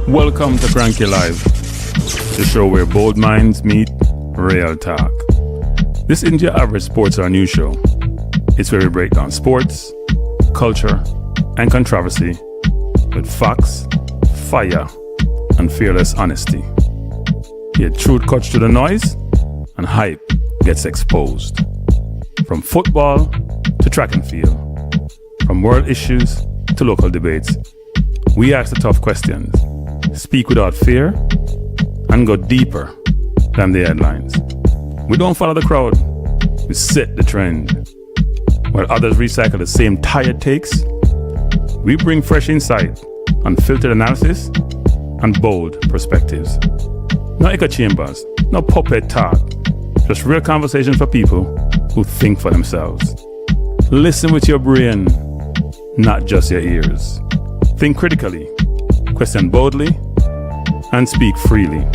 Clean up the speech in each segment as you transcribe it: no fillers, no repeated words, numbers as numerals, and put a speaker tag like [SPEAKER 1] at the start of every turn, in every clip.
[SPEAKER 1] Welcome to Cranky Live, the show where bold minds meet real talk. This isn't your average sports or news show. It's where we break down sports, culture, and controversy with facts, fire, and fearless honesty. Here, truth cuts through the noise, and hype gets exposed. From football to track and field, from world issues to local debates, we ask the tough questions, speak without fear, and go deeper than the headlines. We don't follow the crowd, we set the trend. While others recycle the same tired takes, we bring fresh insight, unfiltered analysis, and bold perspectives. No echo chambers, no puppet talk, just real conversation for people who think for themselves. Listen with your brain, not just your ears. Think critically, question boldly, and speak freely.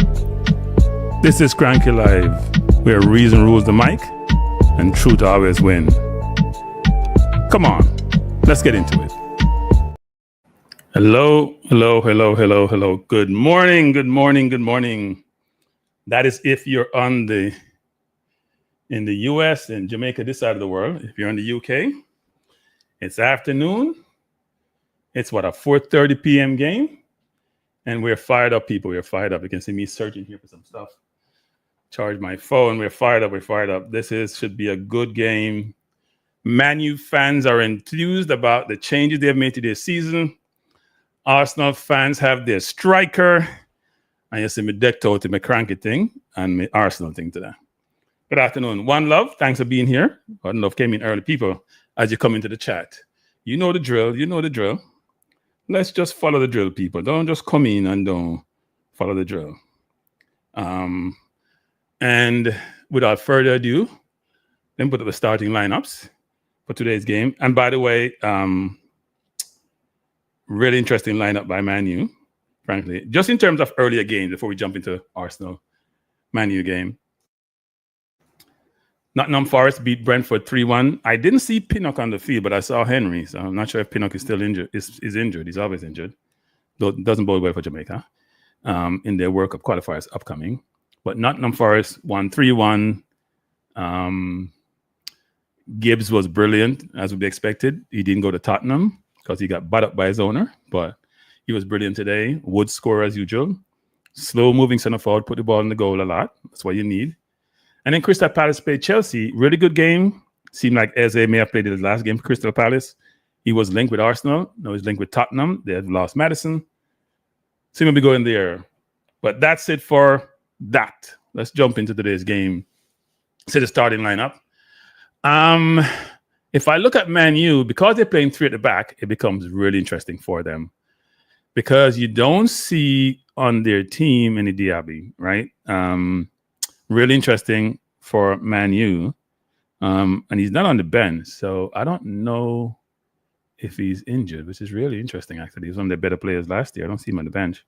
[SPEAKER 1] This is Cranky Live, where reason rules the mic and truth always win. Come on, let's get into it. Hello. Good morning. That is if you're in the US and Jamaica, this side of the world. If you're in the UK, it's afternoon. It's a 4:30 p.m. game. And we're fired up, people. We're fired up. You can see me searching here for some stuff. Charge my phone. We're fired up. This should be a good game. Man U fans are enthused about the changes they have made to their season. Arsenal fans have their striker. And you see me decked out to my cranky thing and my Arsenal thing today. Good afternoon. One Love, thanks for being here. One Love came in early, people, as you come into the chat. You know the drill. Let's just follow the drill, people. Don't just come in and don't follow the drill. And without further ado, then put up the starting lineups for today's game. And by the way, really interesting lineup by Man U, frankly. Just in terms of earlier games, before we jump into Arsenal Man U game. Nottingham Forest beat Brentford 3-1. I didn't see Pinnock on the field, but I saw Henry. So I'm not sure if Pinnock is still injured. Is injured. He's always injured. Though it doesn't bode well for Jamaica in their World Cup qualifiers upcoming. But Nottingham Forest won 3-1. Gibbs was brilliant, as would be expected. He didn't go to Tottenham because he got butt up by his owner, but he was brilliant today. Wood score as usual. Slow moving center forward, put the ball in the goal a lot. That's what you need. And then Crystal Palace played Chelsea. Really good game. Seemed like Eze may have played his last game for Crystal Palace. He was linked with Arsenal. Now he's linked with Tottenham. They have lost Maddison. Seem to be going there. But that's it for that. Let's jump into today's game. See the starting lineup. If I look at Man U, because they're playing three at the back, it becomes really interesting for them. Because you don't see on their team any Diaby, right? Really interesting for Man U. And he's not on the bench, so I don't know if he's injured, which is really interesting, actually. He was one of the better players last year. I don't see him on the bench.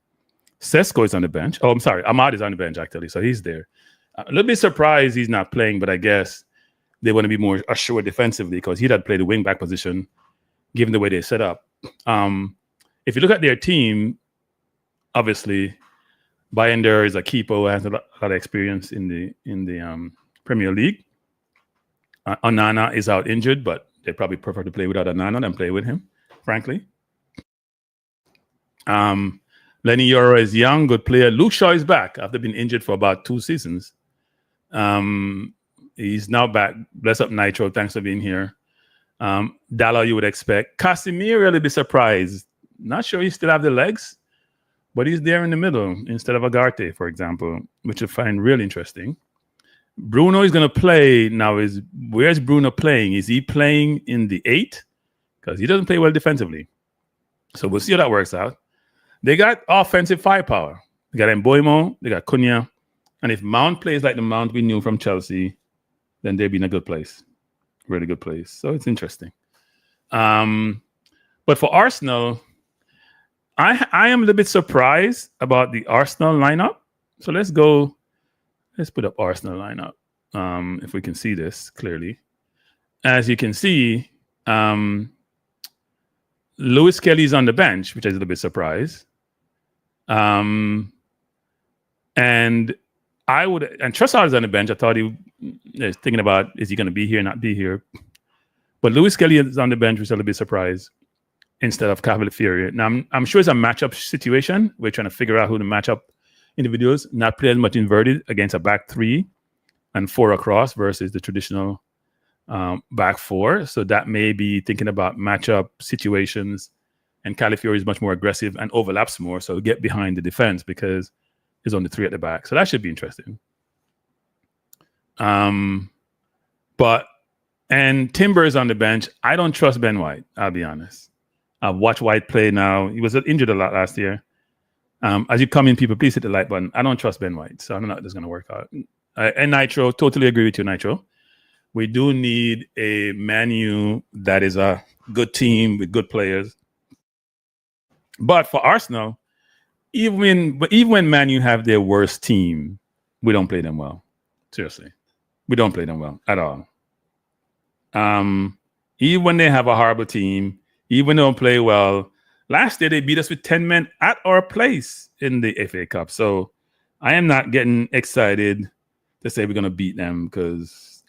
[SPEAKER 1] Sesko is on the bench. Oh, I'm sorry. Ahmad is on the bench, actually, so he's there. A little bit surprised he's not playing, but I guess they want to be more assured defensively because he'd had played the wing-back position, given the way they set up. If you look at their team, obviously, Bayender is a keeper who has a lot of experience in the Premier League. Onana is out injured, but they probably prefer to play without Onana than play with him, frankly. Lenny Yoro is young, good player. Luke Shaw is back after being injured for about 2 seasons. He's now back. Bless up Nitro. Thanks for being here. Dalla, you would expect. Casemiro, really be surprised. Not sure he still have the legs, but he's there in the middle instead of Agarte, for example, which I find really interesting. Bruno is going to play now. Where's Bruno playing? Is he playing in the 8? Because he doesn't play well defensively. So we'll see how that works out. They got offensive firepower. They got Mboimo, they got Cunha. And if Mount plays like the Mount we knew from Chelsea, then they'll be in a good place. Really good place. So it's interesting. But for Arsenal, I am a little bit surprised about the Arsenal lineup. So let's put up Arsenal lineup. If we can see this clearly. As you can see, Lewis Kelly's on the bench, which is a little bit surprised. And Trossard is on the bench. I thought he was thinking about, is he going to be here, not be here? But Lewis Kelly is on the bench, which I'll be surprised, instead of Cavalieri. Now, I'm sure it's a matchup situation. We're trying to figure out who to match up individuals, not play as much inverted against a back 3 and 4 across versus the traditional back 4. So that may be thinking about matchup situations. And Calafiori is much more aggressive and overlaps more, so get behind the defense because there's only 3 at the back. So that should be interesting. And Timber is on the bench. I don't trust Ben White, I'll be honest. I've watched White play now. He was injured a lot last year. As you come in, people, please hit the like button. I don't trust Ben White, so I don't know if this is going to work out. And Nitro, totally agree with you, Nitro. We do need a Man U that is a good team with good players. But for Arsenal, even when Man U have their worst team, we don't play them well. Seriously. We don't play them well at all. Even when they have a horrible team, even when they don't play well, last year they beat us with 10 men at our place in the FA Cup. So I am not getting excited to say we're going to beat them because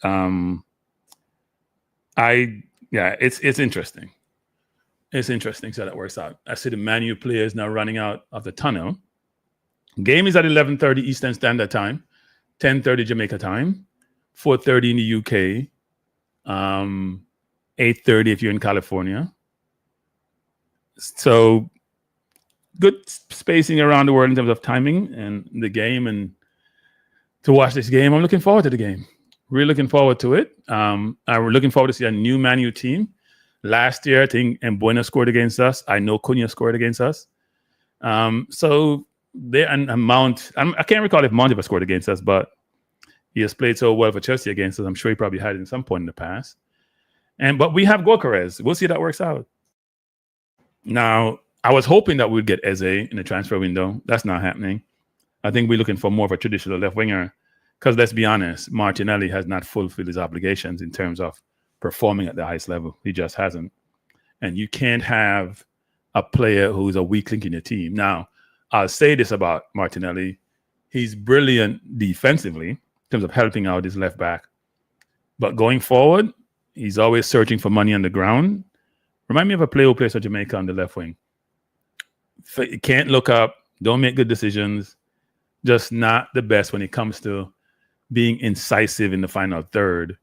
[SPEAKER 1] it's interesting. It's interesting how that works out. I see the Man U players now running out of the tunnel. Game is at 11:30 Eastern Standard Time, 10:30 Jamaica time, 4:30 in the UK, 8:30 if you're in California. So good spacing around the world in terms of timing and the game. And to watch this game, I'm looking forward to the game. Really looking forward to it. I'm looking forward to see a new Man U team. Last year, I think Mbuena scored against us. I know Cunha scored against us. So there and Mount. I can't recall if Mount ever scored against us, but he has played so well for Chelsea against us. I'm sure he probably had it at some point in the past. But we have Gyökeres. We'll see how that works out. Now, I was hoping that we'd get Eze in the transfer window. That's not happening. I think we're looking for more of a traditional left winger because let's be honest, Martinelli has not fulfilled his obligations in terms of performing at the highest level. He just hasn't. And you can't have a player who's a weak link in your team. Now, I'll say this about Martinelli. He's brilliant defensively in terms of helping out his left back. But going forward, he's always searching for money on the ground. Remind me of a player who plays for Jamaica on the left wing. You can't look up, don't make good decisions, just not the best when it comes to being incisive in the final third.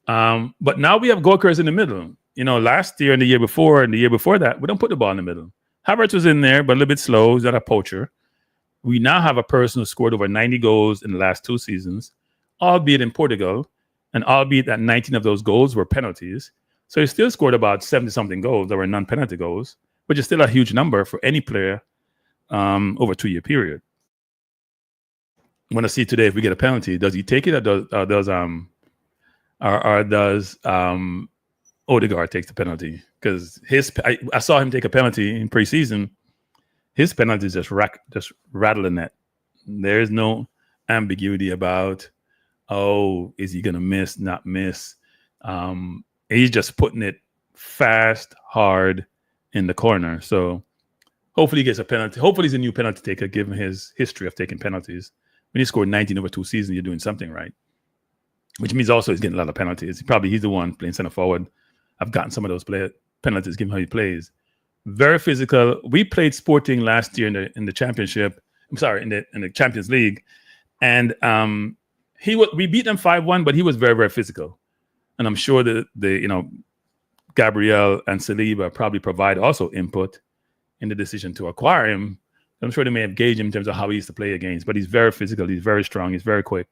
[SPEAKER 1] But now we have Gyökeres in the middle. You know, last year and the year before and the year before that, we don't put the ball in the middle. Havertz was in there, but a little bit slow. He's not a poacher. We now have a person who scored over 90 goals in the last 2 seasons, albeit in Portugal, and albeit that 19 of those goals were penalties. So he still scored about 70-something goals that were non-penalty goals, which is still a huge number for any player over a 2-year period. I want to see today if we get a penalty. Does he take it, or does Odegaard takes the penalty? Because I saw him take a penalty in preseason. His penalties just rattle the net. There is no ambiguity about, is he going to miss, not miss? He's just putting it fast, hard in the corner. So hopefully he gets a penalty. Hopefully he's a new penalty taker, given his history of taking penalties. When you scored 19 over 2 seasons, you're doing something right. Which means also he's getting a lot of penalties. He's the one playing center forward. I've gotten some of those penalties, given how he plays. Very physical. We played Sporting last year in the championship. I'm sorry, in the Champions League, and we beat them 5-1, but he was very, very physical. And I'm sure that Gabriel and Saliba probably provide also input in the decision to acquire him. I'm sure they may have gauged him in terms of how he used to play against, but he's very physical. He's very strong. He's very quick,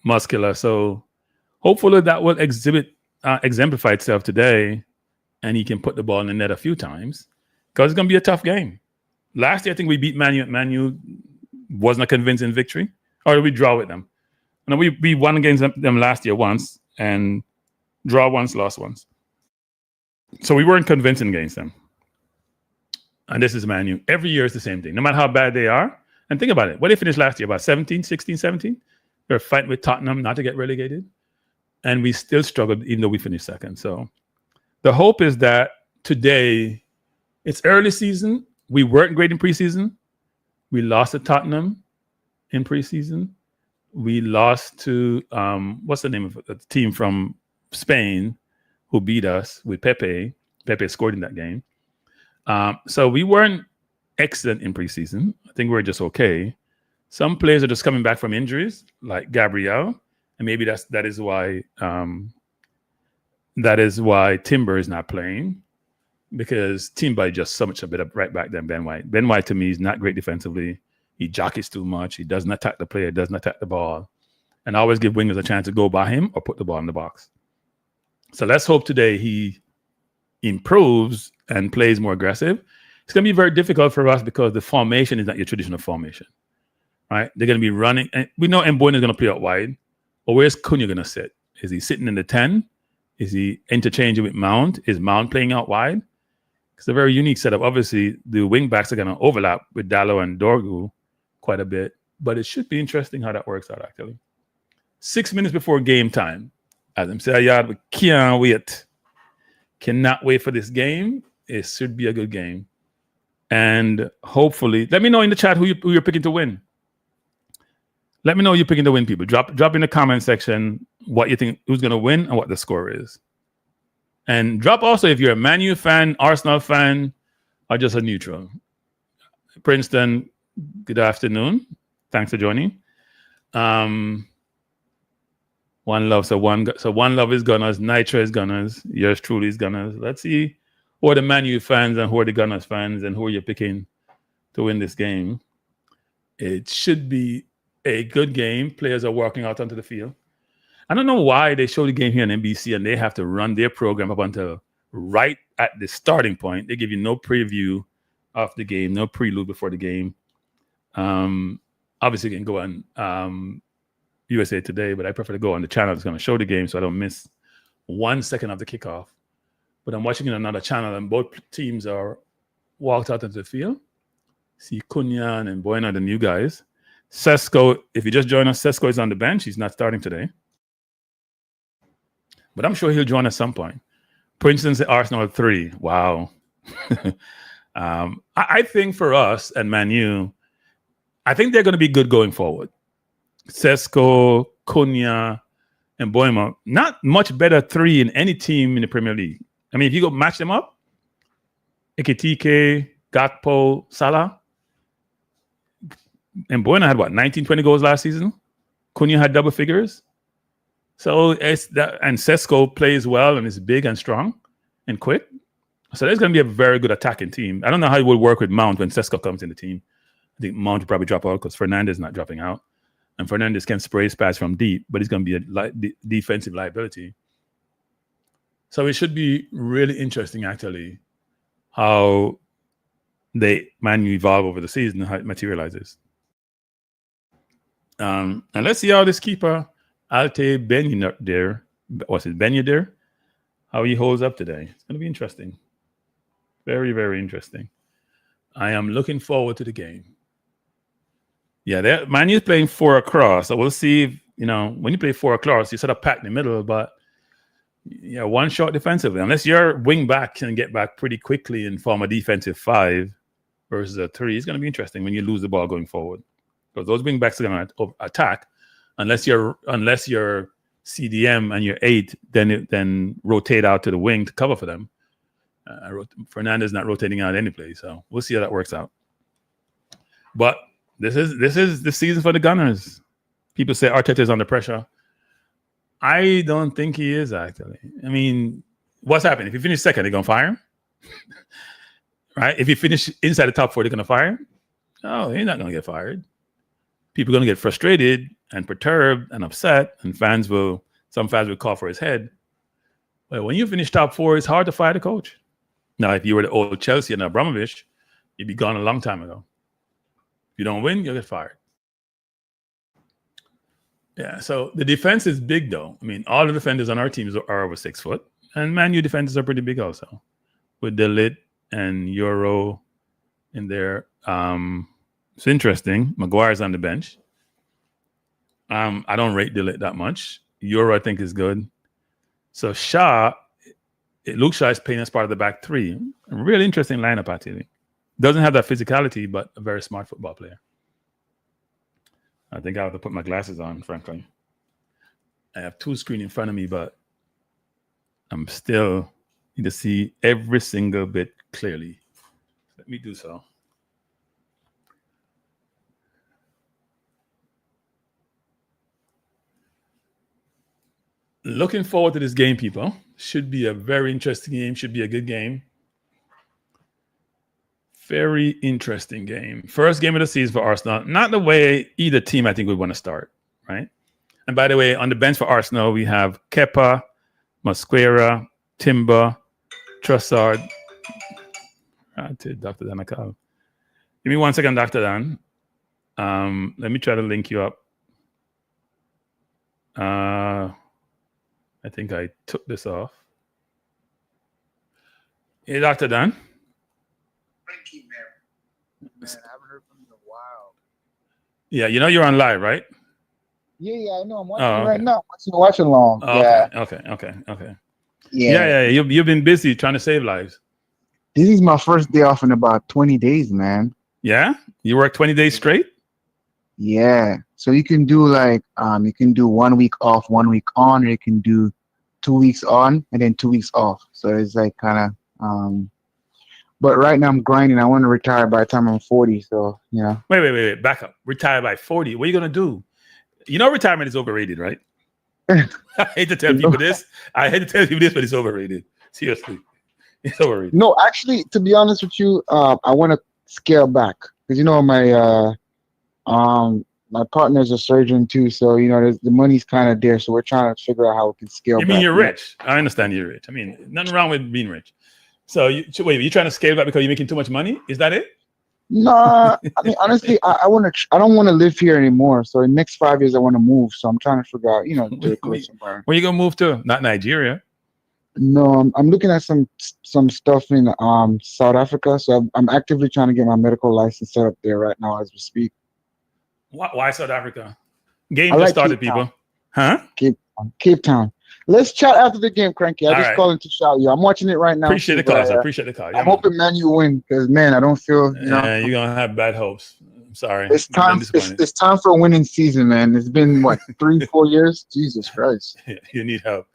[SPEAKER 1] muscular. So hopefully that will exemplify itself today, and he can put the ball in the net a few times because it's going to be a tough game. Last year, I think we beat Man U. Man U wasn't a convincing victory, or we draw with them. And we won against them last year once, and draw once, lost once. So we weren't convincing against them. And this is Man U. Every year it's the same thing, no matter how bad they are. And think about it. What they finished last year? About 16, 17? They're fighting with Tottenham not to get relegated. And we still struggled, even though we finished second. So the hope is that today, it's early season. We weren't great in preseason. We lost to Tottenham in preseason. We lost to what's the name of it? The team from Spain who beat us with Pepe. Pepe scored in that game. So we weren't excellent in preseason. I think we were just okay. Some players are just coming back from injuries, like Gabriel, and maybe that is why Timber is not playing, because Timber is just so much a bit of right back than Ben White. Ben White to me is not great defensively. He jockeys too much. He doesn't attack the player, doesn't attack the ball, and always give wingers a chance to go by him or put the ball in the box. So let's hope today he improves and plays more aggressive. It's going to be very difficult for us because the formation is not your traditional formation, right? They're going to be running. And we know Mbona is going to play out wide. But where's Cunha going to sit? Is he sitting in the 10? Is he interchanging with Mount? Is Mount playing out wide? It's a very unique setup. Obviously, the wing backs are going to overlap with Dallo and Dorgu quite a bit. But it should be interesting how that works out, actually. 6 minutes before game time. As I'm saying, we can't wait. Cannot wait for this game. It should be a good game. And hopefully, let me know in the chat who you're picking to win. Let me know who you're picking to win, people. Drop in the comment section what you think, who's going to win and what the score is. And drop also if you're a Man U fan, Arsenal fan, or just a neutral. Princeton, good afternoon. Thanks for joining. One Love. So one Love is Gunners. Nitro is Gunners. Yours truly is Gunners. Let's see who are the Man U fans and who are the Gunners fans and who are you picking to win this game. It should be a good game. Players are walking out onto the field. I don't know why they show the game here on NBC and they have to run their program up until right at the starting point. They give you no preview of the game, no prelude before the game. Obviously, you can go on USA Today, but I prefer to go on the channel that's going to show the game so I don't miss 1 second of the kickoff. But I'm watching another channel and both teams are walked out into the field. See Cunha and Mbona, the new guys. Sesko, if you just join us, Sesko is on the bench. He's not starting today. But I'm sure he'll join at some point. Princeton's Arsenal 3. Wow. I think for us and Man U, I think they're going to be good going forward. Sesko, Cunha, and Mbeumo, not much better 3 in any team in the Premier League. I mean, if you go match them up, Ekitike, Gakpo, Salah, and Mbeumo had 19, 20 goals last season. Cunha had double figures. So it's that, and Sesko plays well and is big and strong and quick. So there's going to be a very good attacking team. I don't know how it will work with Mount when Sesko comes in the team. I think Mount will probably drop out because Fernandes is not dropping out. And Fernandes can spray pass from deep, but he's going to be a defensive liability. So it should be really interesting, actually, how they manually evolve over the season and how it materializes. And let's see how this keeper, Alte Benyuder, how he holds up today. It's going to be interesting. Very, very interesting. I am looking forward to the game. Yeah, Man U's playing 4 across. So we'll see if, when you play 4 across, you sort of pack in the middle, but one shot defensively. Unless your wing back can get back pretty quickly and form a defensive 5 versus a 3, it's going to be interesting when you lose the ball going forward. Because those wing backs are going to attack unless your CDM and your 8 then rotate out to the wing to cover for them. Fernandes not rotating out any place, so we'll see how that works out. But this is the season for the Gunners. People say Arteta is under pressure. I don't think he is, actually. I mean, what's happening? If you finish second, they're going to fire him? Right? If you finish inside the top 4, they're going to fire him? No, he's not going to get fired. People are going to get frustrated and perturbed and upset, and some fans will call for his head. But when you finish top 4, it's hard to fire the coach. Now, if you were the old Chelsea and Abramovich, you'd be gone a long time ago. If you don't win, you'll get fired. Yeah, so the defense is big, though. I mean, all the defenders on our teams are over 6 foot, and Man U defenders are pretty big also, with De Ligt and Euro in there. It's interesting. Maguire's on the bench. I don't rate De Ligt that much. Euro, I think, is good. So Luke Shaw is playing as part of the back 3. A really interesting lineup, actually. Doesn't have that physicality, but a very smart football player. I think I have to put my glasses on, frankly. I have two screens in front of me, but I'm still need to see every single bit clearly. Let me do so. Looking forward to this game, people. Should be a very interesting game. Should be a good game. Very interesting game. First game of the season for Arsenal. Not the way either team I think would want to start, right? And by the way, on the bench for Arsenal, we have Kepa, Mosquera, Timber, Trossard. Dr. Dan, give me 1 second, Dr. Dan. Let me try to link you up. I think I took this off. Hey, Dr. Dan.
[SPEAKER 2] Thank you, man. I haven't heard from you in a while.
[SPEAKER 1] Yeah, you know you're on live, right?
[SPEAKER 2] Yeah, I know. I'm watching right now. I'm watching Watchalong.
[SPEAKER 1] Okay. Yeah. You've been busy trying to save lives.
[SPEAKER 2] This is my first day off in about 20 days, man.
[SPEAKER 1] Yeah? You work 20 days straight?
[SPEAKER 2] Yeah. So you can do you can do 1 week off, 1 week on, or you can do 2 weeks on and then 2 weeks off. So it's like kind of but right now I'm grinding. I want to retire by the time I'm 40. So yeah.
[SPEAKER 1] Wait. Back up. Retire by 40. What are you gonna do? You know retirement is overrated, right? I hate to tell people this. But it's overrated. Seriously. It's overrated.
[SPEAKER 2] No, actually, to be honest with you, I want to scale back because my partner's a surgeon too, so the money's kind of there. So we're trying to figure out how we can scale.
[SPEAKER 1] You mean you're rich? I understand you're rich. I mean, nothing wrong with being rich. So you're trying to scale back because you're making too much money? Is that it?
[SPEAKER 2] No, I mean honestly, I don't want to live here anymore. So in the next 5 years, I want to move. So I'm trying to figure out, to go somewhere.
[SPEAKER 1] Where you gonna move to? Not Nigeria.
[SPEAKER 2] No, I'm looking at some stuff in South Africa. So I'm actively trying to get my medical license set up there right now as we speak.
[SPEAKER 1] Why South Africa? Game just started, people. Huh?
[SPEAKER 2] Cape Town. Let's chat after the game, Cranky. I just called to shout you. I'm watching it right now.
[SPEAKER 1] Appreciate the call, sir. Appreciate the call.
[SPEAKER 2] I'm hoping Man U win because, man, I don't feel,
[SPEAKER 1] Yeah, you're going to have bad hopes. I'm sorry.
[SPEAKER 2] It's time for a winning season, man. It's been, 3-4 years? Jesus Christ.
[SPEAKER 1] You need help.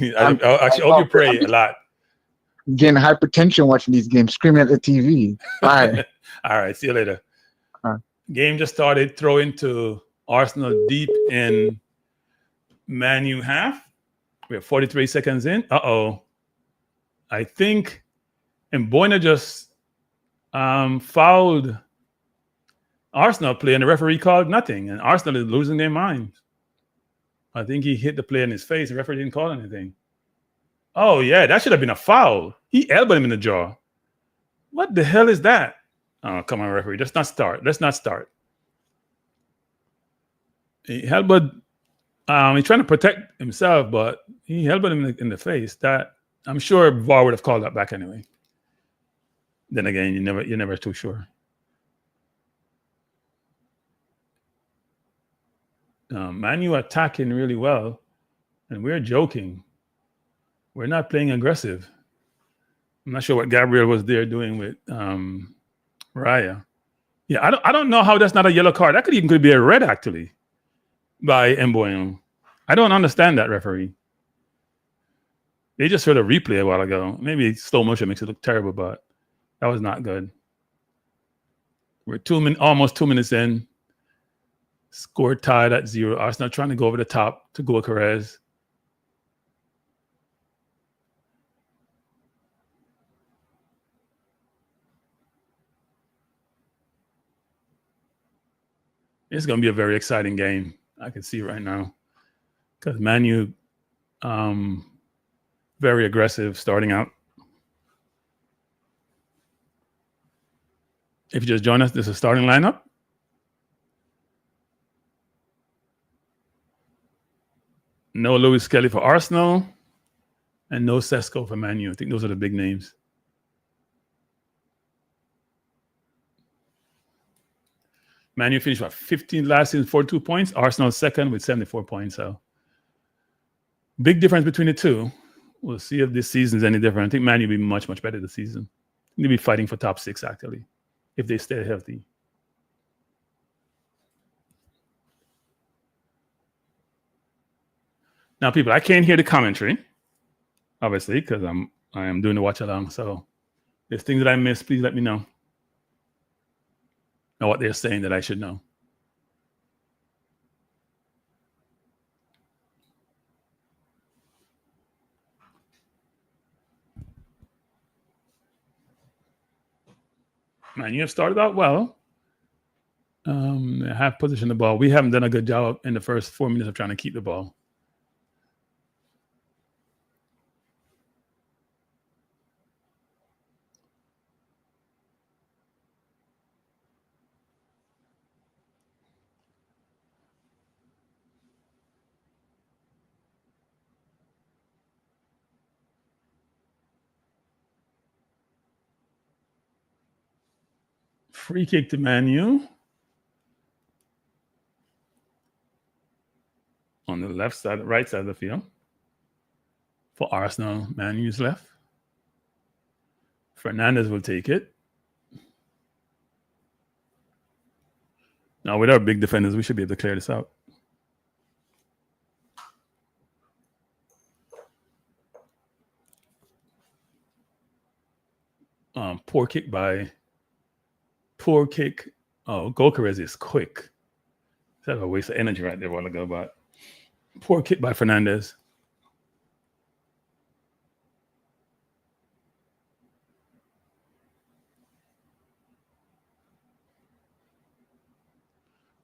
[SPEAKER 1] I hope you pray a lot.
[SPEAKER 2] Getting hypertension watching these games, screaming at the TV. Bye.
[SPEAKER 1] All right. See you later. Game just started. Throw into Arsenal deep in Man U half. We have 43 seconds in. I think Mboina just fouled Arsenal play, and the referee called nothing. And Arsenal is losing their minds. I think he hit the player in his face. The referee didn't call anything. Oh, yeah, that should have been a foul. He elbowed him in the jaw. What the hell is that? Oh, come on, referee. Let's not start. He elbowed. He's trying to protect himself, but he elbowed him in the face. That I'm sure VAR would have called that back anyway. Then again, you're never too sure. Man U attacking really well, and we're joking. We're not playing aggressive. I'm not sure what Gabriel was there doing with Raya. Yeah, I don't know how that's not a yellow card. That could be a red actually by Mboina. I don't understand that, referee. They just showed a replay a while ago. Maybe slow motion makes it look terrible, but that was not good. We're almost 2 minutes in. Score tied at 0. Arsenal trying to go over the top to Gyökeres. It's going to be a very exciting game. I can see right now. Because Man U, very aggressive starting out. If you just join us, this is starting lineup. No Lewis Kelly for Arsenal. And no Sesko for Man U. I think those are the big names. Man U finished 15 last season, 42 points. Arsenal second with 74 points. So big difference between the two. We'll see if this season's any different. I think Man U will be much, much better this season. They'll be fighting for top 6, actually. if they stay healthy. Now, people, I can't hear the commentary, obviously, because I am doing the watch along. So if there's things that I missed, please let me know. Know what they're saying that I should know. Man, you have started out well. Have positioned the ball. We haven't done a good job in the first 4 minutes of trying to keep the ball. Free kick to Man U. On the left side, right side of the field. For Arsenal, Man U's left. Fernandez will take it. Now, with our big defenders, we should be able to clear this out. Poor kick. Oh, Gokares is quick. That's a waste of energy right there a while ago, but poor kick by Fernandez.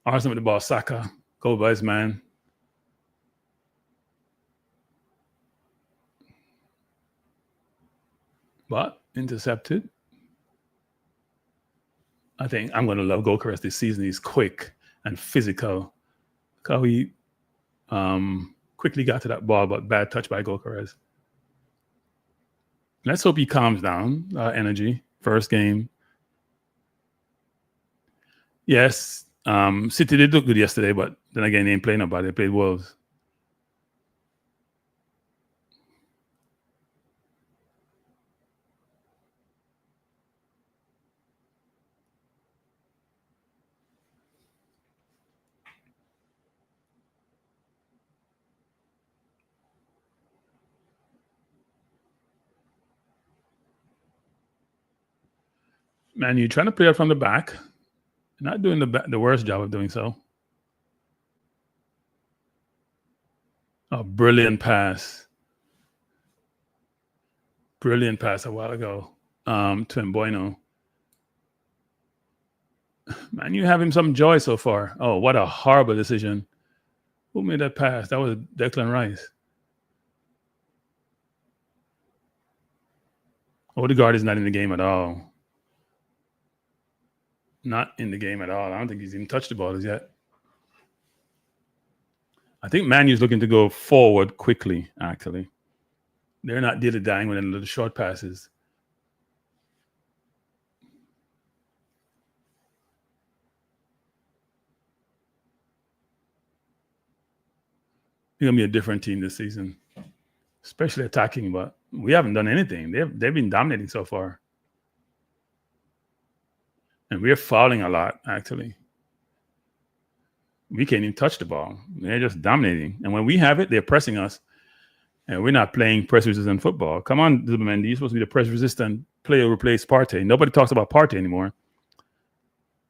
[SPEAKER 1] Arsenal with the ball. Saka. Goal by his man. But intercepted. I think I'm going to love Gokares this season. He's quick and physical. Look how he quickly got to that ball, but bad touch by Gokares. Let's hope he calms down. Energy. First game. Yes. City did look good yesterday, but then again, they ain't playing nobody. They played Wolves. Man, you're trying to play out from the back. You're not doing the worst job of doing so. A brilliant pass. Brilliant pass a while ago to Mbueno. Man, you having some joy so far. Oh, what a horrible decision. Who made that pass? That was Declan Rice. Odegaard is not in the game at all. Not in the game at all. I don't think he's even touched the ball as yet. I think Man U's looking to go forward quickly, actually. They're not dilly-dallying with the short passes. They're going to be a different team this season, especially attacking, but we haven't done anything. They've been dominating so far. And we're fouling a lot, actually. We can't even touch the ball. They're just dominating. And when we have it, they're pressing us. And we're not playing press-resistant football. Come on, Zubimendi. You're supposed to be the press-resistant player who replaced Partey. Nobody talks about Partey anymore.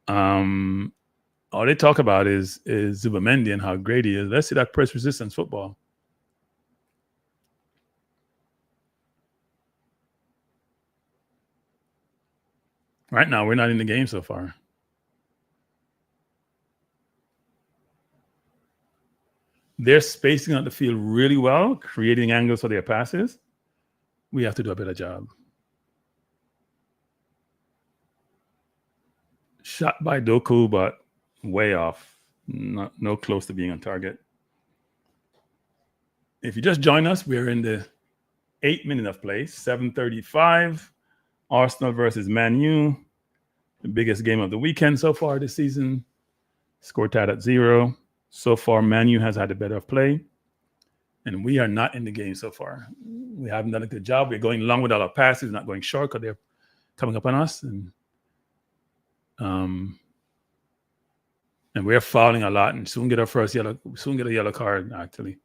[SPEAKER 1] All they talk about is Zubimendi and how great he is. Let's see that press-resistance football. Right now, we're not in the game so far. They're spacing out the field really well, creating angles for their passes. We have to do a better job. Shot by Doku, but way off. No close to being on target. If you just join us, we're in the 8th minute of play, 7:35. Arsenal versus Man U. The biggest game of the weekend so far this season. Score tied at 0. So far, Man U has had a better play. And we are not in the game so far. We haven't done a good job. We're going long with all our passes, not going short because they're coming up on us. And And we're fouling a lot and soon get a yellow card, actually.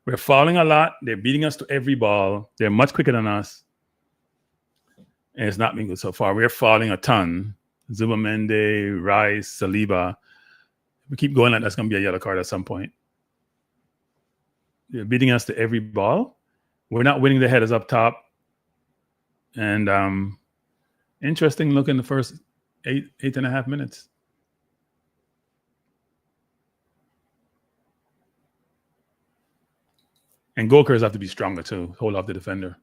[SPEAKER 1] We're fouling a lot. They're beating us to every ball. They're much quicker than us. And it's not been good so far. We're fouling a ton. Zubamende, Rice, Saliba. If we keep going like that's going to be a yellow card at some point. They're beating us to every ball. We're not winning the headers up top. And interesting look in the first 8.5 minutes. And goalkeepers have to be stronger too. Hold off the defender.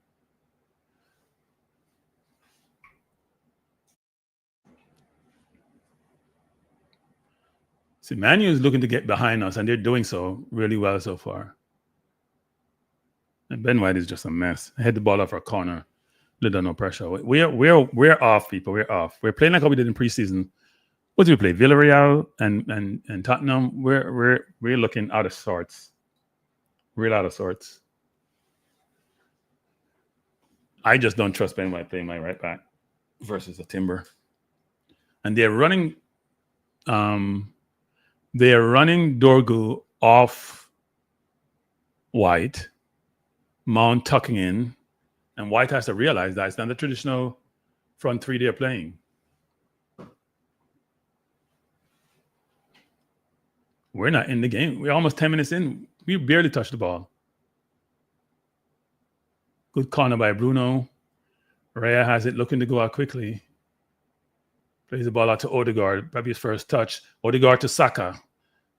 [SPEAKER 1] See, Manu is looking to get behind us, and they're doing so really well so far. And Ben White is just a mess. I had the ball off our corner. Little no pressure. We're off, people. We're off. We're playing like how we did in preseason. What did we play? Villarreal and Tottenham. We're looking out of sorts. Real out of sorts. I just don't trust Ben White playing my right back versus a Timber. And they're running Dorgu off White, Mount tucking in, and White has to realize that it's not the traditional front three they're playing. We're not in the game. We're almost 10 minutes in. We barely touched the ball. Good corner by Bruno. Raya has it, looking to go out quickly. Plays the ball out to Odegaard, probably his first touch. Odegaard to Saka.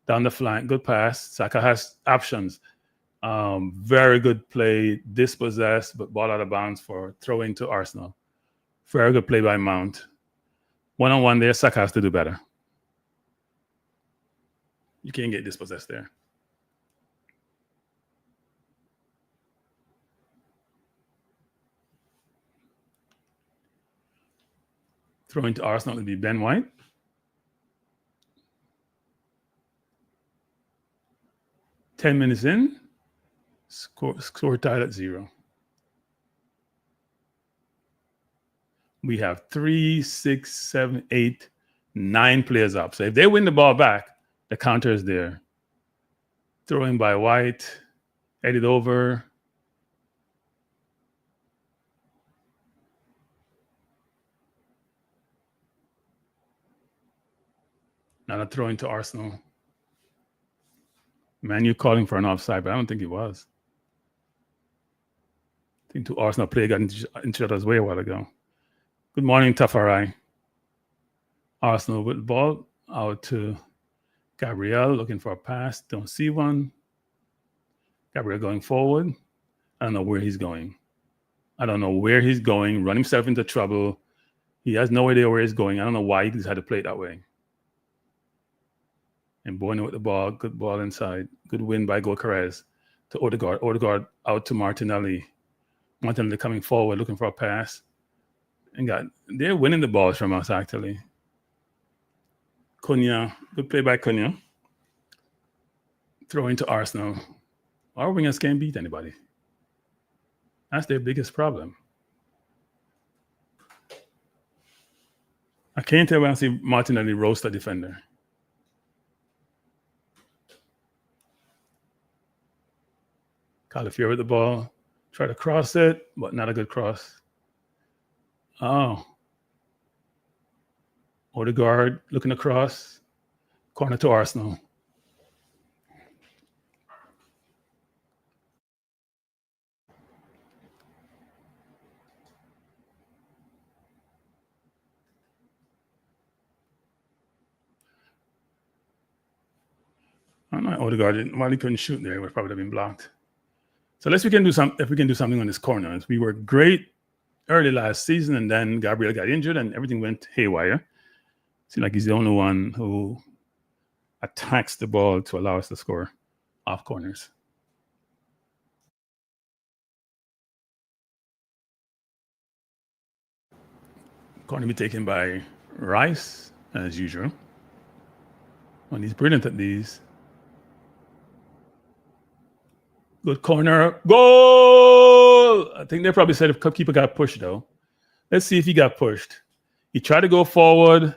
[SPEAKER 1] Down the flank, good pass. Saka has options. Very good play, dispossessed, but ball out of bounds for throwing to Arsenal. Very good play by Mount. One-on-one there, Saka has to do better. You can't get dispossessed there. Throwing to Arsenal would be Ben White. Ten minutes in, score tied at 0. We have 3, 6, 7, 8, 9 players up. So if they win the ball back, the counter is there. Throwing by White, headed over. Now a throw into Arsenal. Manu calling for an offside, but I don't think it was. I think two Arsenal players got into each other's way a while ago. Good morning, Tafari. Arsenal with the ball out to Gabriel, looking for a pass. Don't see one. Gabriel going forward. I don't know where he's going. Run himself into trouble. He has no idea where he's going. I don't know why he decided to play it that way. And Bueno with the ball. Good ball inside. Good win by Gokares to Odegaard. Odegaard out to Martinelli. Martinelli coming forward, looking for a pass. And they're winning the balls from us, actually. Cunha. Good play by Cunha. Throw into Arsenal. Our wingers can't beat anybody. That's their biggest problem. I can't tell when I see Martinelli roast a defender. Calafiore with the ball. Try to cross it, but not a good cross. Oh. Odegaard looking across. Corner to Arsenal. I don't know. Odegaard, while he couldn't shoot there, it would probably have been blocked. So if we can do something on this corner. We were great early last season, and then Gabriel got injured, and everything went haywire. Seems like he's the only one who attacks the ball to allow us to score off corners. Corner be taken by Rice, as usual. And he's brilliant at these. Good corner. Goal! I think they probably said if keeper got pushed, though. Let's see if he got pushed. He tried to go forward.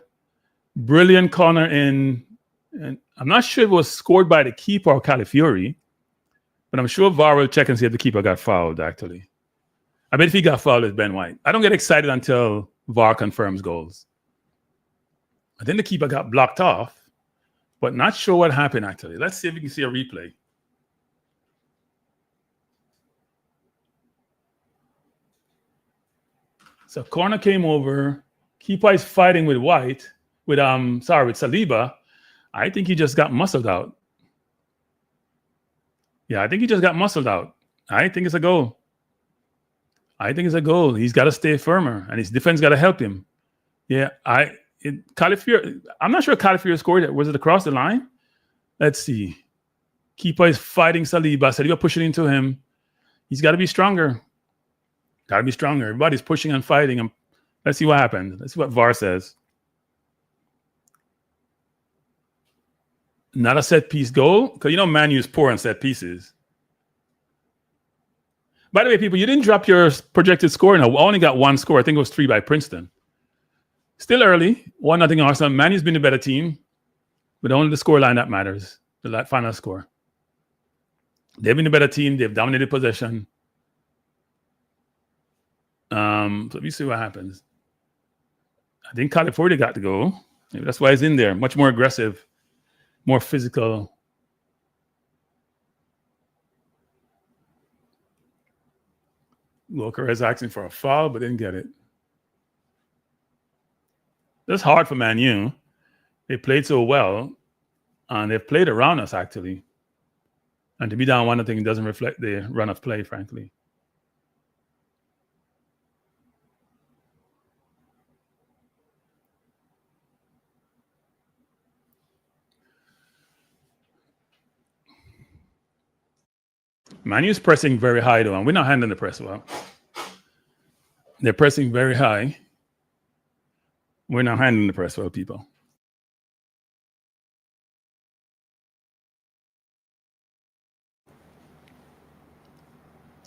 [SPEAKER 1] Brilliant corner in, and I'm not sure it was scored by the keeper or Calafiori, but I'm sure VAR will check and see if the keeper got fouled, actually. I bet if he got fouled, it's Ben White. I don't get excited until VAR confirms goals. I think the keeper got blocked off, but not sure what happened, actually. Let's see if we can see a replay. So corner came over. Keeper is fighting with White, with Saliba. I think he just got muscled out. Yeah, I think he just got muscled out. I think it's a goal. He's got to stay firmer, and his defense got to help him. Yeah, Calafiori. I'm not sure Calafiori scored it. Was it across the line? Let's see. Keeper is fighting Saliba. Saliba pushing into him. He's got to be stronger. Everybody's pushing and fighting. Let's see what happens. Let's see what VAR says. Not a set piece goal, because Man U's poor on set pieces. By the way, people, you didn't drop your projected score. No, I only got one score. I think it was 3 by Princeton. Still early. 1-0 Arsenal. Man U's been the better team, but only the score line that matters. The final score. They've been the better team. They've dominated possession. So let me see what happens. I think California got to go. Maybe that's why he's in there. Much more aggressive, more physical. Walker is asking for a foul, but didn't get it. That's hard for Man U. They played so well, and they've played around us, actually. And to be down 1-0 doesn't reflect the run of play, frankly. Man U's pressing very high, though, and we're not handling the press well. They're pressing very high. We're not handling the press well, people.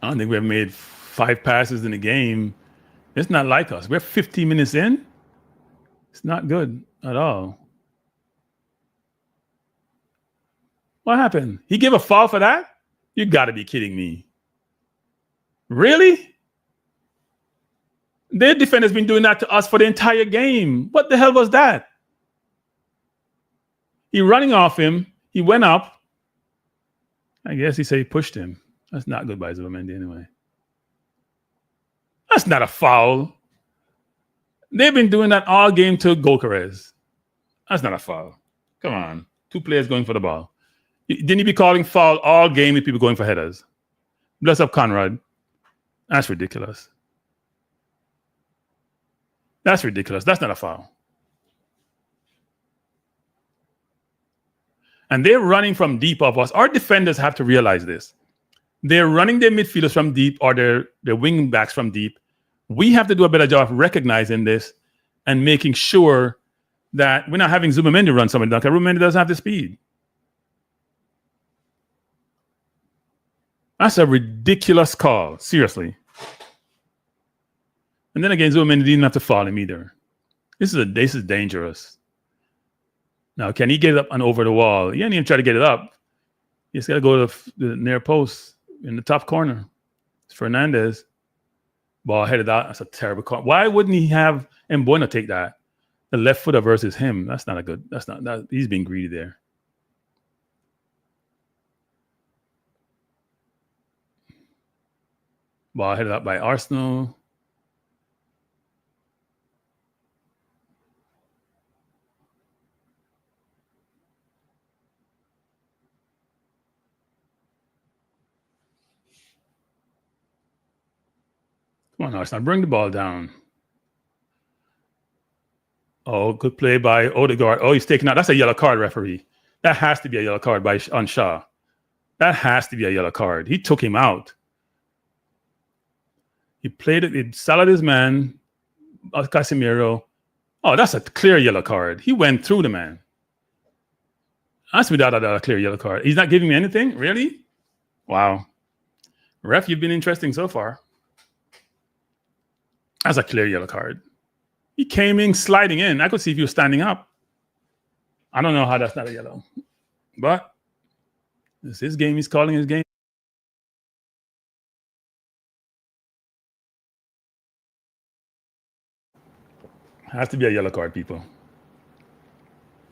[SPEAKER 1] I don't think we've made 5 passes in the game. It's not like us. We're 15 minutes in. It's not good at all. What happened? He gave a foul for that? You got to be kidding me. Really? Their defender's been doing that to us for the entire game. What the hell was that? He running off him. He went up. I guess he said he pushed him. That's not good by Zubimendi anyway. That's not a foul. They've been doing that all game to Gyökeres. That's not a foul. Come on. 2 players going for the ball. Didn't he be calling foul all game with people going for headers? Bless up Conrad. That's ridiculous. That's not a foul. And they're running from deep of us. Our defenders have to realize this. They're running their midfielders from deep or their wing backs from deep. We have to do a better job of recognizing this and making sure that we're not having Zubimendi run somebody down, because Zubimendi doesn't have the speed. That's a ridiculous call, seriously. And then again, Zubimendi didn't have to fall him either. This is dangerous. Now, can he get it up and over the wall? He didn't even try to get it up. He just got to go to the near post in the top corner. It's Fernandez. Ball headed out. That's a terrible call. Why wouldn't he have Mbouna take that? The left footer versus him. That's not a good. That's not that. He's being greedy there. Ball headed up by Arsenal. Come on, Arsenal. Bring the ball down. Oh, good play by Odegaard. Oh, he's taking out. That's a yellow card, referee. That has to be a yellow card on Shaw. That has to be a yellow card. He took him out. He played it. He salad his man, Casemiro. Oh, that's a clear yellow card. He went through the man. That's without a clear yellow card. He's not giving me anything? Really? Wow. Ref, you've been interesting so far. That's a clear yellow card. He came in sliding in. I could see if he was standing up. I don't know how that's not a yellow. But it's his game. He's calling his game. Has to be a yellow card, people.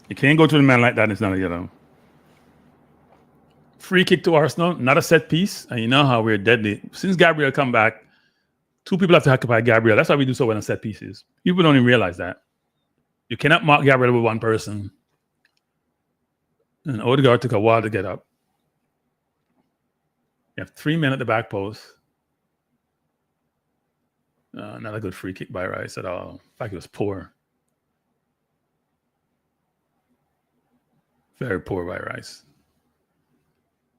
[SPEAKER 1] You can't go to the man like that and it's not a yellow. Free kick to Arsenal, not a set piece. And you know how we're deadly. Since Gabriel come back, two people have to occupy Gabriel. That's why we do so well on set pieces. People don't even realize that. You cannot mark Gabriel with one person. And Odegaard took a while to get up. You have 3 men at the back post. Not a good free kick by Rice at all. In fact, it was poor. Very poor by Rice.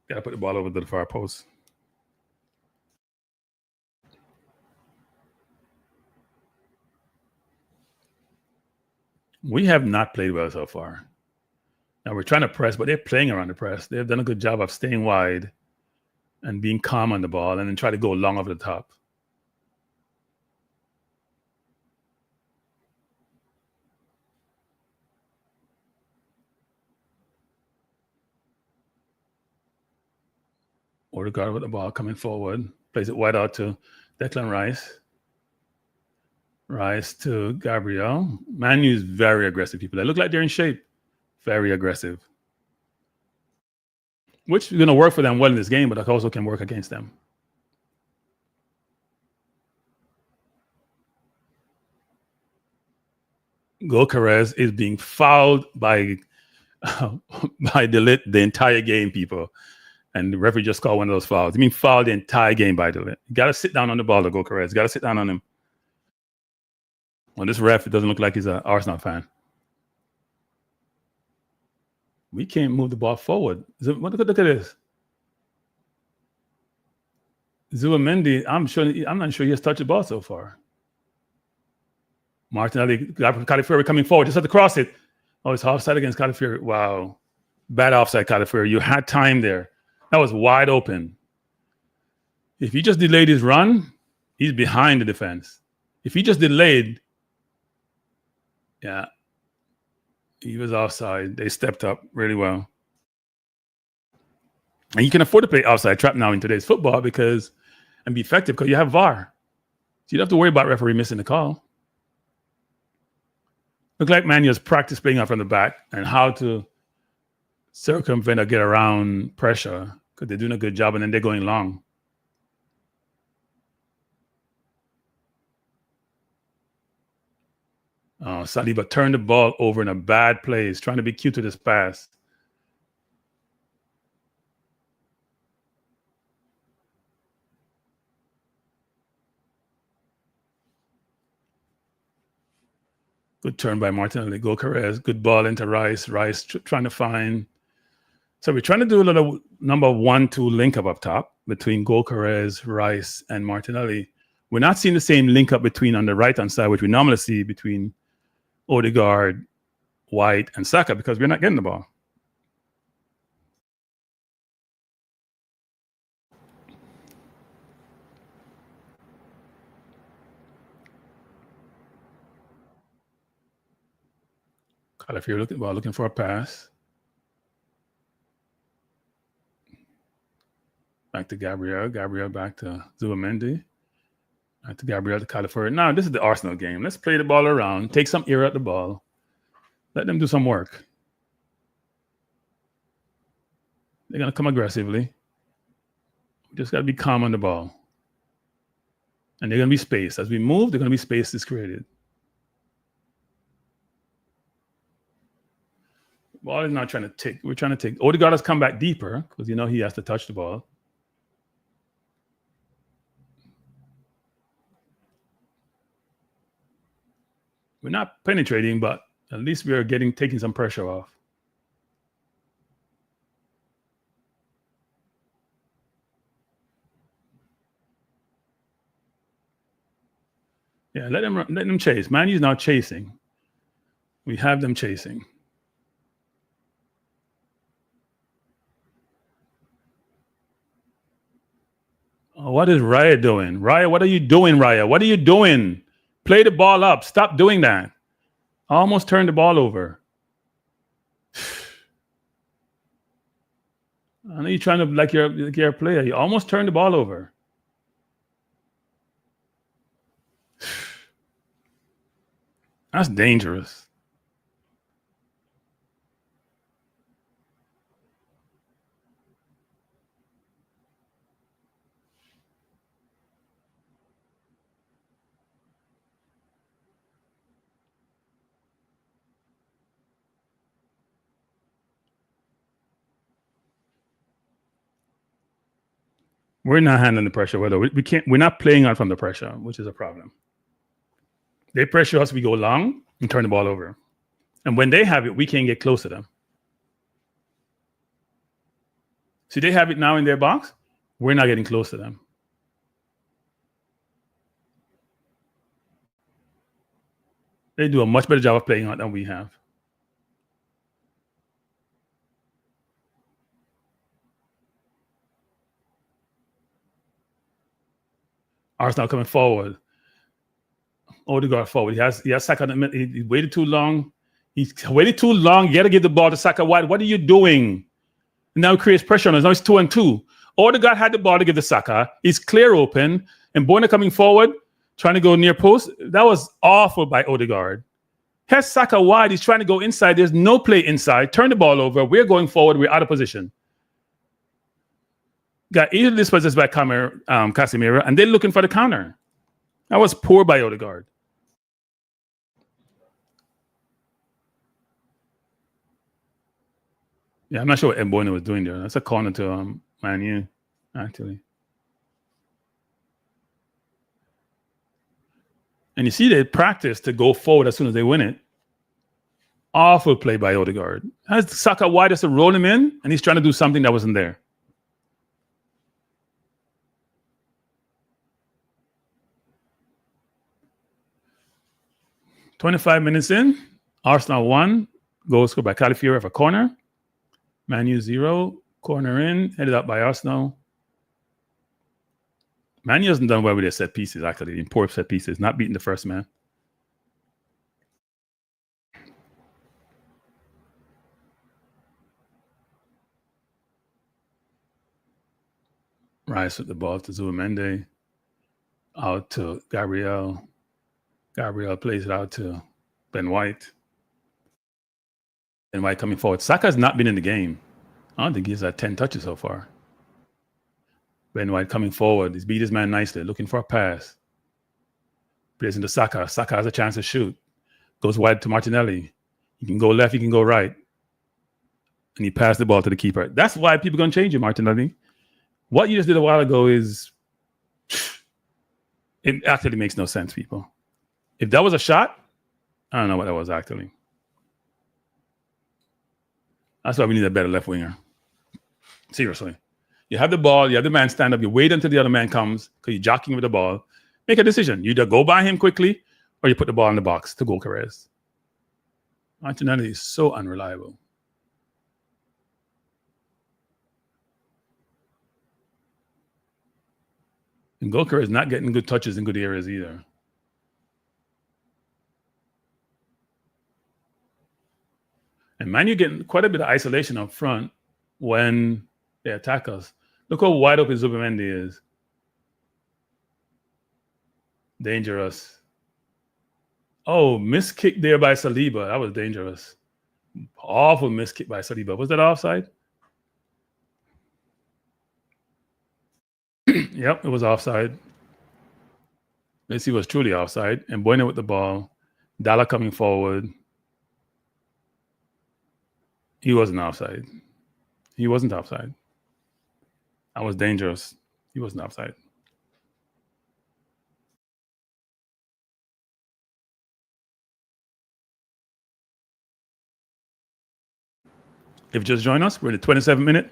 [SPEAKER 1] Got to put the ball over to the far post. We have not played well so far. Now we're trying to press, but they're playing around the press. They've done a good job of staying wide and being calm on the ball and then try to go long over the top. Odegaard with the ball coming forward. Plays it wide out to Declan Rice. Rice to Gabriel. Man U is very aggressive, people. They look like they're in shape. Very aggressive. Which is going to work for them well in this game, but it also can work against them. Gokares is being fouled by the entire game, people. And the referee just called one of those fouls. I mean, fouled the entire game by Delit. You got to sit down on the ball to Gokares. You got to sit down on him. Well, this ref, it doesn't look like he's an Arsenal fan. We can't move the ball forward. Look at this. Zubimendi, I'm not sure he has touched the ball so far. Martinelli, Calafiori coming forward, just had to cross it. Oh, it's offside against Calafiori. Wow. Bad offside, Calafiori. You had time there. That was wide open. If he just delayed his run, he's behind the defense. If he just delayed, yeah, he was offside. They stepped up really well. And you can afford to play offside trap now in today's football and be effective because you have VAR. So you don't have to worry about referee missing the call. Look like Man U has practiced playing out from the back and how to circumvent or get around pressure because they're doing a good job and then they're going long. Saliba turned the ball over in a bad place, trying to be cute to this pass. Good turn by Martinelli. Gokares. Good ball into Rice. Rice trying to find. So we're trying to do a little number 1-2 link up top between Gokares, Rice, and Martinelli. We're not seeing the same link up between on the right-hand side, which we normally see between Odegaard, White, and Saka because we're not getting the ball. Calafiori looking for a pass. Back to Gabriel. Gabriel back to Zubimendi. Back to Gabriel to Calafiori. Now, this is the Arsenal game. Let's play the ball around. Take some air at the ball. Let them do some work. They're going to come aggressively. We just got to be calm on the ball. And they're going to be spaced. As we move, they're going to be spaces created. Ball is not trying to take. We're trying to take. Odegaard has come back deeper because you know he has to touch the ball. We're not penetrating, but at least we are taking some pressure off. Yeah, let them chase. Man U's now chasing. We have them chasing. Oh, what is Raya doing? Raya, what are you doing, Raya? What are you doing? Play the ball up. Stop doing that. I almost turned the ball over. I know you're trying to like you're a player. You almost turned the ball over. That's dangerous. We're not handling the pressure. Whether we can't, we're not playing out from the pressure, which is a problem. They pressure us, we go long and turn the ball over. And when they have it, we can't get close to them. See, they have it now in their box. We're not getting close to them. They do a much better job of playing out than we have. Arsenal coming forward. Odegaard forward. He has Saka. He waited too long. He's waited too long. You got to give the ball to Saka wide. What are you doing? Now it creates pressure on us. Now it's 2-2. Odegaard had the ball to give to Saka. He's clear open. And Borna coming forward, trying to go near post. That was awful by Odegaard. Has Saka wide. He's trying to go inside. There's no play inside. Turn the ball over. We're going forward. We're out of position. Got easily dispossessed by Casemiro, and they're looking for the counter. That was poor by Odegaard. Yeah, I'm not sure what Mbona was doing there. That's a corner to Man U, actually. And you see they practice to go forward as soon as they win it. Awful play by Odegaard. Has Saka wide just to roll him in, and he's trying to do something that wasn't there. "25 minutes in, Arsenal 1, goal scored by Calafiori for a corner. Man U 0, corner in, headed up by Arsenal. Man U hasn't done well with their set pieces, actually, in poor set pieces, not beating the first man. Rice with the ball to Zubimendi. Out to Gabriel. Gabriel plays it out to Ben White. Ben White coming forward. Saka's not been in the game. I don't think he's had 10 touches so far. Ben White coming forward. He's beat his man nicely, looking for a pass. Plays into Saka. Saka has a chance to shoot. Goes wide to Martinelli. He can go left, he can go right. And he passed the ball to the keeper. That's why people are going to change you, Martinelli. What you just did a while ago is... It actually makes no sense, people. If that was a shot, I don't know what that was, actually. That's why we need a better left winger. Seriously. You have the ball, you have the man stand up, you wait until the other man comes because you're jockeying with the ball. Make a decision. You either go by him quickly or you put the ball in the box to Gyökeres. Martinelli is so unreliable. And Gyökeres is not getting good touches in good areas either. And Man U getting quite a bit of isolation up front when they attack us. Look how wide open Zubimendi is. Dangerous. Oh, missed kick there by Saliba. That was dangerous. Awful missed kick by Saliba. Was that offside? Yep, it was offside. Let's see what's truly offside. And Bueno with the ball. Dalla coming forward. He wasn't offside. He wasn't offside. That was dangerous. He wasn't offside. If you just joined us, we're in the 27th minute.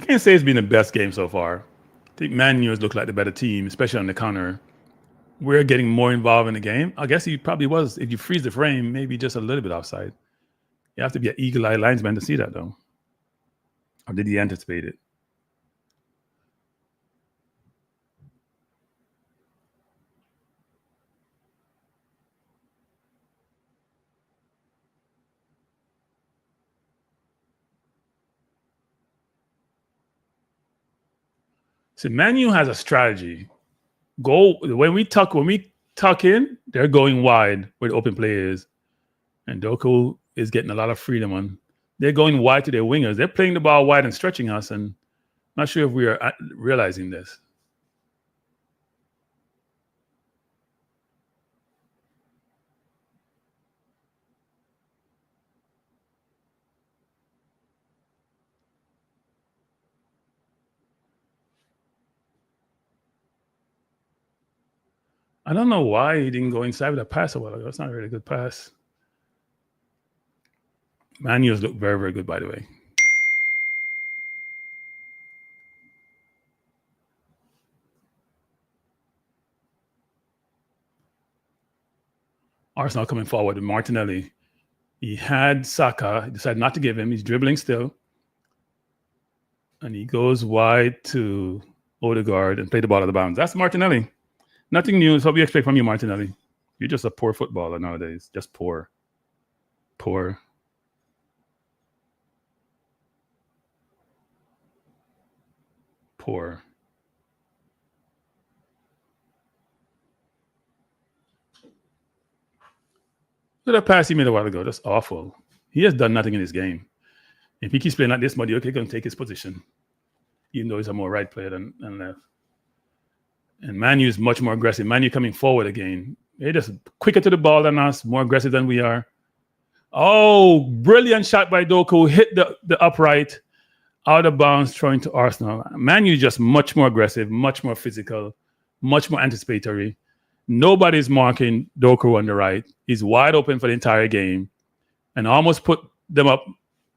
[SPEAKER 1] Can't say it's been the best game so far. I think Man U has looked like the better team, especially on the counter. We're getting more involved in the game. I guess he probably was, if you freeze the frame, maybe just a little bit offside. You have to be an eagle-eyed linesman to see that, though. Or did he anticipate it? So Manu has a strategy. When we tuck in, they're going wide where the open play is. And Doku is getting a lot of freedom on. They're going wide to their wingers. They're playing the ball wide and stretching us, and I'm not sure if we are realizing this. I don't know why he didn't go inside with a pass a while ago. It's not a really good pass. Manu's look very, very good, by the way. Arsenal coming forward with Martinelli. He had Saka. He decided not to give him. He's dribbling still. And he goes wide to Odegaard and played the ball out of bounds. That's Martinelli. Nothing new. It's what we expect from you, Martinelli. You're just a poor footballer nowadays. Just poor. Poor. Poor. Look at that pass he made a while ago. That's awful. He has done nothing in this game. If he keeps playing like this, Madueke is going to take his position, even though he's a more right player than left. And Manu is much more aggressive. Manu coming forward again. They're just quicker to the ball than us, more aggressive than we are. Oh, brilliant shot by Doku. Hit the upright, out of bounds, throwing to Arsenal. Manu is just much more aggressive, much more physical, much more anticipatory. Nobody's marking Doku on the right. He's wide open for the entire game and almost put them up,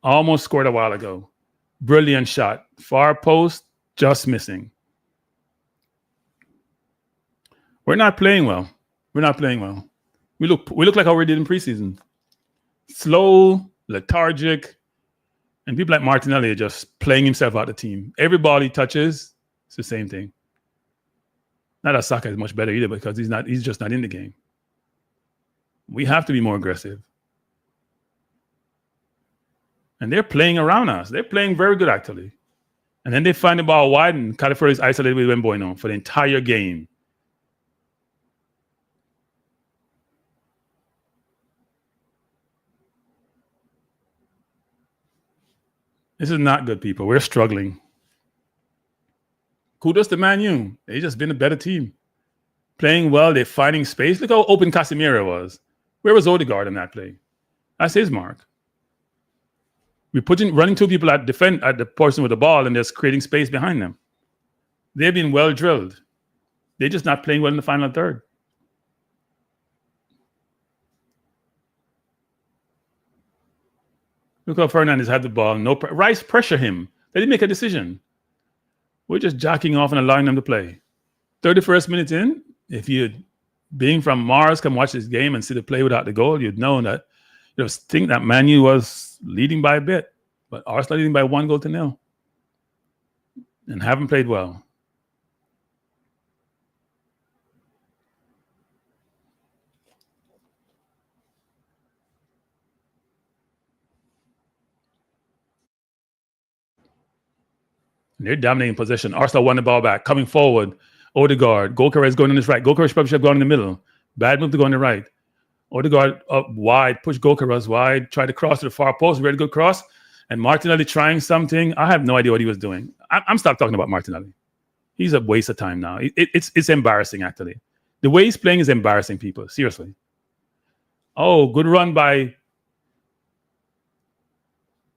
[SPEAKER 1] almost scored a while ago. Brilliant shot. Far post, just missing. We're not playing well. We look like how we did in preseason. Slow, lethargic, and people like Martinelli are just playing himself out of the team. Every ball he touches, it's the same thing. Not that Saka is much better either because he's just not in the game. We have to be more aggressive. And they're playing around us. They're playing very good, actually. And then they find the ball wide, and California is isolated with Wemboino for the entire game. This is not good, people. We're struggling. Kudos to Man U. They've just been a better team. Playing well, they're finding space. Look how open Casemiro was. Where was Odegaard in that play? That's his mark. We're running two people at the person with the ball and just creating space behind them. They've been well drilled. They're just not playing well in the final third. Look how Fernandes had the ball. Rice pressure him. They didn't make a decision. We're just jacking off and allowing them to play. 31st minute in, if you, being from Mars, come watch this game and see the play without the goal, you'd know that you think that Man U was leading by a bit, but Arsenal leading by 1-0 and haven't played well. They're dominating possession. Arsenal won the ball back, coming forward. Odegaard, Gyökeres going on his right. Gyökeres probably should have gone in the middle. Bad move to go on the right. Odegaard up wide, push Gyökeres wide, try to cross to the far post, very good cross. And Martinelli trying something. I have no idea what he was doing. I'm stopped talking about Martinelli. He's a waste of time now. It's embarrassing, actually. The way he's playing is embarrassing, people. Seriously. Oh, good run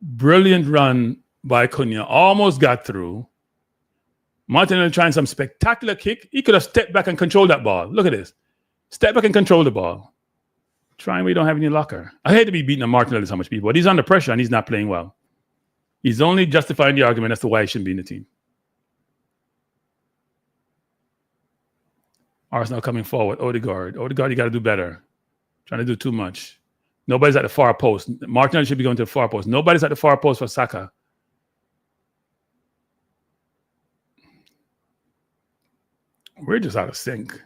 [SPEAKER 1] brilliant run by Cunha. Almost got through. Martinelli trying some spectacular kick. He could have stepped back and controlled that ball. Look at this. Step back and control the ball. Trying we don't have any locker. I hate to be beating on Martinelli so much, people, but he's under pressure and he's not playing well. He's only justifying the argument as to why he shouldn't be in the team. Arsenal coming forward. Odegaard, you got to do better. Trying to do too much. Nobody's at the far post. Martinelli should be going to the far post. Nobody's at the far post for Saka. We're just out of sync.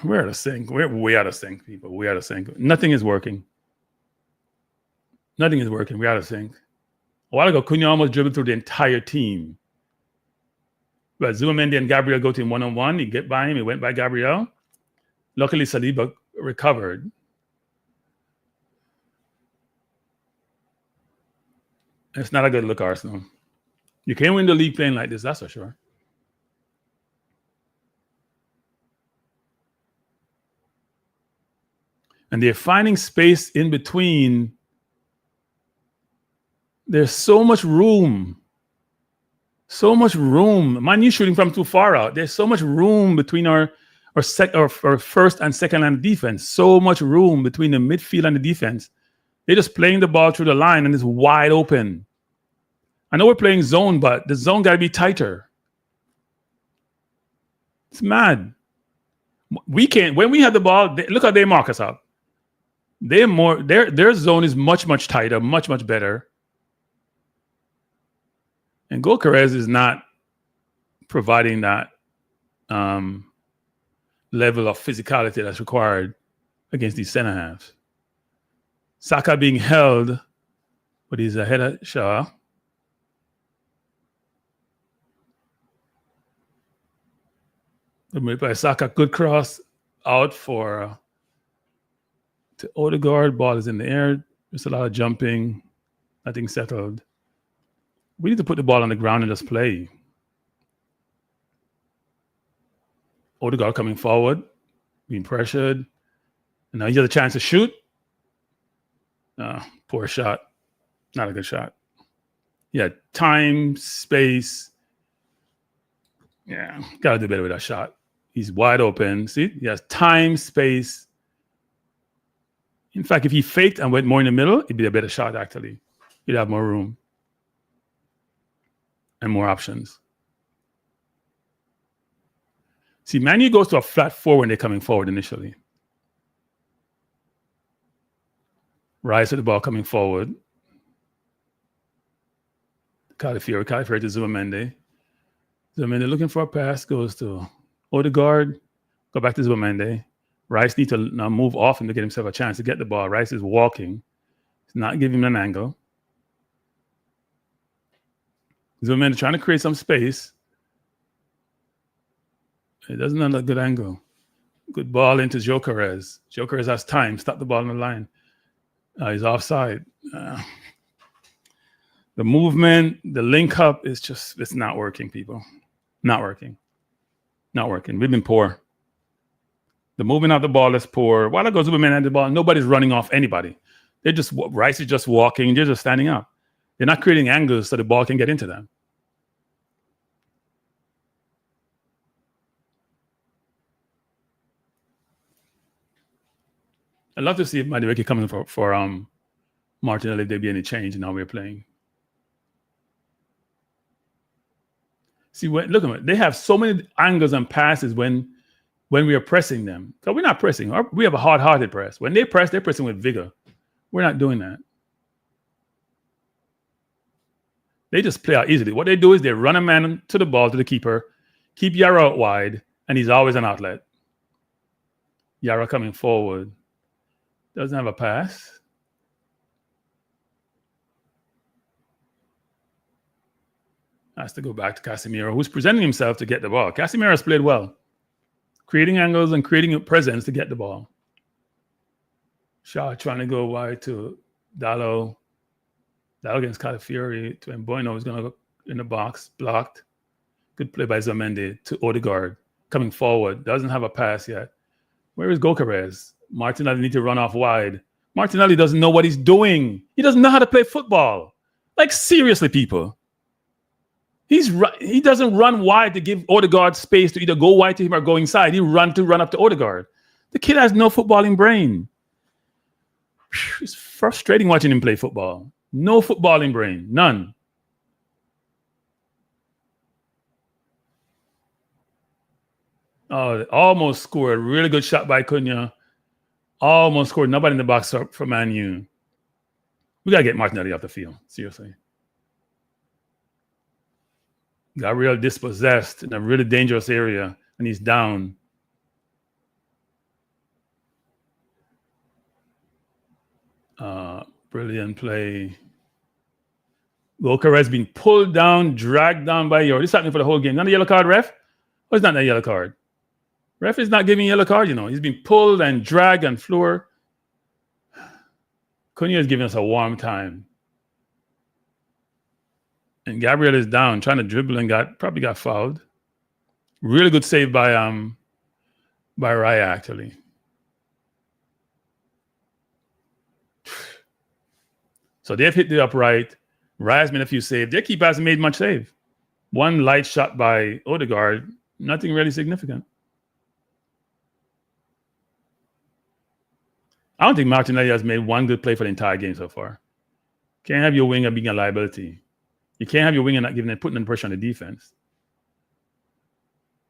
[SPEAKER 1] We're out of sync. We're way out of sync, people. We're out of sync. Nothing is working. We're out of sync. A while ago, Cunha almost dribbled through the entire team. But Zubimendi and Gabriel go to him one-on-one. He get by him. He went by Gabriel. Luckily, Saliba recovered. It's not a good look, Arsenal. You can't win the league playing like this, that's for sure. And they're finding space in between. There's so much room. So much room. Man, you shooting from too far out. There's so much room between our first and second line defense. So much room between the midfield and the defense. They're just playing the ball through the line and it's wide open. I know we're playing zone, but the zone got to be tighter. It's mad. We can't. When we have the ball, look how they mark us up. Their zone is much, much tighter, much, much better. And Gyökeres is not providing that level of physicality that's required against these center halves. Saka being held, but he's ahead of Shaw. By Saka, good cross out to Odegaard. Ball is in the air. There's a lot of jumping. Nothing settled. We need to put the ball on the ground and just play. Odegaard coming forward, being pressured. And now he has a chance to shoot. Poor shot. Not a good shot. Yeah, time, space. Yeah, got to do better with that shot. He's wide open. See, he has time, space. In fact, if he faked and went more in the middle, it'd be a better shot, actually. You'd have more room and more options. See, Man U goes to a flat four when they're coming forward initially. Rise to the ball coming forward. Calafiori to Zubimendi. Zubimendi looking for a pass, goes to Odegaard, go back to Zubimendi. Rice needs to now move off him to get himself a chance to get the ball. Rice is walking. He's not giving him an angle. Zubimendi trying to create some space. It doesn't have a good angle. Good ball into Gyökeres. Gyökeres has time. Stop the ball on the line. He's offside. The movement, the link up is just, it's not working, people. Not working. Not working. We've been poor. The movement of the ball is poor. While it goes Zubimendi at the ball, nobody's running off anybody. Rice is just walking. They're just standing up. They're not creating angles so the ball can get into them. I'd love to see if Madueke coming for Martinelli if there'd be any change in how we're playing. See, look at it. They have so many angles and passes when we are pressing them. So we're not pressing. We have a hard-hearted press. When they press, they're pressing with vigor. We're not doing that. They just play out easily. What they do is they run a man to the ball, to the keeper, keep Yara out wide, and he's always an outlet. Yara coming forward. Doesn't have a pass. Has to go back to Casemiro, who's presenting himself to get the ball. Casemiro has played well, creating angles and creating a presence to get the ball. Shaw trying to go wide to Dallo. Dallo against Calafiori to Mboino, is going to go in the box, blocked. Good play by Zubimendi to Odegaard, coming forward. Doesn't have a pass yet. Where is Gyökeres? Martinelli need to run off wide. Martinelli doesn't know what he's doing. He doesn't know how to play football. Like, seriously, people. He doesn't run wide to give Odegaard space to either go wide to him or go inside. He run up to Odegaard. The kid has no footballing brain. It's frustrating watching him play football. No footballing brain. None. Oh, almost scored. Really good shot by Cunha. Almost scored. Nobody in the box for Man U. We got to get Martinelli off the field. Seriously. Gabriel dispossessed in a really dangerous area, and he's down. Brilliant play. Goalkeeper has been pulled down, dragged down by Euro. This is happening for the whole game. Not a yellow card, ref? Oh, it's not a yellow card. Ref is not giving yellow card, you know. He's been pulled and dragged and floored. Cunha is giving us a warm time. And Gabriel is down, trying to dribble and probably got fouled. Really good save by Raya, actually. So they've hit the upright. Raya's made a few saves. Their keeper hasn't made much save. One light shot by Odegaard. Nothing really significant. I don't think Martinelli has made one good play for the entire game so far. Can't have your winger being a liability. You can't have your winger not putting in pressure on the defense.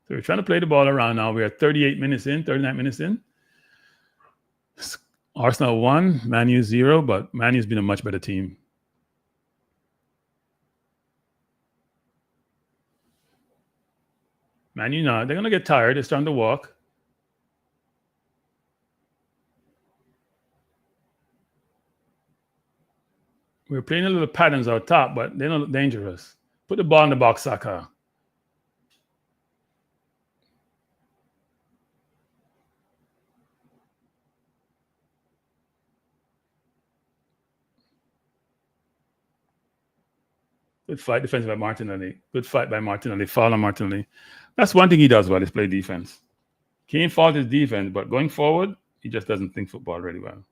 [SPEAKER 1] So we're trying to play the ball around now. We're 39 minutes in. Arsenal 1, Man U 0, but Man U's been a much better team. Man U not. They're going to get tired. They're starting to walk. We're playing a little patterns out top, but they don't look dangerous. Put the ball in the box, Saka. Good fight, defense by Martinelli. Good fight by Martinelli. Foul on Martinelli. That's one thing he does well, is play defense. Can't fault his defense, but going forward, he just doesn't think football really well.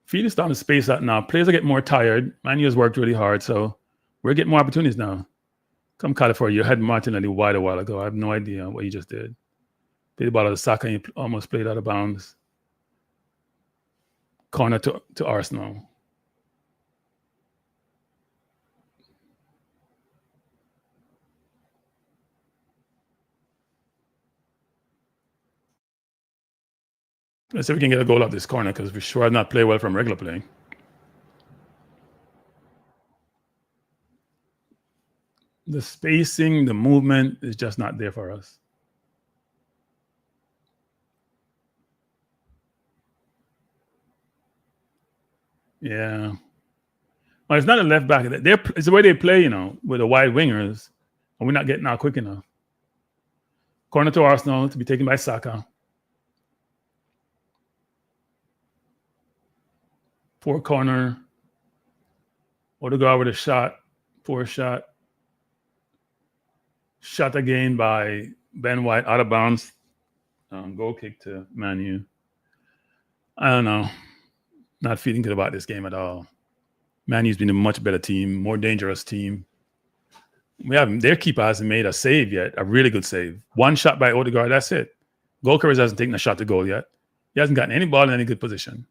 [SPEAKER 1] Field is starting to space out now. Players are getting more tired. Man U has worked really hard, so we're getting more opportunities now. Come California, you had Martinelli wide a while ago. I have no idea what he just did. Played the ball out of Saka and he almost played out of bounds. Corner to Arsenal. Let's see if we can get a goal out this corner, because we sure have not played well from regular play. The spacing, the movement is just not there for us. Yeah. Well, it's not a left back. It's the way they play, you know, with the wide wingers, and we're not getting out quick enough. Corner to Arsenal to be taken by Saka. Poor corner. Odegaard with a shot. Poor shot. Shot again by Ben White, out of bounds. Goal kick to Man U. I don't know. Not feeling good about this game at all. Man U's been a much better team, more dangerous team. Their keeper hasn't made a save yet, a really good save. One shot by Odegaard, that's it. Goalkeeper hasn't taken a shot to goal yet. He hasn't gotten any ball in any good position.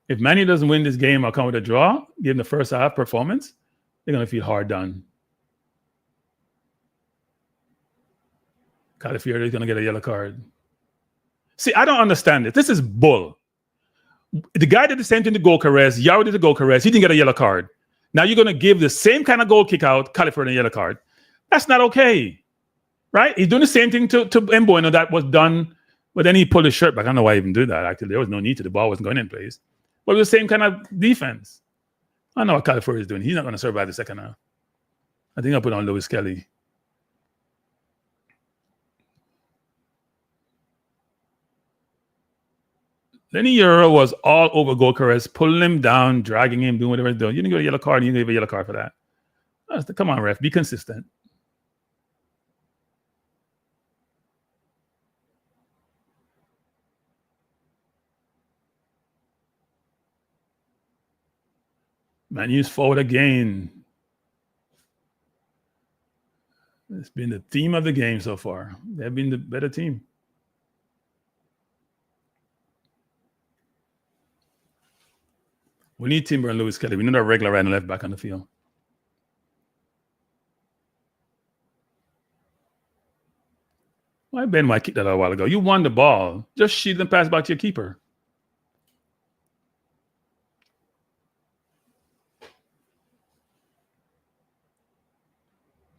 [SPEAKER 1] If Man U doesn't win this game or come with a draw, given the first half performance, they're going to feel hard done. Calafiori is going to get a yellow card. See, I don't understand it. This is bull. The guy did the same thing to Goalkeeper. Yao did the Goalkeeper. He didn't get a yellow card. Now you're going to give the same kind of goal kick out, Calafiori, a yellow card. That's not okay. Right? He's doing the same thing to Mboeno that was done, but then he pulled his shirt back. I don't know why he even did that, actually. There was no need to. The ball wasn't going in place. But it was the same kind of defense. I don't know what Calafiori is doing. He's not going to survive the second half. I think I'll put on Lewis Kelly. Lenny Euro was all over Goalkeeper, pulling him down, dragging him, doing whatever he's doing. You didn't get a yellow card, you didn't give a yellow card for that. Come on, ref, be consistent. Man U's forward again. It's been the theme of the game so far. They've been the better team. We need Timber and Lewis Kelly. We need our regular right and left back on the field. Why Ben White kicked that out a while ago? You won the ball. Just shield and pass back to your keeper.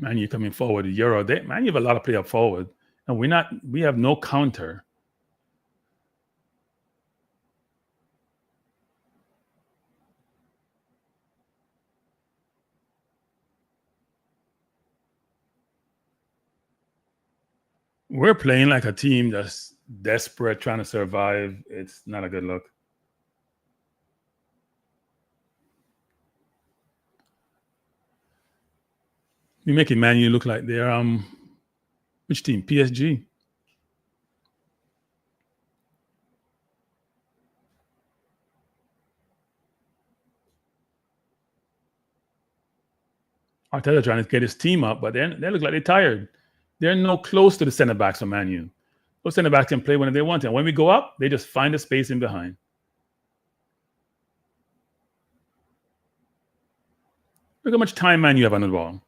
[SPEAKER 1] Man, you coming forward, Euro. Man, you have a lot of play up forward, and we have no counter. We're playing like a team that's desperate, trying to survive. It's not a good look. You're making Man U look like they're which team? PSG. Arteta trying to get his team up, but they look like they're tired. They're no close to the center backs of Man U. Those center backs can play when they want to. And when we go up, they just find a space in behind. Look how much time Man U have on the ball.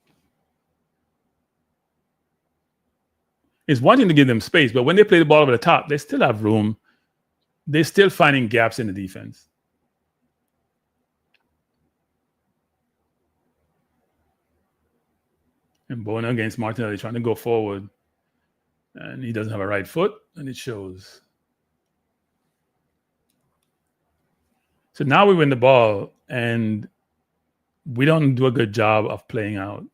[SPEAKER 1] It's wanting to give them space, but when they play the ball over the top, they still have room. They're still finding gaps in the defense. And Bona against Martinelli trying to go forward. And he doesn't have a right foot, and it shows. So now we win the ball, and we don't do a good job of playing out.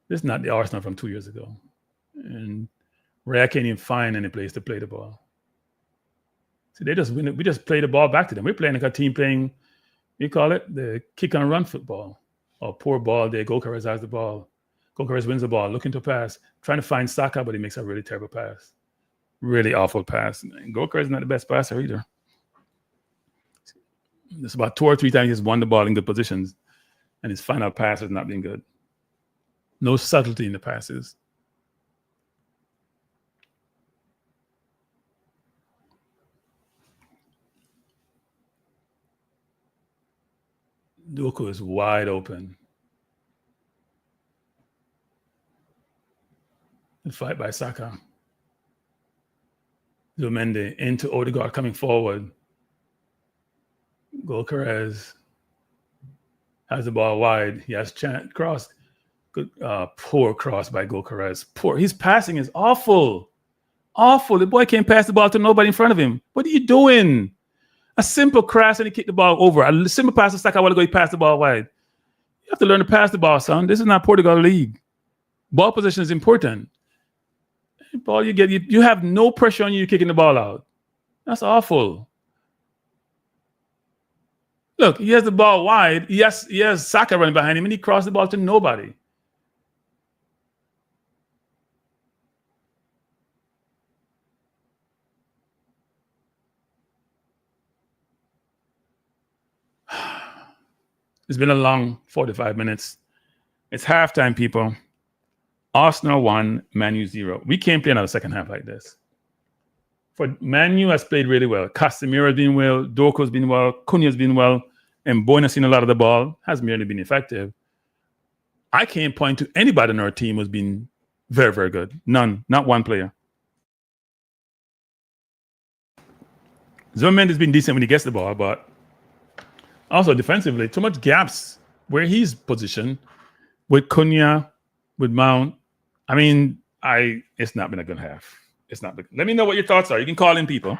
[SPEAKER 1] This is not the Arsenal from 2 years ago. And Raya can't even find any place to play the ball. So they just win it. We just play the ball back to them. We're playing like a team playing, we call it the kick and run football. Or poor ball there. Gokares has the ball. Gokares wins the ball, looking to pass, trying to find Saka, but he makes a really terrible pass. Really awful pass. And Gokares is not the best passer either. It's about 2 or 3 times he's won the ball in good positions, and his final pass has not been good. No subtlety in the passes. Doku is wide open. The fight by Saka. Zumendi into Odegaard coming forward. Gokares has the ball wide. He has cross. Good, poor cross by Gokares. Poor. His passing is awful. Awful. The boy can't pass the ball to nobody in front of him. What are you doing? A simple cross and he kicked the ball over. A simple pass to Saka a while ago, he passed the ball wide. You have to learn to pass the ball, son. This is not Portugal League. Ball position is important. Ball you get, you have no pressure on you kicking the ball out. That's awful. Look, he has the ball wide. He has Saka running behind him, and he crossed the ball to nobody. It's been a long 45 minutes. It's halftime, people. Arsenal 1, Man U 0. We can't play another second half like this. For Man U has played really well. Casemiro has been well. Dorco's been well. Cunha's been well. And Boyne has seen a lot of the ball. Has merely been effective. I can't point to anybody on our team who's been very, very good. None. Not one player. Zumendi has been decent when he gets the ball, but also defensively, too much gaps where he's positioned with Cunha, with Mount. I mean, it's not been a good half. It's not. Let me know what your thoughts are. You can call in, people.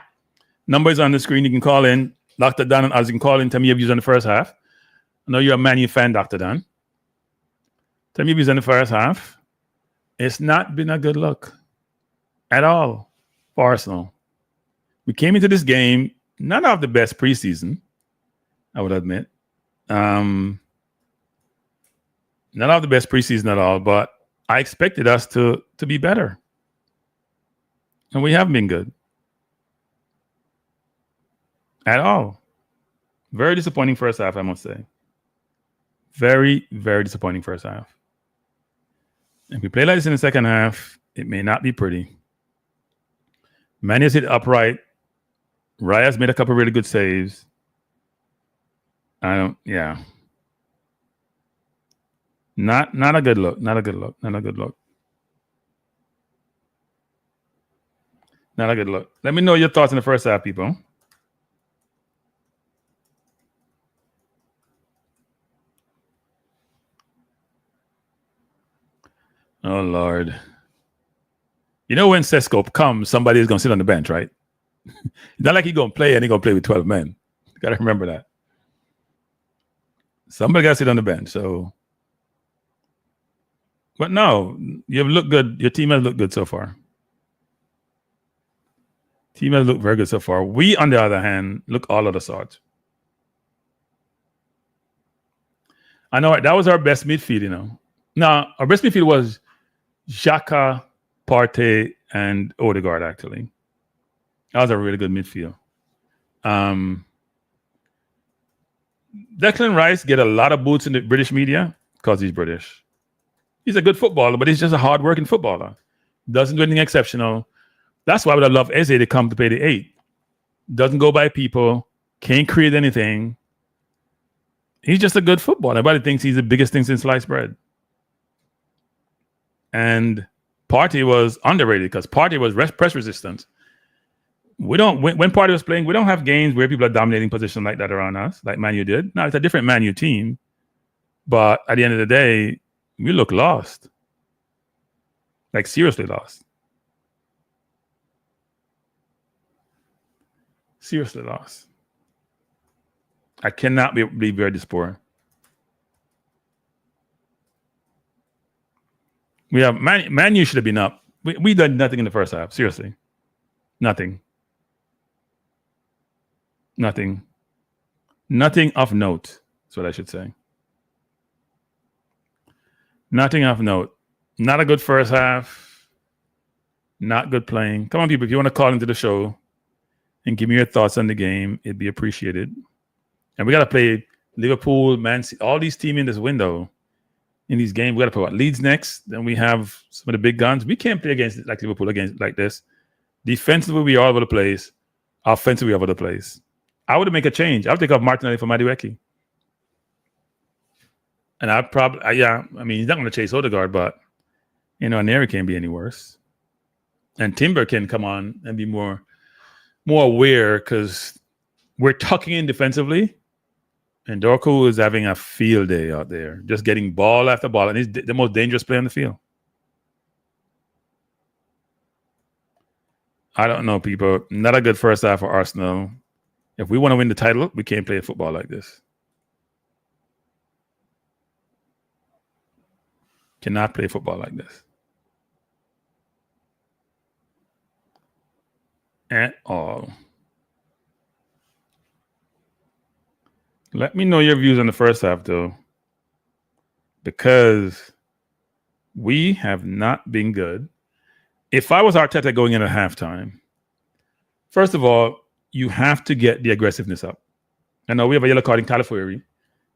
[SPEAKER 1] Numbers on the screen. You can call in. Dr. Dan, as you can call in, tell me your views on the first half. I know you're a Man U fan, Dr. Dan. Tell me your views on the first half. It's not been a good look at all for Arsenal. We came into this game not of the best preseason, I would admit. Not of the best preseason at all, but I expected us to be better. And we haven't been good. At all. Very disappointing first half, I must say. Very, very disappointing first half. If we play like this in the second half, it may not be pretty. Mane's hit upright. Raya's made a couple of really good saves. Not a good look. Not a good look. Not a good look. Not a good look. Let me know your thoughts in the first half, people. Oh, Lord. You know when Sesko comes, somebody is going to sit on the bench, right? It's not like he's going to play and he's going to play with 12 men. You got to remember that. Somebody got to sit on the bench. So, but no, you've looked good. Your team has looked good so far. Team has looked very good so far. We, on the other hand, look all other sorts. I know that was our best midfield, you know. Now, our best midfield was Xhaka, Partey, and Odegaard, actually. That was a really good midfield. Declan Rice get a lot of boots in the British media because he's British. He's a good footballer, but he's just a hard-working footballer. Doesn't do anything exceptional. That's why I would have loved Eze to come to play the 8. Doesn't go by people. Can't create anything. He's just a good footballer. Everybody thinks he's the biggest thing since sliced bread. And Partey was underrated because Partey was press resistant. We don't when Partey was playing, we don't have games where people are dominating position like that around us, like Man U did. Now it's a different Man U team, but at the end of the day, we look lost, like seriously lost, seriously lost. I cannot be very disappointed. We have Man U should have been up. We done nothing in the first half. Seriously, nothing. Nothing of note. That's what I should say. Nothing of note. Not a good first half. Not good playing. Come on, people. If you want to call into the show and give me your thoughts on the game, it'd be appreciated. And we got to play Liverpool, Man City, all these teams in this window. In these games, we got to play Leeds next. Then we have some of the big guns. We can't play against like Liverpool against like this. Defensively, we are all over the place. Offensively, all over the place. I would make a change. I would take off Martinelli for Madueke. And I probably, I mean, he's not going to chase Odegaard, but, you know, Neri can't be any worse. And Timber can come on and be more aware because we're tucking in defensively. And Dorku is having a field day out there, just getting ball after ball. And he's the most dangerous player on the field. I don't know, people. Not a good first half for Arsenal. If we want to win the title, we can't play football like this. Cannot play football like this. At all. Let me know your views on the first half, though, because we have not been good. If I was Arteta going in at halftime, first of all, you have to get the aggressiveness up. I know we have a yellow card in Califury.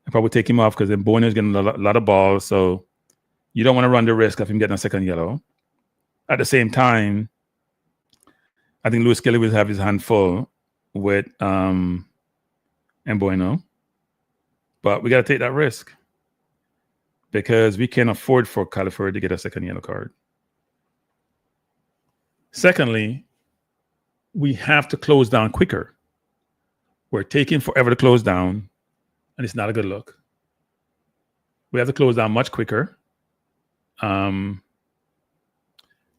[SPEAKER 1] I probably take him off because then Bono is getting a lot of balls, so you don't want to run the risk of him getting a second yellow. At the same time, I think Lewis Kelly will have his hand full with Mbeumo. But we got to take that risk because we can't afford for Califury to get a second yellow card. Secondly, we have to close down quicker. We're taking forever to close down, and it's not a good look. We have to close down much quicker. I'm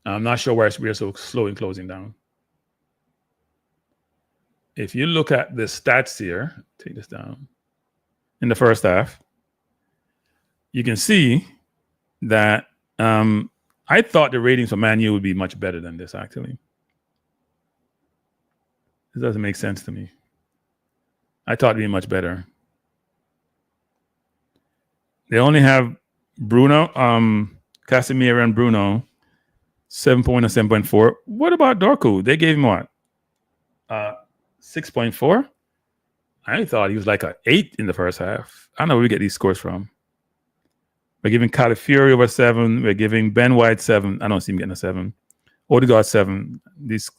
[SPEAKER 1] not sure why we're so slow in closing down. If you look at the stats here, take this down. In the first half, you can see that I thought the ratings for Man U would be much better than this, actually. This doesn't make sense to me. I thought it'd be much better. They only have Bruno, Casemiro and Bruno, 7 and 7.4. What about Dorku? They gave him what? 6.4? I thought he was like an 8 in the first half. I don't know where we get these scores from. We're giving Califury over 7. We're giving Ben White 7. I don't see him getting a 7. Odegaard 7. These,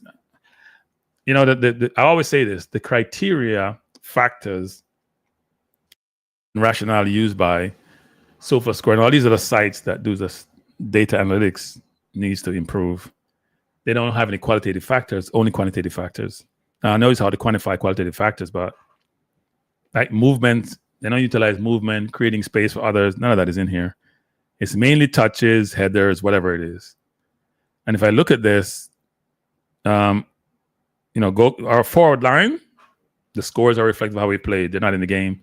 [SPEAKER 1] you know, I always say this: the criteria, factors, and rationale used by SofaScore and all these other sites that do this data analytics needs to improve. They don't have any qualitative factors, only quantitative factors. Now, I know it's hard to quantify qualitative factors, but like movement, they don't utilize movement, creating space for others. None of that is in here. It's mainly touches, headers, whatever it is. And if I look at this, our forward line, the scores are reflective of how we played. They're not in the game.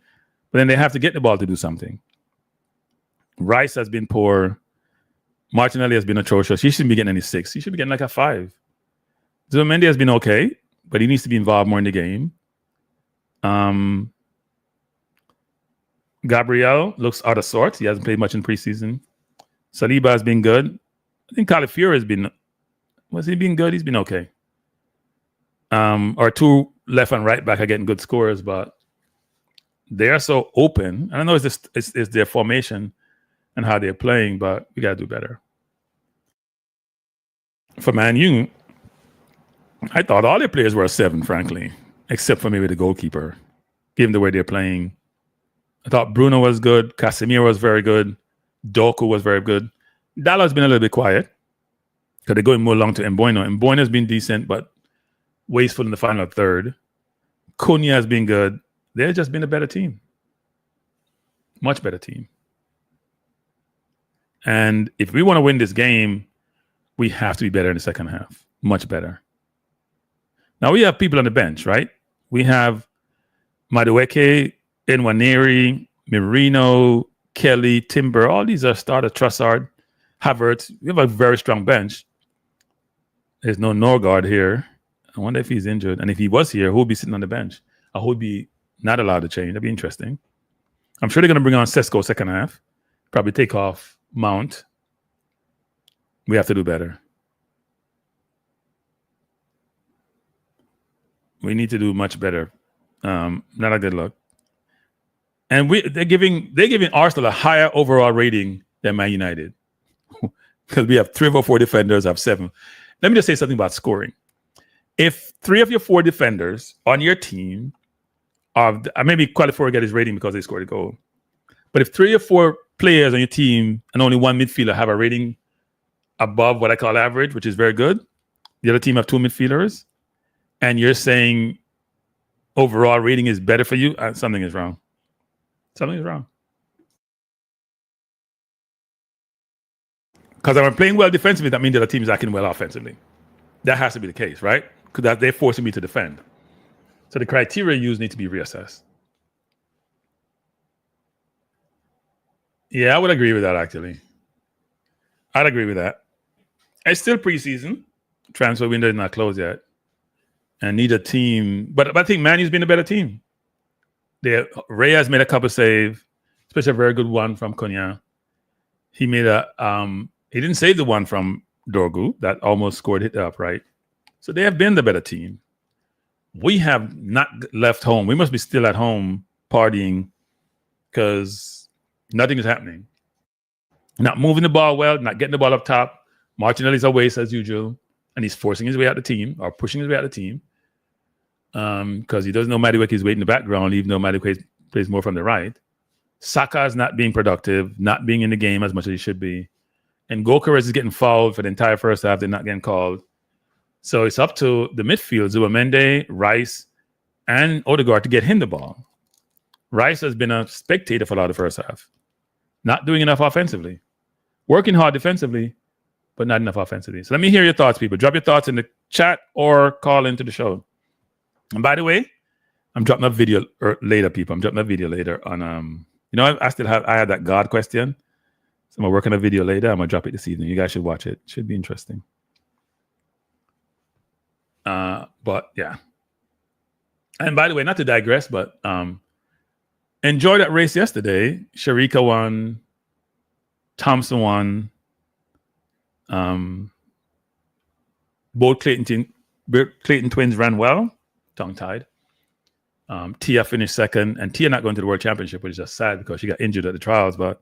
[SPEAKER 1] But then they have to get the ball to do something. Rice has been poor. Martinelli has been atrocious. He shouldn't be getting any 6. He should be getting like a 5. Zubimendi has been okay, but he needs to be involved more in the game. Gabriel looks out of sorts. He hasn't played much in preseason. Saliba has been good. I think Calafiore has been... Was he being good? He's been okay. Our 2 left and right back are getting good scores, but they are so open. I don't know if it's their formation and how they're playing, but we got to do better. For Man U, I thought all their players were a 7, frankly, except for maybe the goalkeeper, given the way they're playing. I thought Bruno was good. Casemiro was very good. Doku was very good. Dalot's been a little bit quiet because they're going more long to Mbeumo. Mbeumo's been decent, but wasteful in the final third. Cunha has been good. They've just been a better team. Much better team. And if we want to win this game, we have to be better in the second half. Much better. Now, we have people on the bench, right? We have Madueke, Nwaneri, Merino, Kelly, Timber. All these are starter. Trossard, Havertz. We have a very strong bench. There's no Norgard here. I wonder if he's injured. And if he was here, who would be sitting on the bench? Or who would be not allowed to change? That'd be interesting. I'm sure they're going to bring on Sesko second half. Probably take off Mount. We have to do better. We need to do much better. Not a good look. And they're giving Arsenal a higher overall rating than Man United. Because we have 3 of our 4 defenders have 7. Let me just say something about scoring. If 3 of your 4 defenders on your team maybe Qualifier get his rating because they scored a goal. But if 3 or 4 players on your team and only 1 midfielder have a rating above what I call average, which is very good, the other team have 2 midfielders, and you're saying overall rating is better for you, something is wrong. Something is wrong. Because if I'm playing well defensively, that means the other team is acting well offensively. That has to be the case, right? Because they're forcing me to defend. So the criteria used need to be reassessed. Yeah, I would agree with that, actually. I'd agree with that. It's still preseason. Transfer window is not closed yet. And neither team... But I think Man U's been a better team. Ray has made a couple saves, especially a very good one from Cunha. He made he didn't save the one from Dorgu that almost scored it up, right? So they have been the better team. We have not left home. We must be still at home partying because nothing is happening. Not moving the ball well, not getting the ball up top. Martinelli's a waste as usual, and he's forcing his way out the team or pushing his way out the team because he doesn't know Madueke's waiting in the background, even though Madueke plays more from the right. Saka is not being productive, not being in the game as much as he should be. And Gokares is getting fouled for the entire first half. They're not getting called. So it's up to the midfield, Zubimendi, Rice, and Odegaard to get him the ball. Rice has been a spectator for a lot of the first half. Not doing enough offensively. Working hard defensively, but not enough offensively. So let me hear your thoughts, people. Drop your thoughts in the chat or call into the show. And by the way, I'm dropping a video later, people. I'm dropping a video later on, I had that God question. So I'm going to work on a video later. I'm going to drop it this evening. You guys should watch it. It should be interesting. But yeah. And by the way, not to digress, but enjoy that race yesterday. Sharika won. Thompson won. Both Clayton twins ran well. Tongue-tied. Tia finished second. And Tia not going to the World Championship, which is just sad because she got injured at the trials. But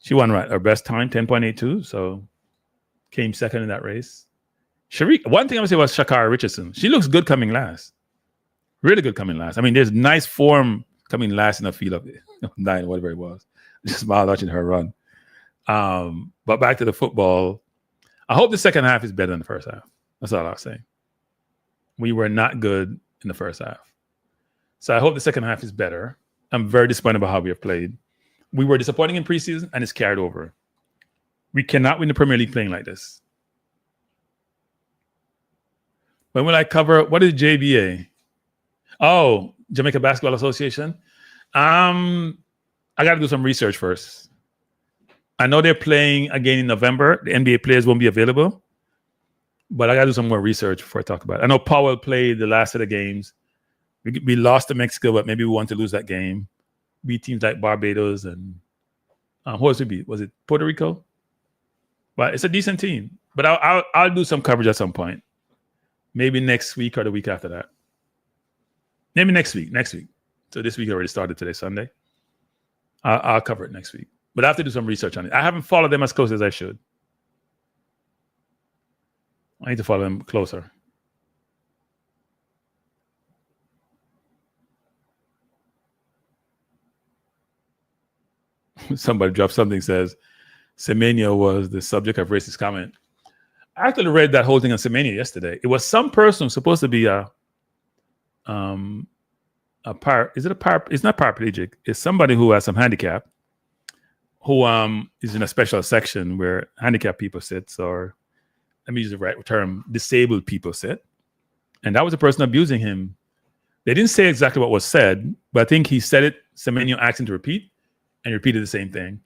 [SPEAKER 1] she won her best time, 10.82. So came second in that race. One thing I would say was Shakara Richardson. She looks good coming last. Really good coming last. I mean, there's nice form coming last in a field of 9, whatever it was. Just smiled watching her run. But back to the football. I hope the second half is better than the first half. That's all I'll say. We were not good in the first half. So I hope the second half is better. I'm very disappointed about how we have played. We were disappointing in preseason, and it's carried over. We cannot win the Premier League playing like this. When will I cover? What is JBA? Oh, Jamaica Basketball Association. I got to do some research first. I know they're playing again in November. The NBA players won't be available, but I got to do some more research before I talk about it. I know Powell played the last of the games. We lost to Mexico, but maybe we want to lose that game. Beat teams like Barbados and who else we beat? Was it Puerto Rico? But it's a decent team. But I'll do some coverage at some point. Maybe next week or the week after that. Maybe next week. So this week already started today, Sunday. I'll cover it next week. But I have to do some research on it. I haven't followed them as close as I should. I need to follow them closer. Somebody dropped something, says Semenyo was the subject of racist comment. I actually read that whole thing on Semenyo yesterday. It was some person who's supposed to be is it a it's not paraplegic. It's somebody who has some handicap who is in a special section where handicapped people sit, or let me use the right term, disabled people sit. And that was a person abusing him. They didn't say exactly what was said, but I think he said it. Semenyo asked him to repeat, and he repeated the same thing.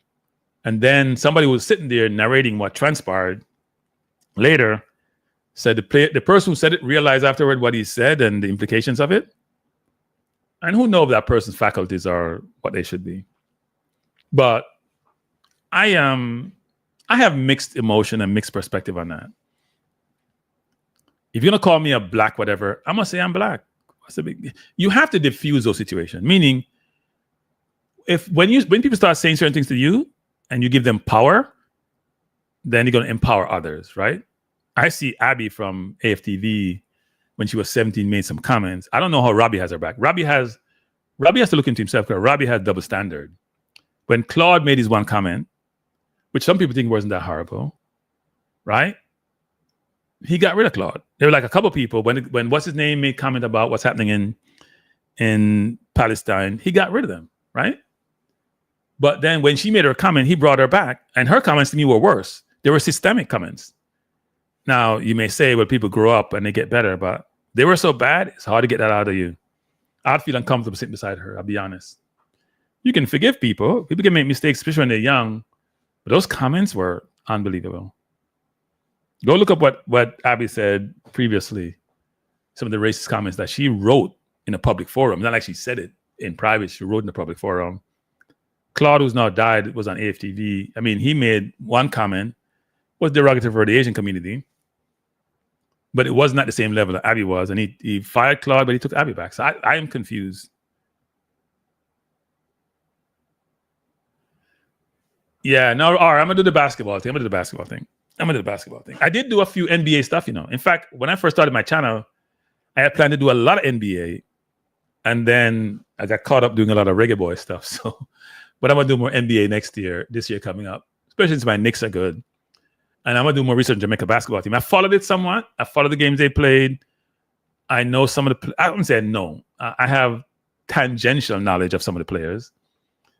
[SPEAKER 1] And then somebody was sitting there narrating what transpired later, said the person who said it realized afterward what he said and the implications of it. And who knows if that person's faculties are what they should be. But I have mixed emotion and mixed perspective on that. If you're gonna call me a black whatever, I'm gonna say I'm black. What's the big deal? You have to diffuse those situations. Meaning, when people start saying certain things to you and you give them power, then you're gonna empower others, right? I see Abby from AFTV when she was 17 made some comments. I don't know how Robbie has her back. Robbie has to look into himself because Robbie has double standard. When Claude made his one comment, which some people think wasn't that horrible, right? He got rid of Claude. There were like a couple people when what's his name made comment about what's happening in Palestine, he got rid of them, right? But then when she made her comment, he brought her back, and her comments to me were worse. They were systemic comments. Now you may say, well, people grow up and they get better, but they were so bad, it's hard to get that out of you. I'd feel uncomfortable sitting beside her. I'll be honest. You can forgive people. People can make mistakes, especially when they're young. But those comments were unbelievable. Go look up what Abby said previously. Some of the racist comments that she wrote in a public forum. Not like she said it in private. She wrote in a public forum. Claude, who's now died, was on AFTV. I mean, he made one comment, was derogatory for the Asian community. But it wasn't at the same level that Abby was. And he fired Claude, but he took Abby back. So I am confused. Yeah, no, all right, I'm going to do the basketball thing. I did do a few NBA stuff, In fact, when I first started my channel, I had planned to do a lot of NBA. And then I got caught up doing a lot of reggae boy stuff. So, but I'm going to do more NBA this year coming up, especially since my Knicks are good. And I'm going to do more research on Jamaica basketball team. I followed it somewhat. I followed the games they played. I know some of I wouldn't say no. I have tangential knowledge of some of the players.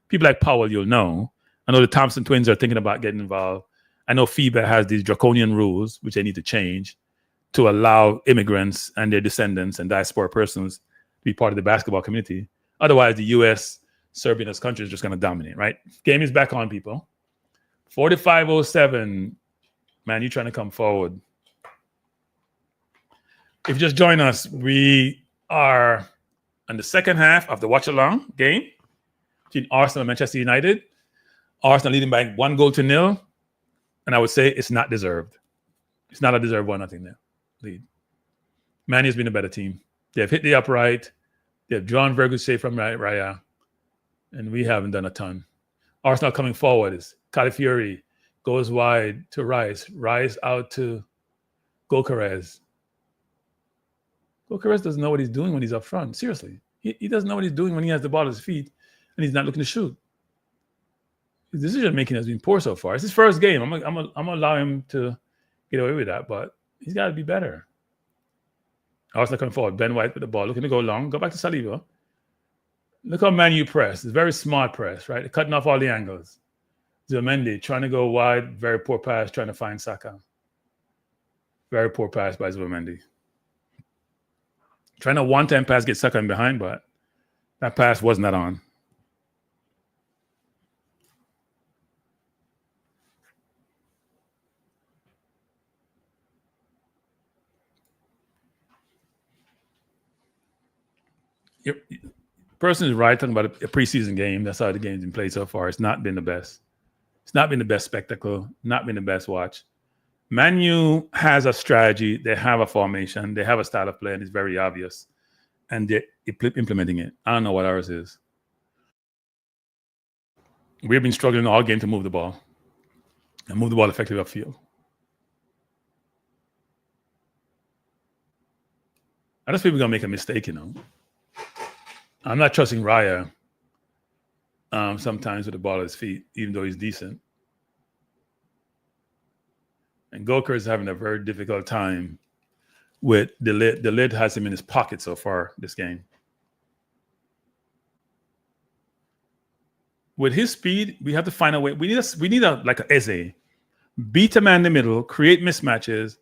[SPEAKER 1] People like Powell, you'll know. I know the Thompson twins are thinking about getting involved. I know FIBA has these draconian rules, which they need to change to allow immigrants and their descendants and diaspora persons to be part of the basketball community. Otherwise, the U.S. serving as country is just going to dominate, right? Game is back on, people. 45:07. Man, you're trying to come forward. If you just join us, we are in the second half of the Watchalong game between Arsenal and Manchester United. Arsenal leading by 1-0. And I would say it's not deserved. It's not a deserved 1-0 lead. Man has been a better team. They've hit the upright. They've drawn very good save from Raya. And we haven't done a ton. Arsenal coming forward is Calafiori. Goes wide to Rice. Rice out to Gokares. Gokares doesn't know what he's doing when he's up front. Seriously. He doesn't know what he's doing when he has the ball at his feet and he's not looking to shoot. His decision making has been poor so far. It's his first game. I'm gonna allow him to get away with that, but he's got to be better. Arsenal coming forward. Ben White with the ball, looking to go long. Go back to Saliba. Look how Man U press. It's a very smart press, right? They're cutting off all the angles. Zubimendi trying to go wide, very poor pass, trying to find Saka. Very poor pass by Zubimendi. Trying to one-time pass, get Saka in behind, but that pass was not on. Person is right talking about a preseason game. That's how the game's been played so far. It's not been the best. It's not been the best spectacle. Not been the best watch. Man U has a strategy. They have a formation. They have a style of play, and it's very obvious. And they're implementing it. I don't know what ours is. We've been struggling all game to move the ball and move the ball effectively upfield. I just think we're going to make a mistake, I'm not trusting Raya sometimes with the ball at his feet, even though he's decent. And Goker is having a very difficult time with the lid. The lid has him in his pocket so far this game. With his speed, we have to find a way. We need a like a Eze. Beat a man in the middle, create mismatches,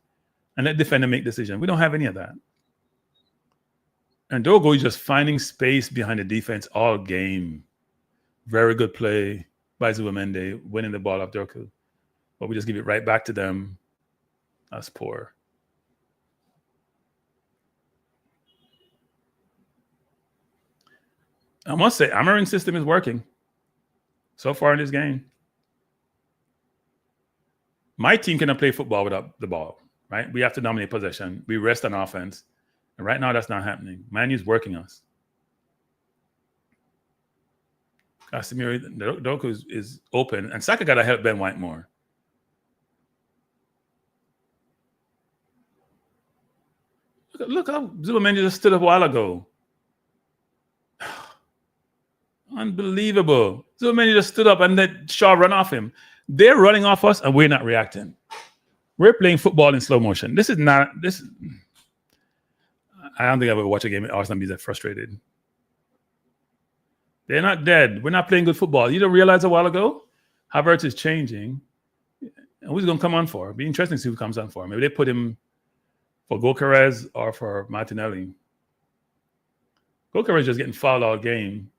[SPEAKER 1] and let the defender make decisions. We don't have any of that. And Dogo is just finding space behind the defense all game. Very good play by Zubimendi, winning the ball off Doku. But we just give it right back to them. That's poor. I must say, Amarin's system is working so far in this game. My team cannot play football without the ball, right? We have to dominate possession. We rest on offense. And right now, that's not happening. Man U's working us. Casemiro, Doku is open. And Saka got to help Ben White more. Look how Zubimendi just stood up a while ago. Unbelievable. Zubimendi just stood up and then Shaw run off him. They're running off us and we're not reacting. We're playing football in slow motion. I don't think I've ever watched a game at Arsenal be that frustrated. They're not dead. We're not playing good football. You don't realize a while ago? Havertz is changing. And who's going to come on for? It'll be interesting to see who comes on for. Maybe they put him for Gokeres or for Martinelli. Gokeres just getting fouled all game.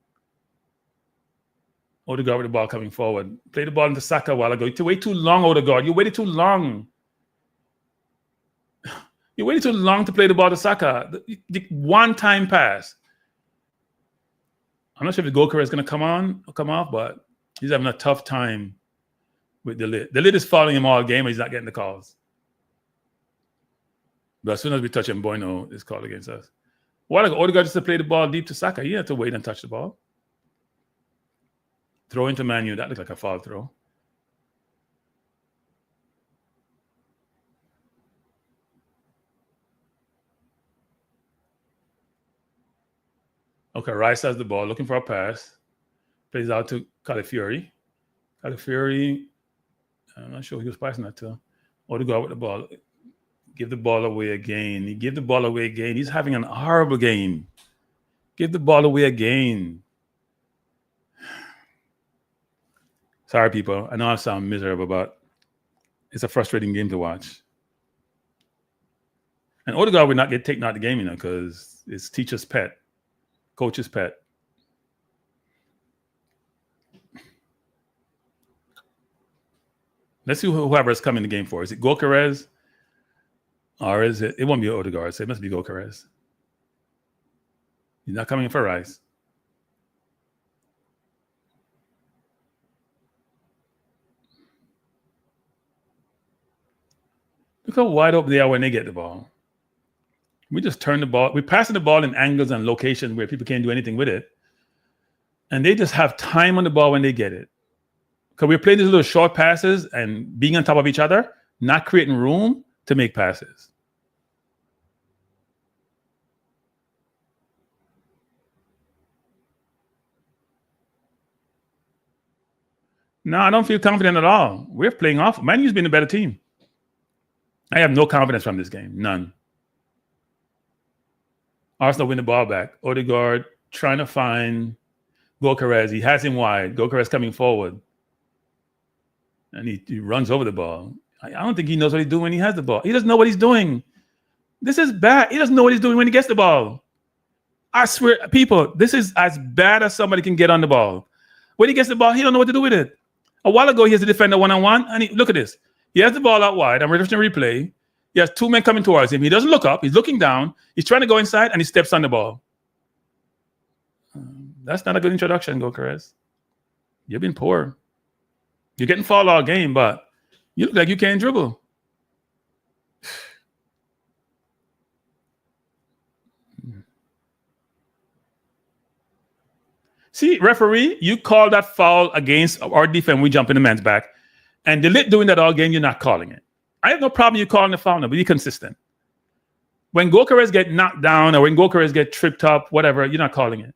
[SPEAKER 1] Odegaard with the ball coming forward. Play the ball into Saka a while ago. You wait too long, Odegaard. You waited too long. You waited too long to play the ball to Saka. The one-time pass. I'm not sure if the Gokeres is going to come off, but he's having a tough time with the lid. The lid is following him all game, but he's not getting the calls. But as soon as we touch him, Bueno is called against us. While ago, Odegaard just to play the ball deep to Saka. He had to wait and touch the ball. Throw into Man U. That looked like a foul throw. Okay, Rice has the ball, looking for a pass. Plays out to Calafiori. Calafiori, I'm not sure who he was passing that to. Odegaard with the ball. Give the ball away again. He gave the ball away again. He's having an horrible game. Give the ball away again. Sorry, people. I know I sound miserable, but it's a frustrating game to watch. And Odegaard would not get taken out of the game, because it's teacher's pet, coach's pet. Let's see whoever's coming in the game for. Is it Gokeres? Or is it? It won't be Odegaard, so it must be Gokeres. He's not coming in for Rice. Look how wide open they are when they get the ball. We just turn the ball. We're passing the ball in angles and locations where people can't do anything with it. And they just have time on the ball when they get it. Because we're playing these little short passes and being on top of each other, not creating room to make passes. No, I don't feel confident at all. We're playing off. Man U's been a better team. I have no confidence from this game. None. Arsenal win the ball back. Odegaard trying to find Gokeres. He has him wide. Gokeres coming forward. and he runs over the ball. I don't think he knows what he's doing when he has the ball. He doesn't know what he's doing. This is bad. He doesn't know what he's doing when he gets the ball. I swear, people, this is as bad as somebody can get on the ball. When he gets the ball, he don't know what to do with it. A while ago, he has a defender one-on-one, and look at this. He has the ball out wide. I'm watching the replay. He has two men coming towards him. He doesn't look up. He's looking down. He's trying to go inside, and he steps on the ball. That's not a good introduction, Gokares. You've been poor. You're getting fouled all game, but you look like you can't dribble. See, referee, you call that foul against our defense. We jump in the man's back. And the lit doing that all game, you're not calling it. I have no problem you calling the foul now, but be consistent. When Gokares get knocked down or when Gokares get tripped up, whatever, you're not calling it.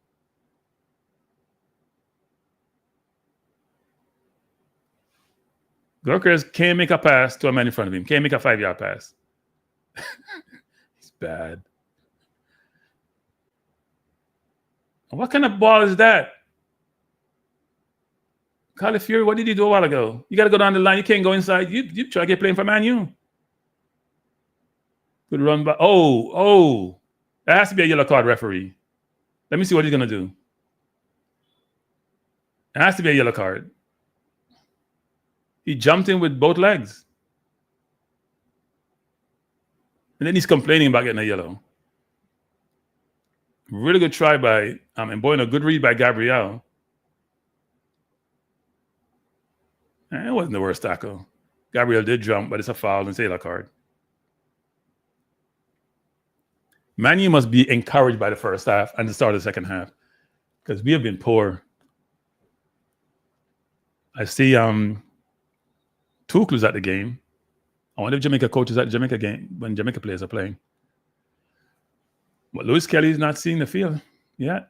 [SPEAKER 1] Gokares can't make a pass to a man in front of him. Can't make a 5-yard pass. It's bad. What kind of ball is that? Carly Fury, what did you do a while ago? You got to go down the line. You can't go inside. You try to get playing for Man U. Good run by. Oh. That has to be a yellow card, referee. Let me see what he's going to do. It has to be a yellow card. He jumped in with both legs. And then he's complaining about getting a yellow. Really good try by a good read by Gabriel. It wasn't the worst tackle. Gabriel did jump, but it's a foul and it's a yellow card. Man U must be encouraged by the first half and the start of the second half because we have been poor. I see Tuchel at the game. I wonder if Jamaica coaches at the Jamaica game when Jamaica players are playing. But Louis Kelly is not seeing the field yet.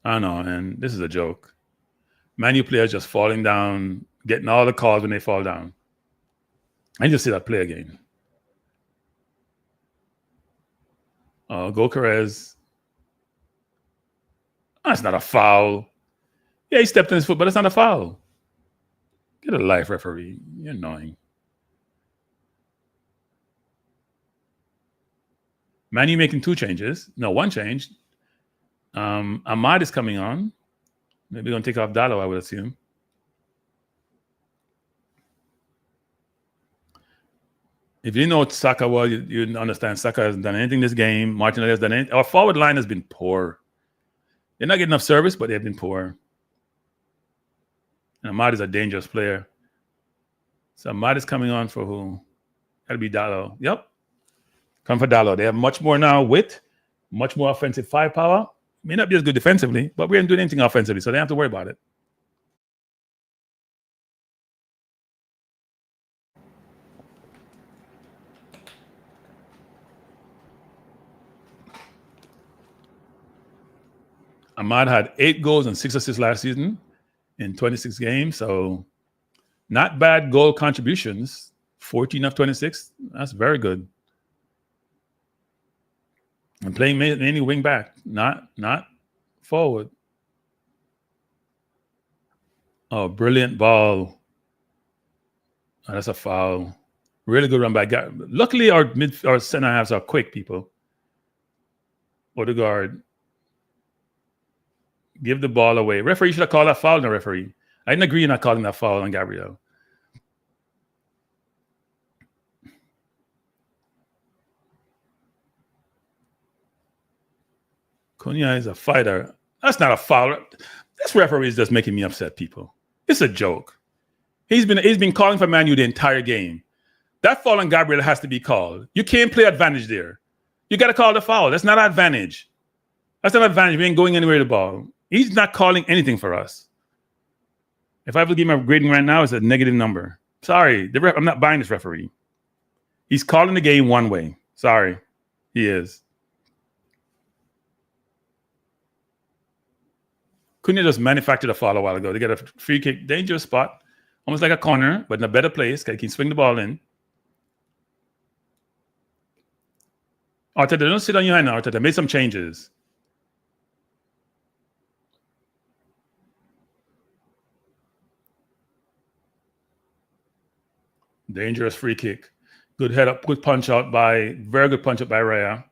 [SPEAKER 1] I know, and this is a joke. Man U players just falling down, getting all the calls when they fall down. I just see that play again. Gokares. That's not a foul. Yeah, he stepped in his foot, but it's not a foul. Get a life, referee. You're annoying. Man U making two changes. No, one change. Ahmad is coming on. Maybe going to take off Dallo, I would assume. If you know what Saka was, you understand Saka hasn't done anything this game. Martinelli has done anything. Our forward line has been poor. They're not getting enough service, but they've been poor. And Ahmad is a dangerous player. So Ahmad is coming on for who? Got to be Dallo. Yep. Come for Dallo. They have much more now width, much more offensive firepower. May not be as good defensively, but we ain't doing anything offensively, so they don't have to worry about it. Ahmad had 8 goals and 6 assists last season in 26 games, so not bad goal contributions. 14 of 26. That's very good. And playing mainly wing back, not forward. Oh, brilliant ball. Oh, that's a foul. Really good run by Gary. Luckily, our center halves are quick, people. Odegaard. Give the ball away. Referee should have called that foul on the referee. I didn't agree not calling that foul on Gabriel. Cunha is a fighter. That's not a foul. This referee is just making me upset, people. It's a joke. He's been calling for Man U the entire game. That foul on Gabriel has to be called. You can't play advantage there. You got to call the foul. That's not advantage. That's not advantage. We ain't going anywhere with the ball. He's not calling anything for us. If I have to give him a grading right now, it's a negative number. Sorry. I'm not buying this referee. He's calling the game one way. Sorry. He is. Couldn't you just manufacture a foul a while ago? They get a free kick, dangerous spot, almost like a corner, but in a better place. He can swing the ball in. Arteta, don't sit on your hand now, Arteta. Made some changes. Dangerous free kick. Good head up, good punch out by, very good punch up by Raya.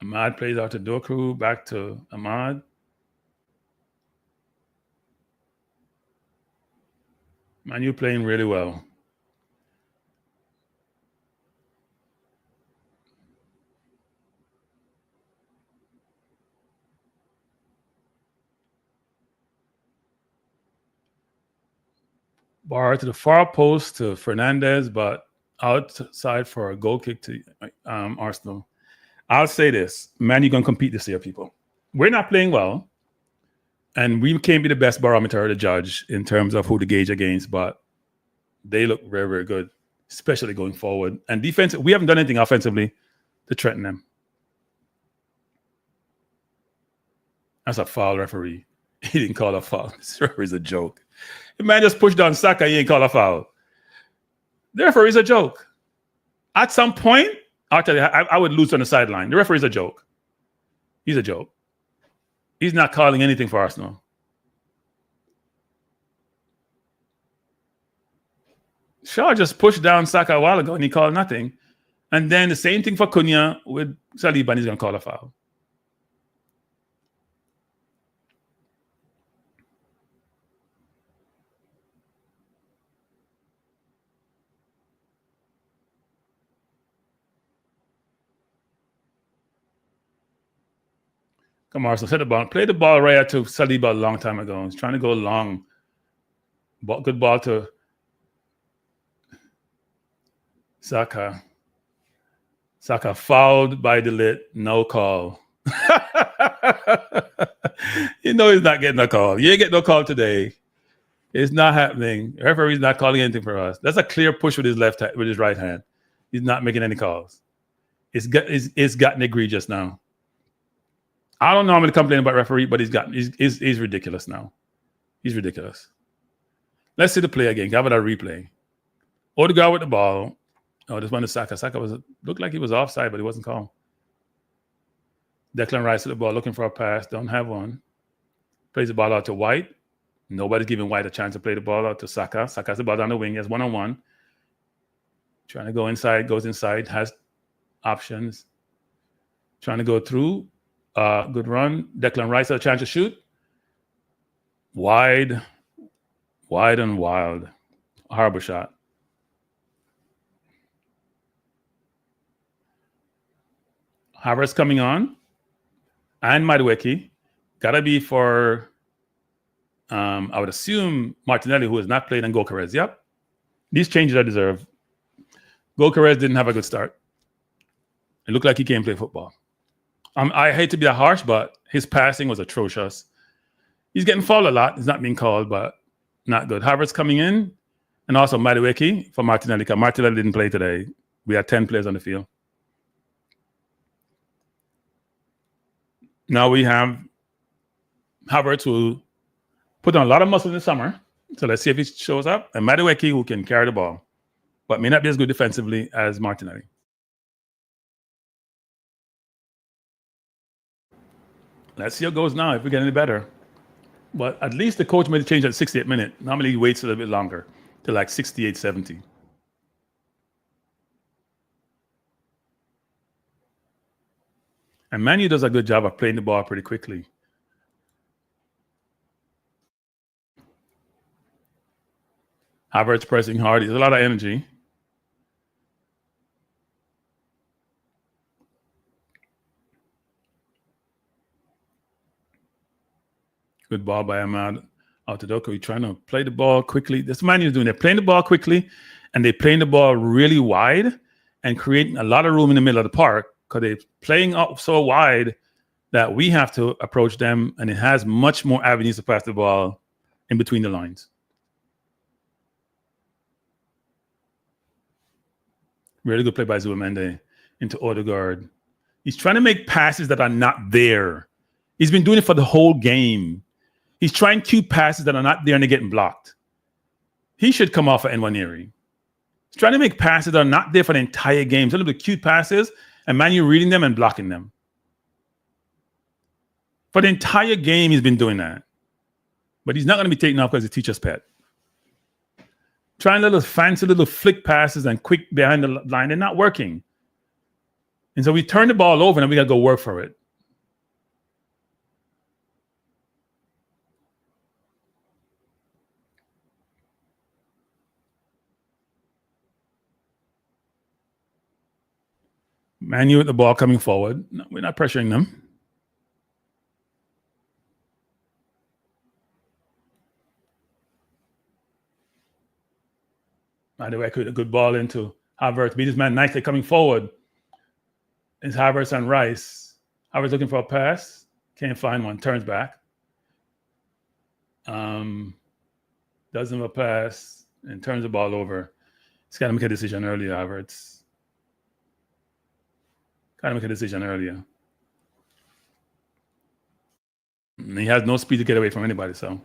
[SPEAKER 1] Ahmad plays out to Doku, back to Ahmad. Man, you're playing really well. Bar to the far post to Fernandez, but outside for a goal kick to Arsenal. I'll say this, man, you're going to compete this year, people. We're not playing well, and we can't be the best barometer to judge in terms of who to gauge against, but they look very, very good, especially going forward. And defense, we haven't done anything offensively to threaten them. That's a foul, referee. He didn't call a foul. This referee's a joke. The man just pushed down Saka, he ain't call a foul. The referee's a joke. At some point, I'll tell you, I would lose on the sideline. The referee's a joke. He's a joke. He's not calling anything for Arsenal. Shaw just pushed down Saka a while ago and he called nothing. And then the same thing for Cunha with Saliba, and he's going to call a foul. Come on, so set the ball. Play the ball right to Saliba a long time ago. He's trying to go long. Good ball to Saka. Saka fouled by De Ligt. No call. You know he's not getting a call. You ain't getting no call today. It's not happening. The referee's not calling anything for us. That's a clear push with his left hand, with his right hand. He's not making any calls. It's gotten egregious now. I don't normally complain about referee, but he's ridiculous now. He's ridiculous. Let's see the play again. Have it a replay. Odegaard with the ball. Oh, this one is Saka. Saka looked like he was offside, but he wasn't called. Declan Rice with the ball, looking for a pass. Don't have one. Plays the ball out to White. Nobody's giving White a chance to play the ball out to Saka. Saka's the ball down the wing. He has one-on-one. Trying to go inside. Goes inside. Has options. Trying to go through. Good run. Declan Rice had a chance to shoot. Wide and wild. Horrible shot. Havertz coming on. And Madueke. Gotta be for, I would assume, Martinelli, who has not played, and Gyökeres. Yep. These changes I deserve. Gyökeres didn't have a good start. It looked like he can't play football. I hate to be that harsh, but his passing was atrocious. He's getting fouled a lot. He's not being called, but not good. Havertz coming in, and also Madueke for Martinelli. Martinelli didn't play today. We had 10 players on the field. Now we have Havertz, who put on a lot of muscle in the summer. So let's see if he shows up. And Madueke, who can carry the ball, but may not be as good defensively as Martinelli. Let's see how it goes now, if we get any better. But at least the coach made a change at 68 minute. Normally he waits a little bit longer, to like 68, 70. And Manu does a good job of playing the ball pretty quickly. Havertz pressing hard. There's a lot of energy. Good ball by Ahmad out to Doku. He's trying to play the ball quickly. That's what Manu is doing. They're playing the ball quickly, and they're playing the ball really wide and creating a lot of room in the middle of the park, because they're playing up so wide that we have to approach them, and it has much more avenues to pass the ball in between the lines. Really good play by Zubimendi into Odegaard. He's trying to make passes that are not there. He's been doing it for the whole game. He's trying cute passes that are not there and they're getting blocked. He should come off of Nwaneri. He's trying to make passes that are not there for the entire game. So little cute passes, and Manu reading them and blocking them. For the entire game, he's been doing that. But he's not going to be taken off because he's a teacher's pet. Trying little fancy little flick passes and quick behind the line, they're not working. And so we turn the ball over and we got to go work for it. Manu with the ball coming forward. No, we're not pressuring them. By the way, I could a good ball into Havertz. Beat this man nicely coming forward. It's Havertz and Rice. Havertz looking for a pass. Can't find one. Turns back. Doesn't have a pass and turns the ball over. He's got to make a decision earlier, Havertz. Got to make a decision earlier. And he has no speed to get away from anybody. So,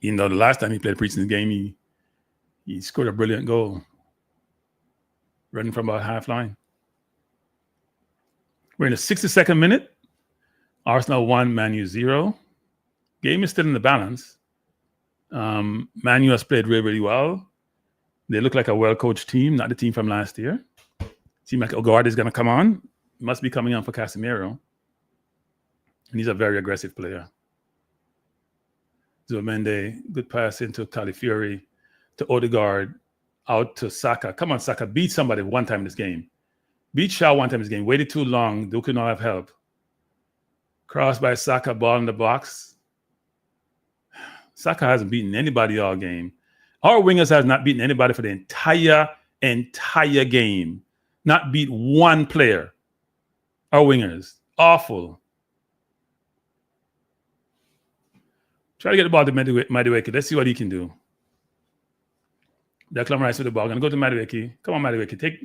[SPEAKER 1] even though the last time he played a preseason game, he scored a brilliant goal. Running from about half line. We're in the 62nd minute. Arsenal 1, Man U 0. Game is still in the balance. Man U has played really, really well. They look like a well-coached team, not the team from last year. Seems like Odegaard is going to come on. Must be coming on for Casemiro. And he's a very aggressive player. Zubimendi, good pass into Calafiori, to Odegaard, out to Saka. Come on, Saka, beat somebody one time in this game. Beat Shaw one time in this game. Waited too long. They could not have help. Cross by Saka, ball in the box. Saka hasn't beaten anybody all game. Our wingers has not beaten anybody for the entire game. Not beat one player. Our wingers. Awful. Try to get the ball to Madueke. Let's see what he can do. Declan Rice with the ball. Going to go to Madueke. Come on, Madueke. Take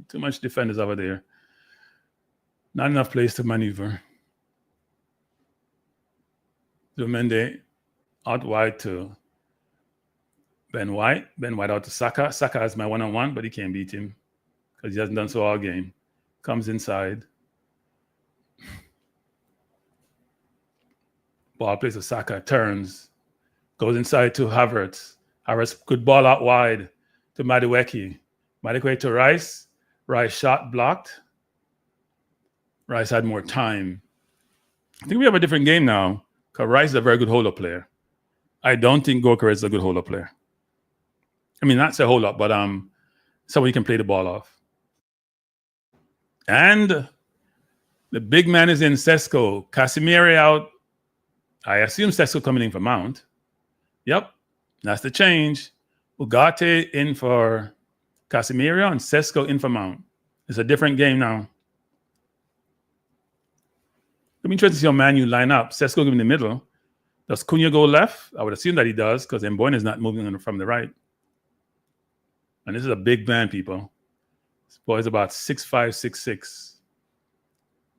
[SPEAKER 1] too much defenders over there. Not enough place to maneuver. Zubimendi out wide to Ben White. Ben White out to Saka. Saka has my one-on-one, but he can't beat him because he hasn't done so all game. Comes inside. Ball plays to Saka. Turns. Goes inside to Havertz. Havertz, good ball out wide to Madueke. Madueke to Rice. Rice shot blocked. Rice had more time. I think we have a different game now because Rice is a very good hold-up player. I don't think Gorka is a good hold-up player. I mean, not say hold-up, but someone you can play the ball off. And the big man is in Sesko. Casemiro out. I assume Sesko coming in for Mount. Yep. That's the change. Ugarte in for Casemiro and Sesko in for Mount. It's a different game now. I'm interested to see how Man U line up. Sesko in the middle. Does Cunha go left? I would assume that he does because Mbeumo is not moving from the right. And this is a big man, people. This boy is about 6'5", 6'6".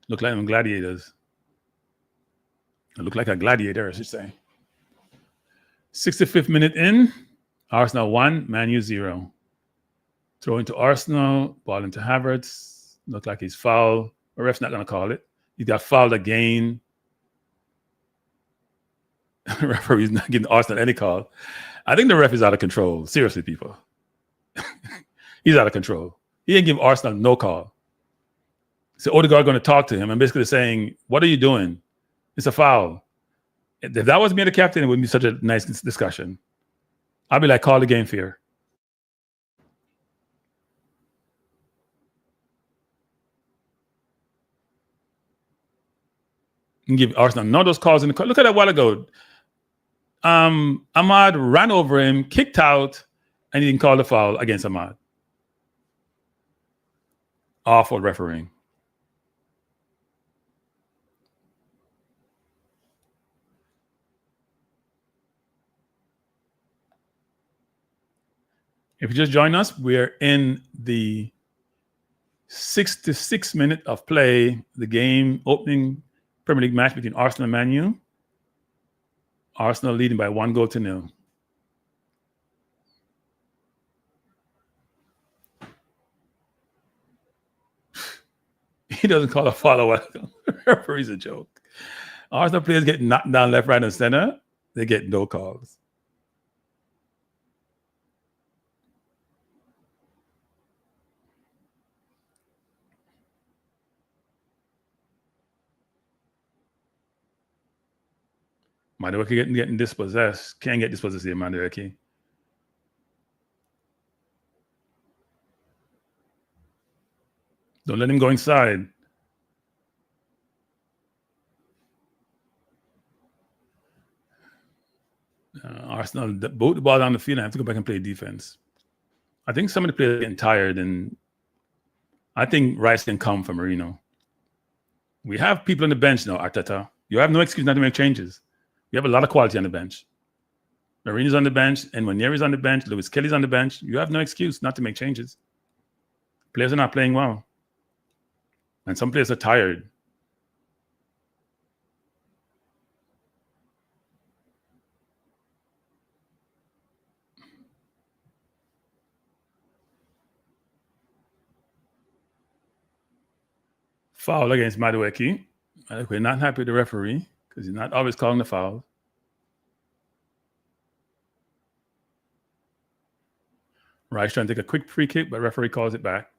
[SPEAKER 1] Look like them gladiators. Look like a gladiator, I should say. 65th minute in. Arsenal 1, Man U 0. Throw into Arsenal. Ball into Havertz. Look like he's fouled. The ref's not going to call it. He got fouled again. The referee's not giving Arsenal any call. I think the ref is out of control. Seriously, people. He's out of control. He didn't give Arsenal no call. So Odegaard going to talk to him and basically saying, what are you doing? It's a foul. If that was me, the captain, it would be such a nice discussion. I'd be like, call the game fair. And give Arsenal none of those calls in the call. Look at that a while ago. Ahmad ran over him, kicked out, and he didn't call the foul against Ahmad. Awful refereeing. If you just join us, we're in the 66th minute of play. The game opening Premier League match between Arsenal and Man U. Arsenal leading by 1-0. He doesn't call a foul. Referee's a joke. Arsenal players get knocked down left, right, and center. They get no calls. Madueke getting dispossessed. Can't get dispossessed here, Madueke. Don't let him go inside. Arsenal both the ball down the field and have to go back and play defense. I think some of the players are getting tired, and I think Rice can come for Marino. We have people on the bench now, Arteta. You have no excuse not to make changes. We have a lot of quality on the bench. Marino's on the bench, and Nwaneri's on the bench, Lewis Kelly's on the bench. You have no excuse not to make changes. Players are not playing well. And some players are tired. Foul against Madueke. We're not happy with the referee because he's not always calling the foul. Rice trying to take a quick free kick, but referee calls it back.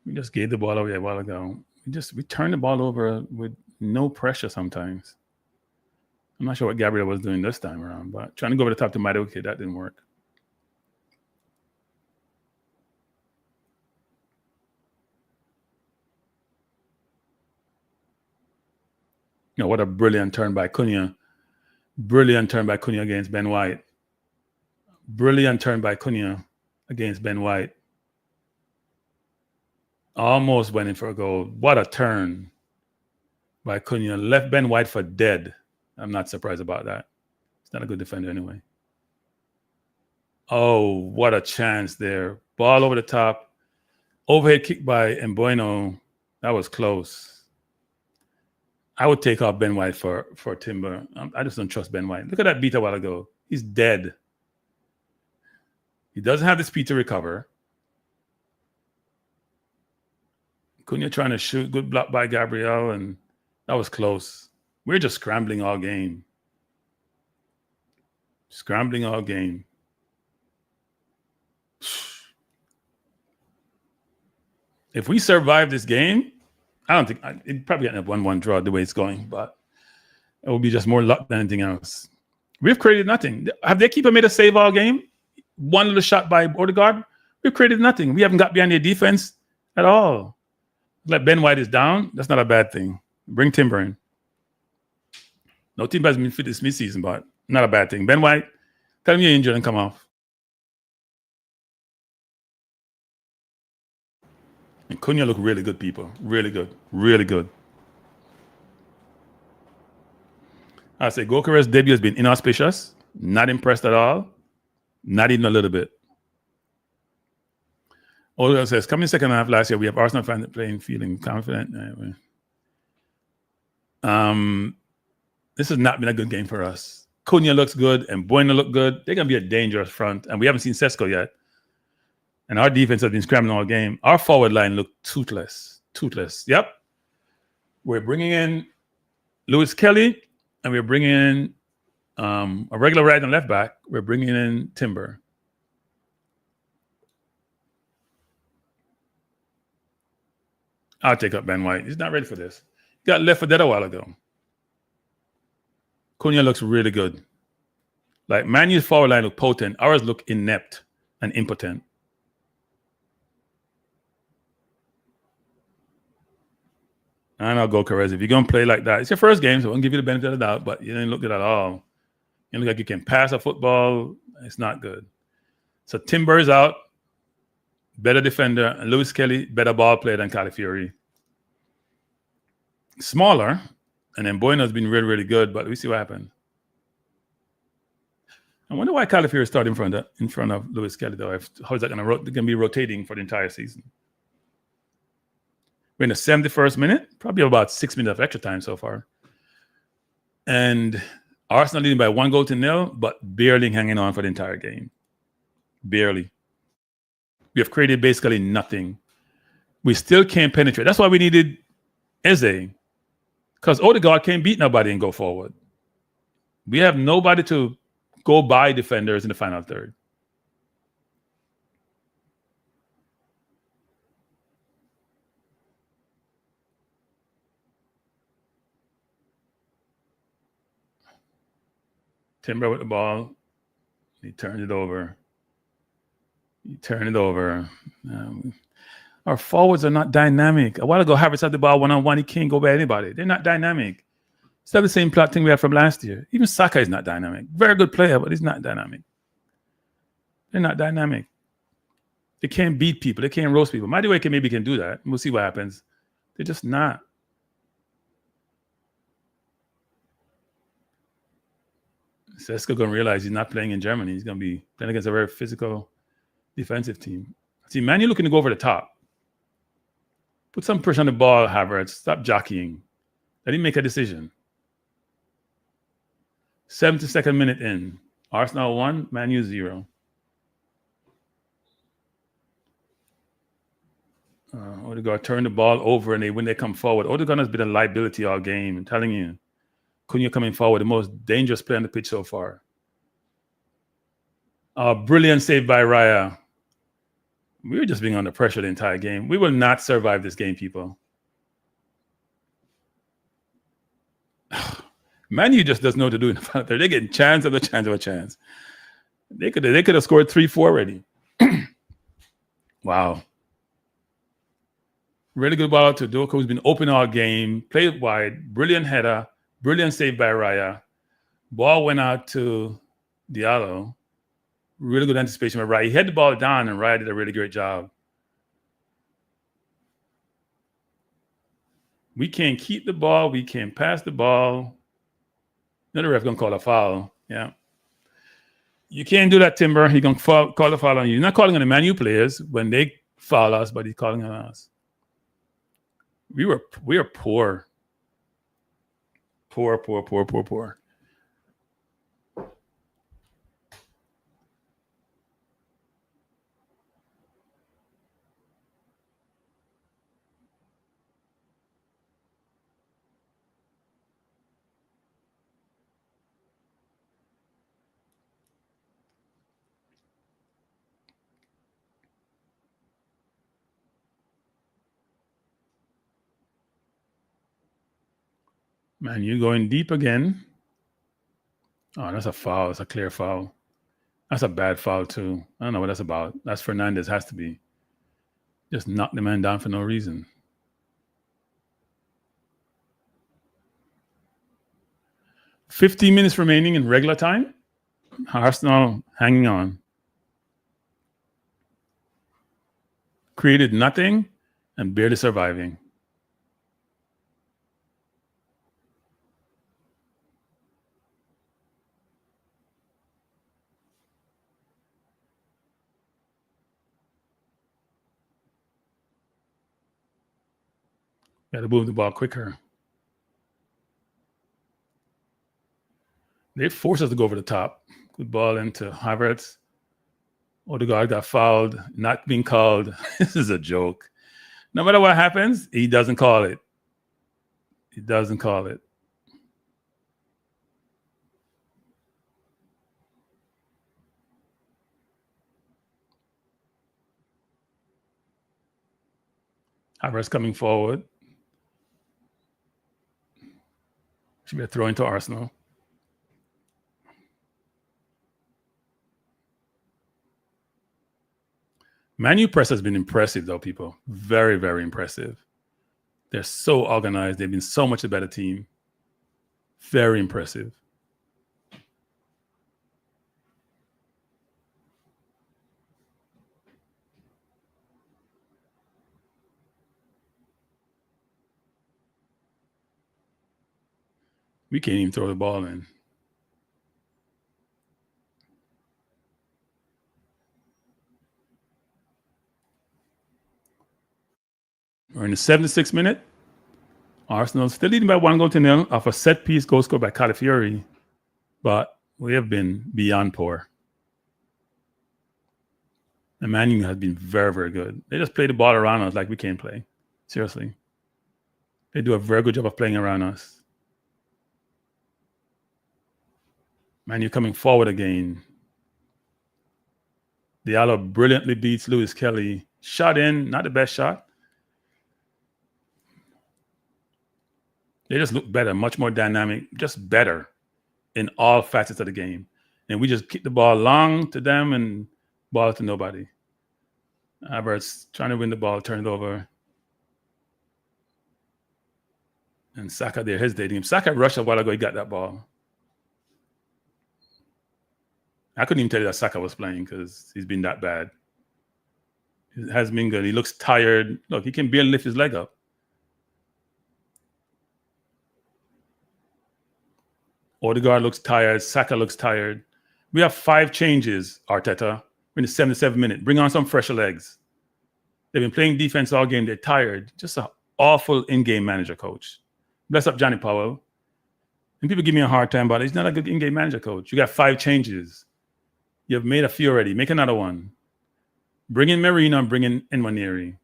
[SPEAKER 1] We just gave the ball away a while ago. We turned the ball over with no pressure sometimes. I'm not sure what Gabriel was doing this time around, but trying to go over the top to Madueke, that didn't work. You know, what a brilliant turn by Cunha. Brilliant turn by Cunha against Ben White. Brilliant turn by Cunha against Ben White. Almost went in for a goal. What a turn by Cunha. Left Ben White for dead. I'm not surprised about that. He's not a good defender anyway. Oh, what a chance there. Ball over the top. Overhead kick by Mbeumo. That was close. I would take off Ben White for Timber. I just don't trust Ben White. Look at that beat a while ago. He's dead. He doesn't have the speed to recover. Cunha trying to shoot. Good block by Gabriel, and that was close. We're just scrambling all game. Scrambling all game. If we survive this game, I don't think it'd probably get a 1-1 draw the way it's going, but it will be just more luck than anything else. We've created nothing. Have their keeper made a save all game? One little shot by Odegaard? We've created nothing. We haven't got behind their defense at all. Like Ben White is down, that's not a bad thing. Bring Timber in. No Timber has been fit this mid-season, but not a bad thing. Ben White, tell him you're injured and come off. And Cunha look really good, people. Really good. Really good. I say Gokare's debut has been inauspicious. Not impressed at all. Not even a little bit. Olga says, coming second half last year, we have Arsenal fans playing, feeling confident. Anyway. This has not been a good game for us. Cunha looks good and Mbeumo look good. They're going to be a dangerous front. And we haven't seen Sesko yet. And our defense has been scrambling all game. Our forward line looked toothless. Toothless. Yep. We're bringing in Lewis Kelly and we're bringing in a regular right and left back. We're bringing in Timber. I'll take up Ben White. He's not ready for this. He got left for dead a while ago. Cunha looks really good. Like Man U's forward line look potent. Ours look inept and impotent. And I'll go Carez. If you're going to play like that, it's your first game, so I won't give you the benefit of the doubt, but you didn't look good at all. You look like you can pass a football. It's not good. So Timber is out. Better defender. And Lewis Kelly, better ball player than Calafiori. Smaller. And then Mbeumo has been really, really good, but we see what happens. I wonder why Calafiori started in front of Lewis Kelly though. How is that going to be rotating for the entire season? We're in the 71st minute, probably about 6 minutes of extra time so far, and Arsenal leading by 1-0, but barely hanging on for the entire game. Barely. We have created basically nothing. We still can't penetrate. That's why we needed Eze, because Odegaard can't beat nobody and go forward. We have nobody to go by defenders in the final third. Timber with the ball. He turned it over. Our forwards are not dynamic. A while ago, Havertz had the ball one-on-one. He can't go by anybody. They're not dynamic. It's not the same plot thing we had from last year. Even Saka is not dynamic. Very good player, but he's not dynamic. They're not dynamic. They can't beat people. They can't roast people. Mighty Way maybe can do that. We'll see what happens. They're just not. Sesko going to realize he's not playing in Germany. He's going to be playing against a very physical defensive team. See, Man, you're looking to go over the top. Put some pressure on the ball, Havertz. Stop jockeying. Let him make a decision. 72nd minute in. Arsenal 1, Man U 0. Odegaard turned the ball over, and when they come forward, Odegaard has been a liability all game. I'm telling you. Cunha coming forward, the most dangerous player on the pitch so far. Brilliant save by Raya. We were just being under pressure the entire game. We will not survive this game, people. Man U just doesn't know what to do in the final third. They're getting chance after chance after chance. They could have scored 3-4 already. Wow. Really good ball to Doku, who's been open all game. Played wide. Brilliant header. Brilliant save by Raya. Ball went out to Diallo. Really good anticipation by Raya. He had the ball down, and Raya did a really great job. We can't keep the ball. We can't pass the ball. Another ref going to call a foul. Yeah. You can't do that, Timber. He's going to call a foul on you. He's not calling on the Man U players when they foul us, but he's calling on us. We are poor. Poor. Man, you going deep again. Oh, that's a foul. It's a clear foul. That's a bad foul, too. I don't know what that's about. That's Fernandez. Has to be. Just knock the man down for no reason. $15 minutes remaining in regular time. Arsenal hanging on. Created nothing and barely surviving. Got to move the ball quicker. They forced us to go over the top. Good ball into Havertz. Odegaard got fouled, not being called. This is a joke. No matter what happens, he doesn't call it. He doesn't call it. Havertz coming forward. Should be a throw into Arsenal. Man U press has been impressive, though, people. Very, very impressive. They're so organized. They've been so much a better team. Very impressive. We can't even throw the ball in. We're in the 76th minute. Arsenal still leading by 1-0 off a set piece goal scored by Calafiori, but we have been beyond poor. And Man U has been very, very good. They just play the ball around us like we can't play. Seriously. They do a very good job of playing around us. Man U coming forward again. Diallo brilliantly beats Lewis Kelly. Shot in, not the best shot. They just look better, much more dynamic, just better in all facets of the game. And we just kick the ball long to them and ball to nobody. Havertz trying to win the ball, turned over. And Saka there hesitating. Saka rushed a while ago, he got that ball. I couldn't even tell you that Saka was playing because he's been that bad. It has been good. He looks tired. Look, he can barely lift his leg up. Odegaard looks tired. Saka looks tired. We have 5 changes, Arteta. We're in the 77th minute. Bring on some fresher legs. They've been playing defense all game. They're tired. Just an awful in-game manager, coach. Bless up Johnny Powell. And people give me a hard time about it. He's not a good in-game manager, coach. You got 5 changes. You've made a few already. Make another one. Bring in Marino and bring in Nwaneri.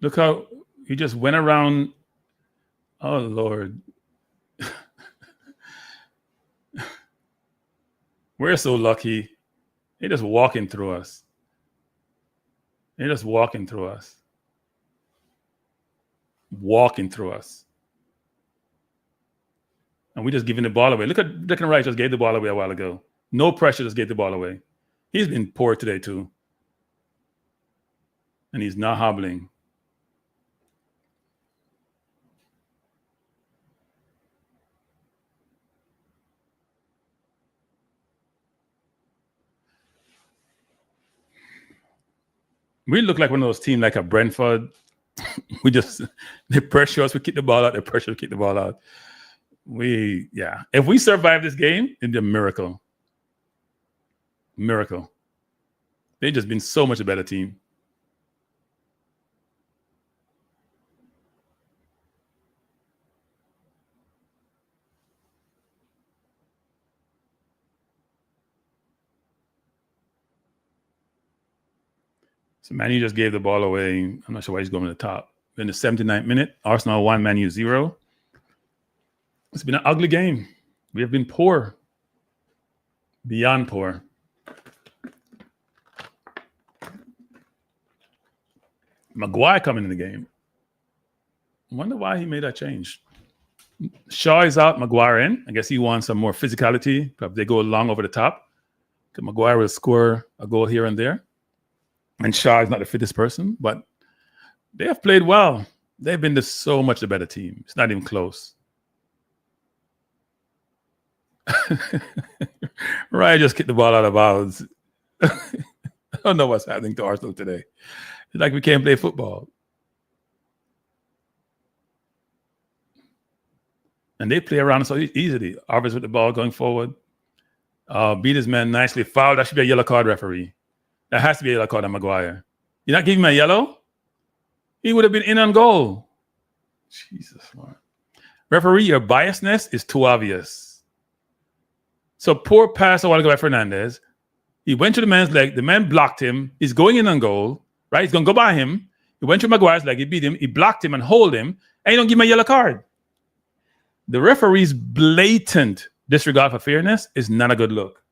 [SPEAKER 1] Look how he just went around. Oh, Lord. We're so lucky. They're just walking through us. They're just walking through us. Walking through us. And we're just giving the ball away. Look at Declan Rice just gave the ball away a while ago. No pressure, just gave the ball away. He's been poor today, too. And he's not hobbling. We look like one of those teams like a Brentford. They pressure us, we kick the ball out, they pressure, we kick the ball out. If we survive this game, it'd be a miracle. Miracle. They've just been so much a better team. So Man U just gave the ball away. I'm not sure why he's going to the top. In the 79th minute, Arsenal 1, Man U 0. It's been an ugly game. We have been poor. Beyond poor. Maguire coming in the game. I wonder why he made that change. Shaw is out, Maguire in. I guess he wants some more physicality. Perhaps they go long over the top. Maguire will score a goal here and there. And Shaw is not the fittest person, but they have played well. They've been so much the better team. It's not even close. Ryan just kicked the ball out of bounds. I don't know what's happening to Arsenal today. It's like we can't play football. And they play around so easily. Arvis with the ball going forward. Beat his man nicely. Foul. That should be a yellow card, referee. That has to be a yellow card on Maguire. You're not giving him a yellow? He would have been in on goal. Jesus, Lord. Referee, your biasness is too obvious. So poor pass a while ago by Fernandez. He went to the man's leg. The man blocked him. He's going in on goal, right? He's going to go by him. He went to Maguire's leg. He beat him. He blocked him and hold him. And you don't give him a yellow card. The referee's blatant disregard for fairness is not a good look.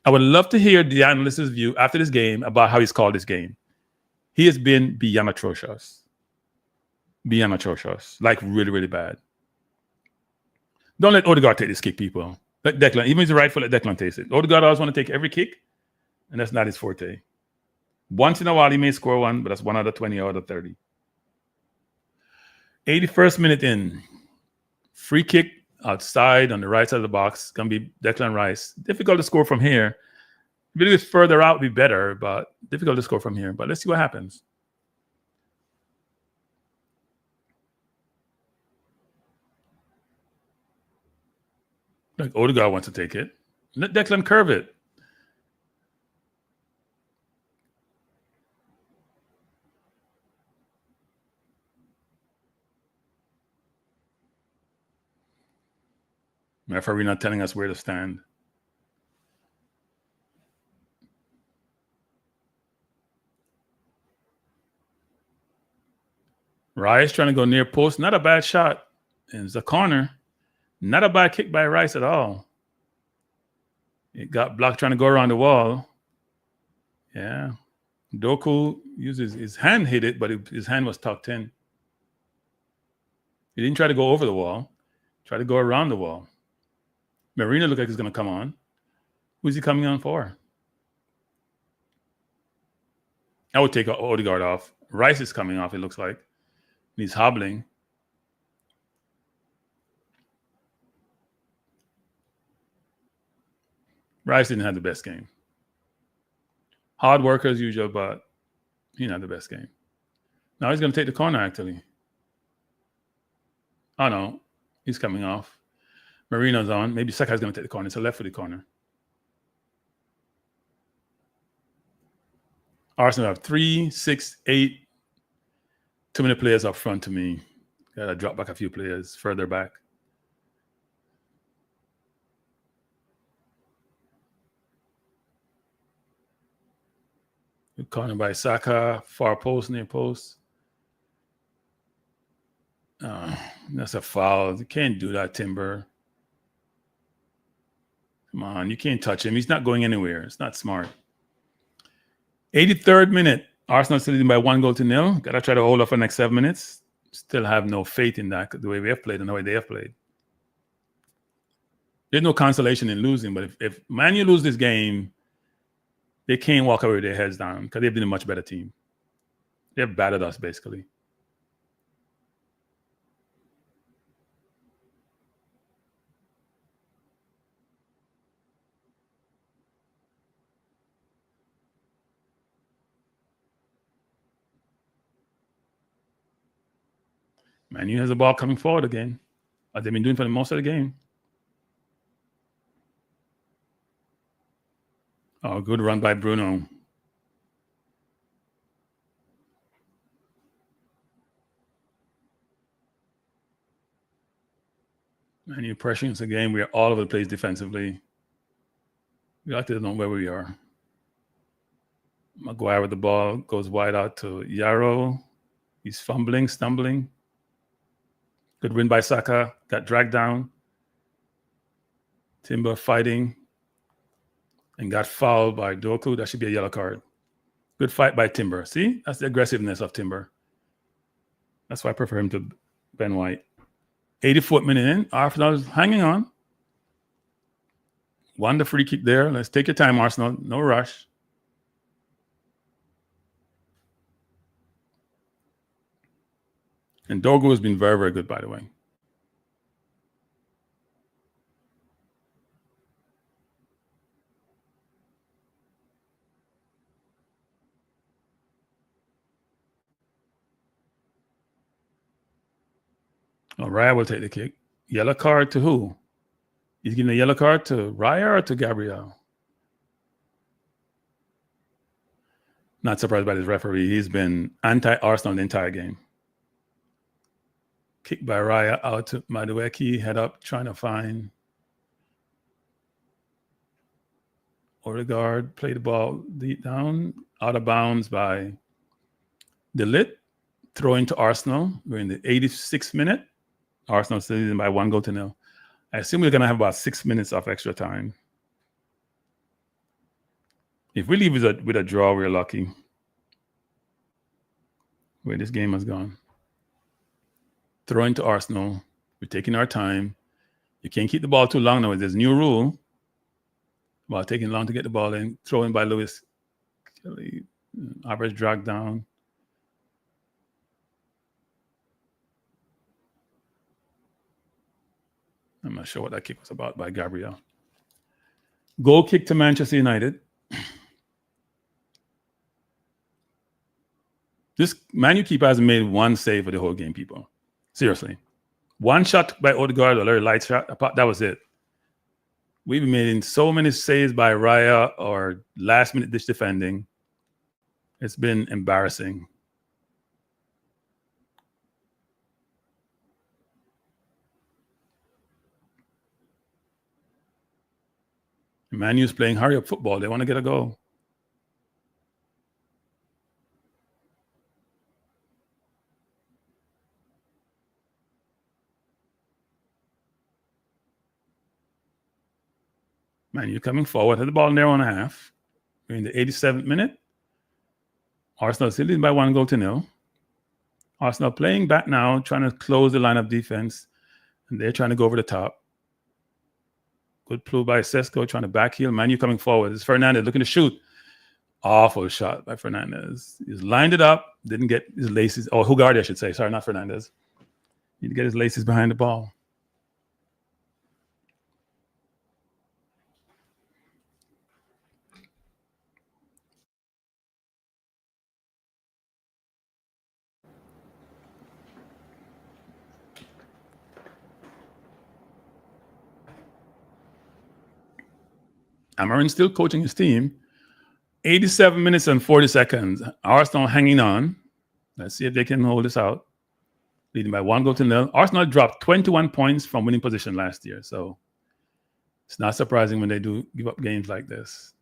[SPEAKER 1] I would love to hear the analyst's view after this game about how he's called this game. He has been beyond atrocious. Beyond atrocious. Like really, really bad. Don't let Odegaard take this kick, people. Let Declan, even if he's the right foot, let Declan take it. Odegaard always want to take every kick, and that's not his forte. Once in a while, he may score one, but that's 1 out of 20 or out of 30. 81st minute in. Free kick outside on the right side of the box. Going to be Declan Rice. Difficult to score from here. If it was further out, would be better, but difficult to score from here. But let's see what happens. Like Odegaard wants to take it. Let Declan curve it. Referee not telling us where to stand. Rice trying to go near post. Not a bad shot. And it's a corner. Not a bad kick by Rice at all. It got blocked trying to go around the wall. Yeah. Doku uses his hand, hit it, but his hand was tucked in. He didn't try to go over the wall. Try to go around the wall. Marina looked like he's going to come on. Who's he coming on for? I would take Odegaard off. Rice is coming off, it looks like. He's hobbling. Rice didn't have the best game. Hard worker as usual, but he didn't have the best game. Now he's going to take the corner, actually. Oh, no. He's coming off. Marino's on. Maybe Sakai's going to take the corner. It's a left-footed corner. Arsenal have 3, 6, 8. Too many players up front to me. Got to drop back a few players further back. Good corner by Saka. Far post, near post. That's a foul. You can't do that, Timber. Come on, you can't touch him. He's not going anywhere. It's not smart. 83rd minute. Arsenal still leading by 1-0. Got to try to hold off for the next 7 minutes. Still have no faith in that, the way we have played and the way they have played. There's no consolation in losing, but if Man U lose this game, they can't walk away with their heads down because they've been a much better team. They've battered us, basically. Man U has the ball coming forward again, as they've been doing for most of the game. Oh, good run by Bruno. Man U pressuring us again. We are all over the place defensively. We like to know where we are. Maguire with the ball goes wide out to Yarrow. He's fumbling, stumbling. Good win by Saka. Got dragged down. Timber fighting. And got fouled by Doku. That should be a yellow card. Good fight by Timber. See? That's the aggressiveness of Timber. That's why I prefer him to Ben White. 84th minute in. Arsenal is hanging on. Won the free kick there. Let's take your time, Arsenal. No rush. And Dogu has been very, very good, by the way. All right, we'll take the kick. Yellow card to who? He's giving a yellow card to Raya or to Gabriel? Not surprised by this referee. He's been anti-Arsenal the entire game. Kick by Raya out to Madueke. Head up, trying to find Odegaard. Play the ball deep down. Out of bounds by De Ligt. Throw into Arsenal. We're in the 86th minute. Arsenal still leading by 1-0. I assume we're going to have about 6 minutes of extra time. If we leave with a draw, we're lucky. Where this game has gone. Throw into Arsenal. We're taking our time. You can't keep the ball too long now. There's a new rule about taking long to get the ball in. Throw in by Lewis Kelly. Average drag down. I'm not sure what that kick was about by Gabriel. Goal kick to Manchester United. This Man U keeper hasn't made one save for the whole game, people. Seriously. One shot by Odegaard, a very light shot. That was it. We've been making so many saves by Raya or last-minute dish defending. It's been embarrassing. Man U's playing hurry-up football. They want to get a goal. Man U coming forward. Had the ball in their own half. We're in the 87th minute. Arsenal still leading by 1-0. Arsenal playing back now, trying to close the line of defense. And they're trying to go over the top. Good play by Sesko, trying to backheel. Man U coming forward. It's Fernandez looking to shoot. Awful shot by Fernandez. He's lined it up. Didn't get his laces. Oh, Hugardi, I should say. Sorry, not Fernandez. Need to get his laces behind the ball. Amarin still coaching his team. 87 minutes and 40 seconds. Arsenal hanging on. Let's see if they can hold this out. Leading by 1-0. Arsenal dropped 21 points from winning position last year. So it's not surprising when they do give up games like this.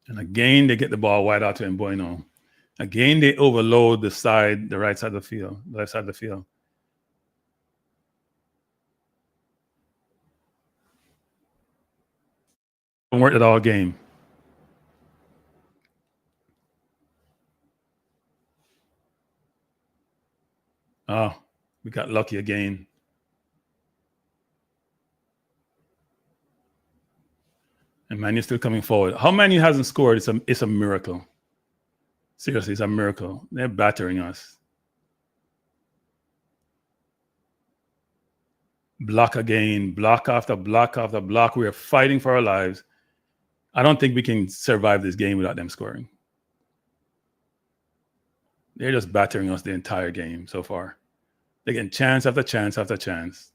[SPEAKER 1] And again, they get the ball wide out to Mboino. Again, they overload the right side of the field, the left side of the field. Don't work at all game. Oh, we got lucky again. And Man U still coming forward. How Man U hasn't scored? It's a miracle. Seriously, it's a miracle. They're battering us. Block again, block after block after block. We are fighting for our lives. I don't think we can survive this game without them scoring. They're just battering us the entire game so far. They're getting chance after chance after chance.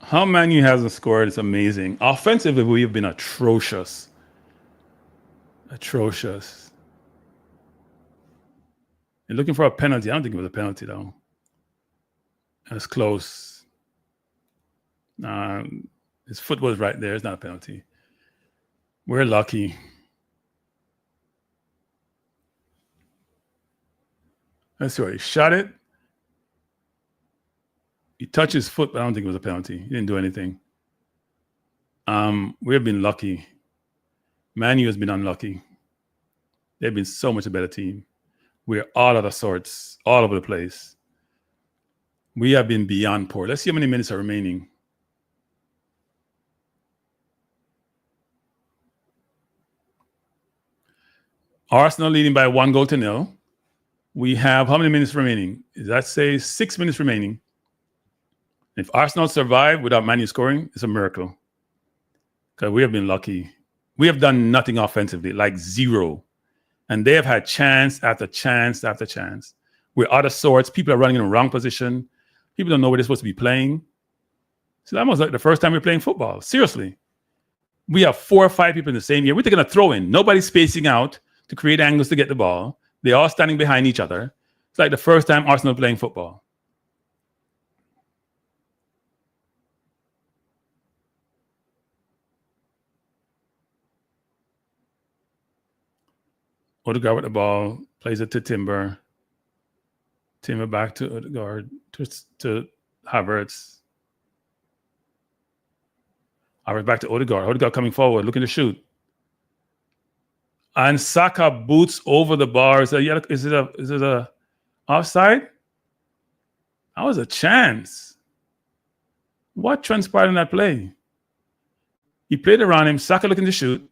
[SPEAKER 1] How Man U hasn't scored is amazing. Offensively, we have been atrocious. Atrocious. They're looking for a penalty. I don't think it was a penalty, though. That's close. His foot was right there. It's not a penalty. We're lucky. Let's see what he shot it. He touched his foot, but I don't think it was a penalty. He didn't do anything. We have been lucky. Man U has been unlucky. They've been so much a better team. We're all out of sorts, all over the place. We have been beyond poor. Let's see how many minutes are remaining. Arsenal leading by 1-0. We have how many minutes remaining? Does that say 6 minutes remaining? If Arsenal survive without Man U scoring, it's a miracle. Because we have been lucky. We have done nothing offensively, like zero. And they have had chance after chance after chance. We're out of sorts. People are running in the wrong position. People don't know where they're supposed to be playing. It's almost like the first time we're playing football. Seriously. We have 4 or 5 people in the same year. We're taking a throw in. Nobody's spacing out to create angles to get the ball. They're all standing behind each other. It's like the first time Arsenal playing football. Odegaard with the ball, plays it to Timber. Timber back to Odegaard, to Havertz. Havertz back to Odegaard. Odegaard coming forward, looking to shoot. And Saka boots over the bar. Is it a offside? That was a chance. What transpired in that play? He played around him. Saka looking to shoot.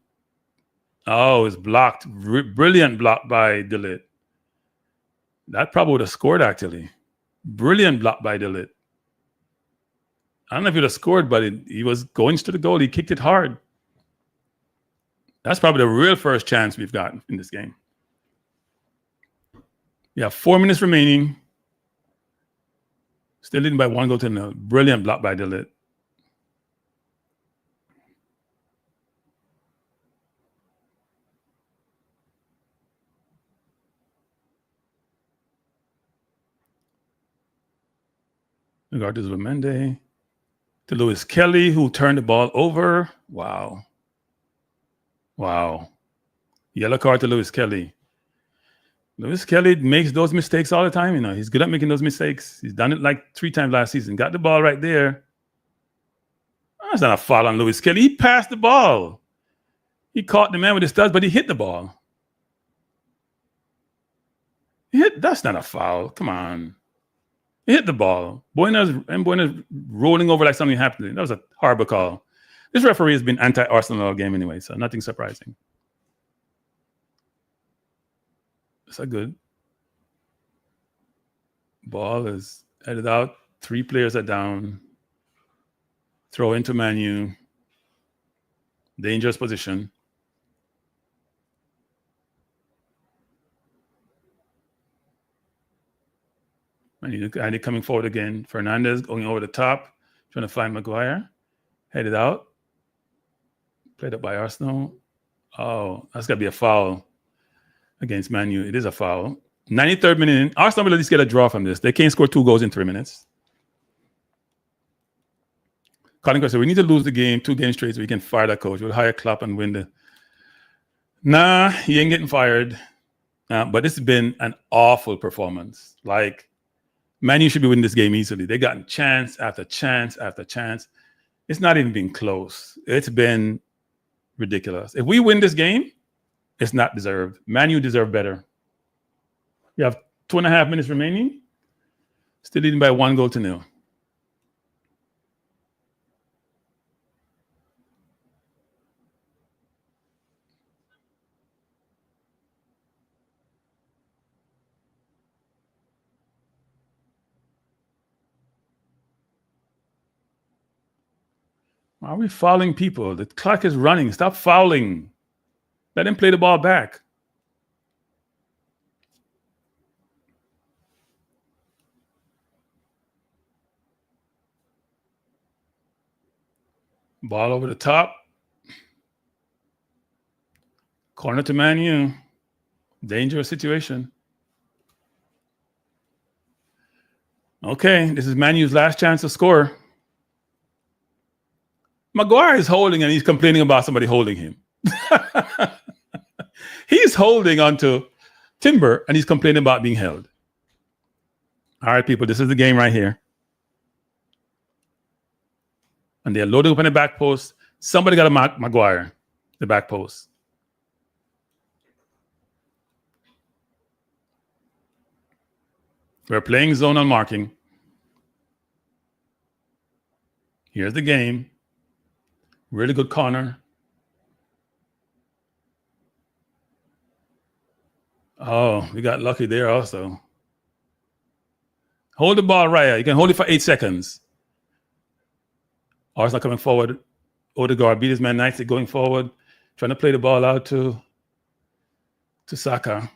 [SPEAKER 1] Oh, it's blocked. Brilliant block by De Ligt. That probably would have scored, actually. Brilliant block by Delit. I don't know if he would have scored, but he was going to the goal. He kicked it hard. That's probably the real first chance we've gotten in this game. Yeah, 4 minutes remaining. Still leading by 1-0. Brilliant block by Delit. Regardless of Mende. To Lewis Kelly, who turned the ball over. Wow. Yellow card to Lewis Kelly. Lewis Kelly makes those mistakes all the time. You know, he's good at making those mistakes. He's done it like 3 times last season. Got the ball right there. That's not a foul on Lewis Kelly. He passed the ball. He caught the man with his studs, but he hit the ball. That's not a foul. Come on. He hit the ball. Buena's rolling over like something happened. That was a horrible call. This referee has been anti-Arsenal all game anyway, so nothing surprising. That's a good. Ball is headed out. 3 players are down. Throw into Man U. Dangerous position. And coming forward again. Fernandez going over the top, trying to find Maguire. Headed out. Played up by Arsenal. Oh, that's got to be a foul against Man U. It is a foul. 93rd minute. Arsenal will at least get a draw from this. They can't score 2 goals in 3 minutes. Colin Cross said, we need to lose the game 2 games straight so we can fire that coach. We'll hire Klopp and win the... Nah, he ain't getting fired. But this has been an awful performance. Like, Man U should be winning this game easily. They gotten chance after chance after chance. It's not even been close. It's been ridiculous. If we win this game, it's not deserved. Man U deserve better. We have 2.5 minutes remaining. Still leading by 1-0. Why are we fouling people? The clock is running. Stop fouling. Let him play the ball back. Ball over the top. Corner to Man U. Dangerous situation. Okay, this is Man U's last chance to score. Maguire is holding and he's complaining about somebody holding him. He's holding onto Timber and he's complaining about being held. All right, people, this is the game right here. And they're loading up in the back post. Somebody got to mark Maguire, the back post. We're playing zonal marking. Here's the game. Really good corner. Oh, we got lucky there also. Hold the ball right. You can hold it for 8 seconds. Arsenal coming forward. Odegaard beat his man nicely going forward. Trying to play the ball out to Saka.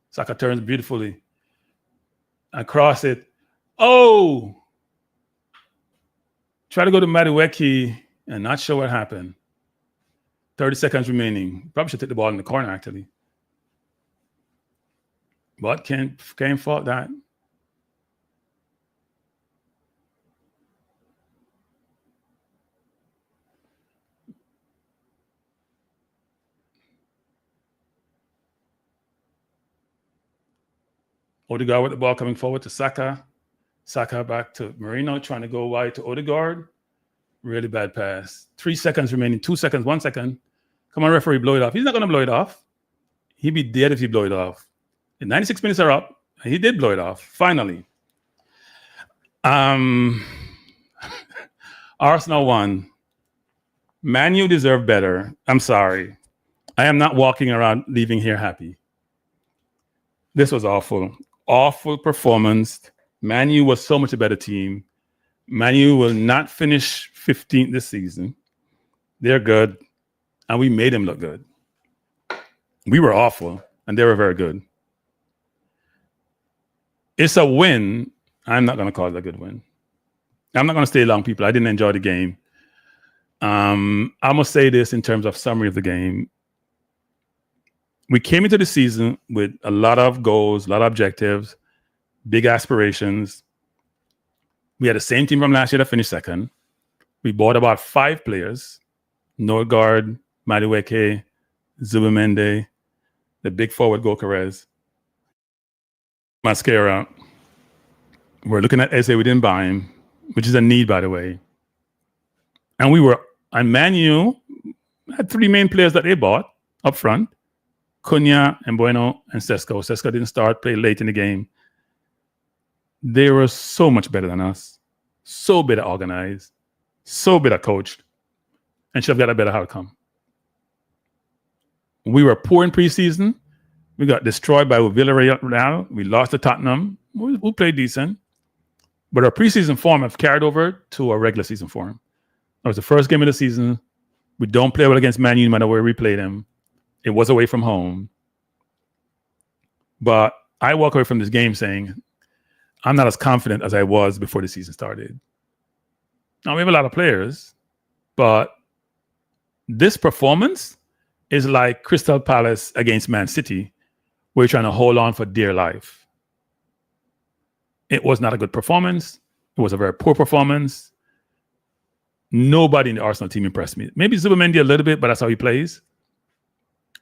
[SPEAKER 1] Saka turns beautifully. Across it. Oh! Try to go to Madueke. And not sure what happened. 30 seconds remaining. Probably should take the ball in the corner, actually. But can't fault that. Odegaard with the ball coming forward to Saka. Saka back to Marino, trying to go wide to Odegaard. Really bad pass. 3 seconds remaining. 2 seconds. 1 second. Come on, referee, blow it off. He's not going to blow it off. He'd be dead if he blow it off. The 96 minutes are up. And he did blow it off. Finally. Arsenal won. Man U deserve better. I'm sorry. I am not walking around leaving here happy. This was awful. Awful performance. Man U was so much a better team. Man U will not finish 15th this season. They're good. And we made them look good. We were awful, and they were very good. It's a win. I'm not going to call it a good win. I'm not going to stay long, people. I didn't enjoy the game. I must say this in terms of summary of the game. We came into the season with a lot of goals, a lot of objectives, big aspirations. We had the same team from last year that finished second. We bought about 5 players: Norgard, Madueke, Zubimende, the big forward Gokares, Mascara. We're looking at Eze. We didn't buy him, which is a need, by the way. And Man U had 3 main players that they bought up front: Cunha, Bueno, and Sesko. Sesko didn't start, played late in the game. They were so much better than us, so better organized, so better coached, and should have got a better outcome. We were poor in preseason. We got destroyed by Villarreal. We lost to Tottenham. We played decent. But our preseason form have carried over to our regular season form. That was the first game of the season. We don't play well against Man U no matter where we play them. It was away from home. But I walk away from this game saying, I'm not as confident as I was before the season started. Now, we have a lot of players, but this performance is like Crystal Palace against Man City, where you're trying to hold on for dear life. It was not a good performance. It was a very poor performance. Nobody in the Arsenal team impressed me. Maybe Zubamendi a little bit, but that's how he plays.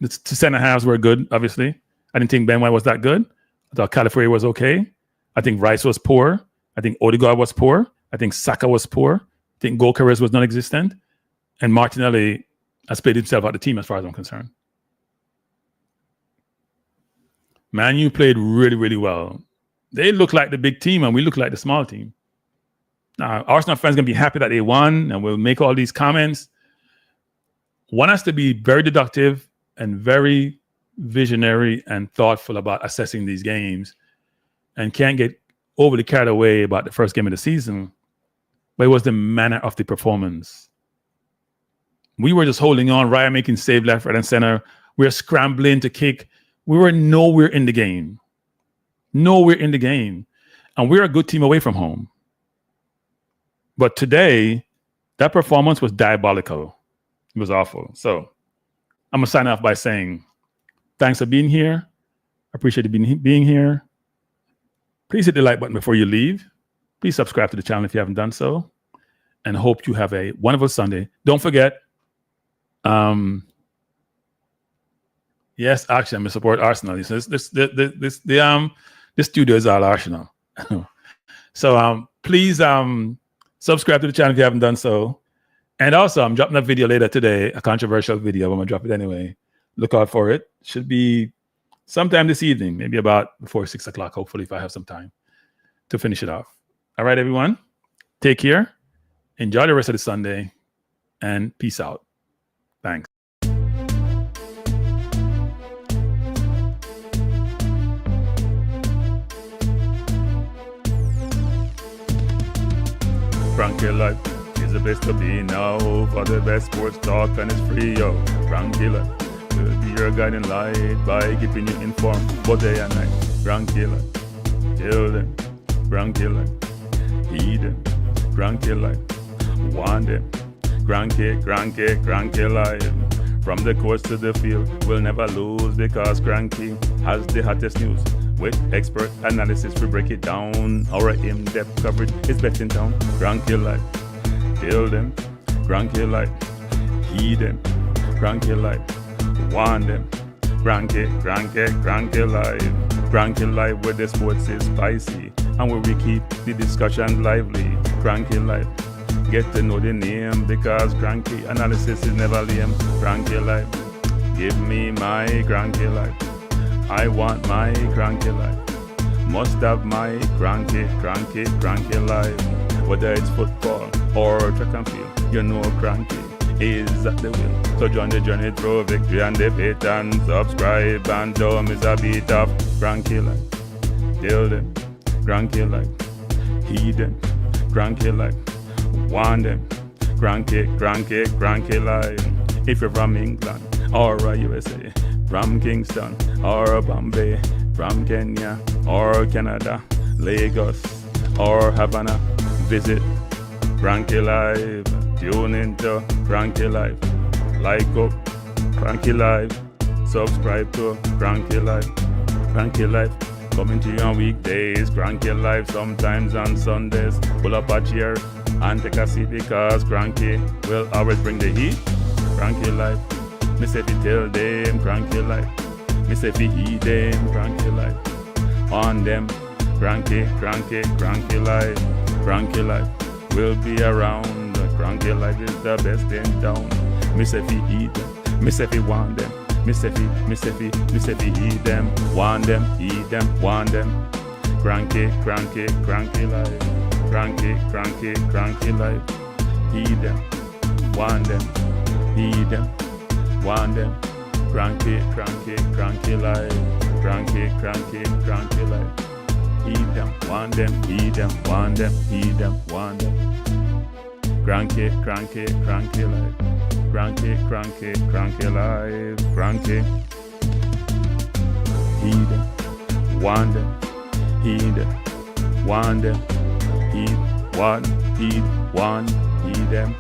[SPEAKER 1] The 2 center halves were good, obviously. I didn't think Ben White was that good. I thought Calafari was okay. I think Rice was poor. I think Odegaard was poor. I think Saka was poor. I think Gokares was non-existent. And Martinelli has played himself out of the team as far as I'm concerned. Man U played really, really well. They look like the big team, and we look like the small team. Now, Arsenal fans are going to be happy that they won, and we'll make all these comments. One has to be very deductive and very visionary and thoughtful about assessing these games, and can't get overly carried away about the first game of the season. But it was the manner of the performance. We were just holding on. Raya making save left, right, and center. We were scrambling to kick. We were nowhere in the game. Nowhere in the game. And we're a good team away from home. But today, that performance was diabolical. It was awful. So I'm going to sign off by saying, thanks for being here. I appreciate you being here. Please hit the like button before you leave. Please subscribe to the channel if you haven't done so. And hope you have a wonderful Sunday. Don't forget, yes, actually, I'm going to support Arsenal. The studio is all Arsenal. So please subscribe to the channel if you haven't done so. And also, I'm dropping a video later today, a controversial video. I'm going to drop it anyway. Look out for it. Should be sometime this evening, maybe about before 6 o'clock, hopefully, if I have some time to finish it off. All right, everyone. Take care. Enjoy the rest of the Sunday. And peace out. Thanks. Frankie Life is the best to be now. For the best sports talk, and it's free, yo. Frankie Life will be your guiding light by keeping you informed both day and night. Frankie Life, tell them. Frankie Life, heed them. Frankie Life, want them. Frankie Life. From the courts to the field, we'll never lose because Cranky has the hottest news. With expert analysis, we break it down. Our in-depth coverage is best in town. Cranky Life, tell them. Cranky Life, heed them. Cranky Life, want them. Cranky Life. Cranky Life, where the sports is spicy and where we keep the discussion lively. Cranky Life, get to know the name because Cranky analysis is never lame. Cranky Life, give me my Cranky Life. I want my Cranky Life. Must have my Cranky Life. Whether it's football or track and field, you know Cranky is at the will. So join the journey through victory and defeat, and subscribe and don't miss a beat of cranky life. Tell them, cranky life. Heed them, cranky life. Want them, cranky life. If you're from England or USA, from Kingston or Bombay, from Kenya or Canada, Lagos or Havana, visit Cranky Live. Tune into Cranky Live. Like up Cranky Live. Subscribe to Cranky Live. Cranky Live coming to you on weekdays. Cranky Live sometimes on Sundays. Pull up a chair and take a seat because Cranky will always bring the heat. Cranky Live. Me say fi tell them Cranky Live. Me say fi heed them Cranky Live. On them Cranky Live. Cranky Live will be around. Cranky Live is the best in town. Me say fi eat them. Me say fi want them. Me say fi eat them. Want them, eat them, want them. Cranky Live. Cranky Live. Eat them, want them, eat them, want them. Cranky Live. Cranky Live. Eat them, want them, eat them, want them, eat them, want them. Cranky Live. Cranky Live. Cranky. Heed them, want them, heed them, want them, heed, want, heed them.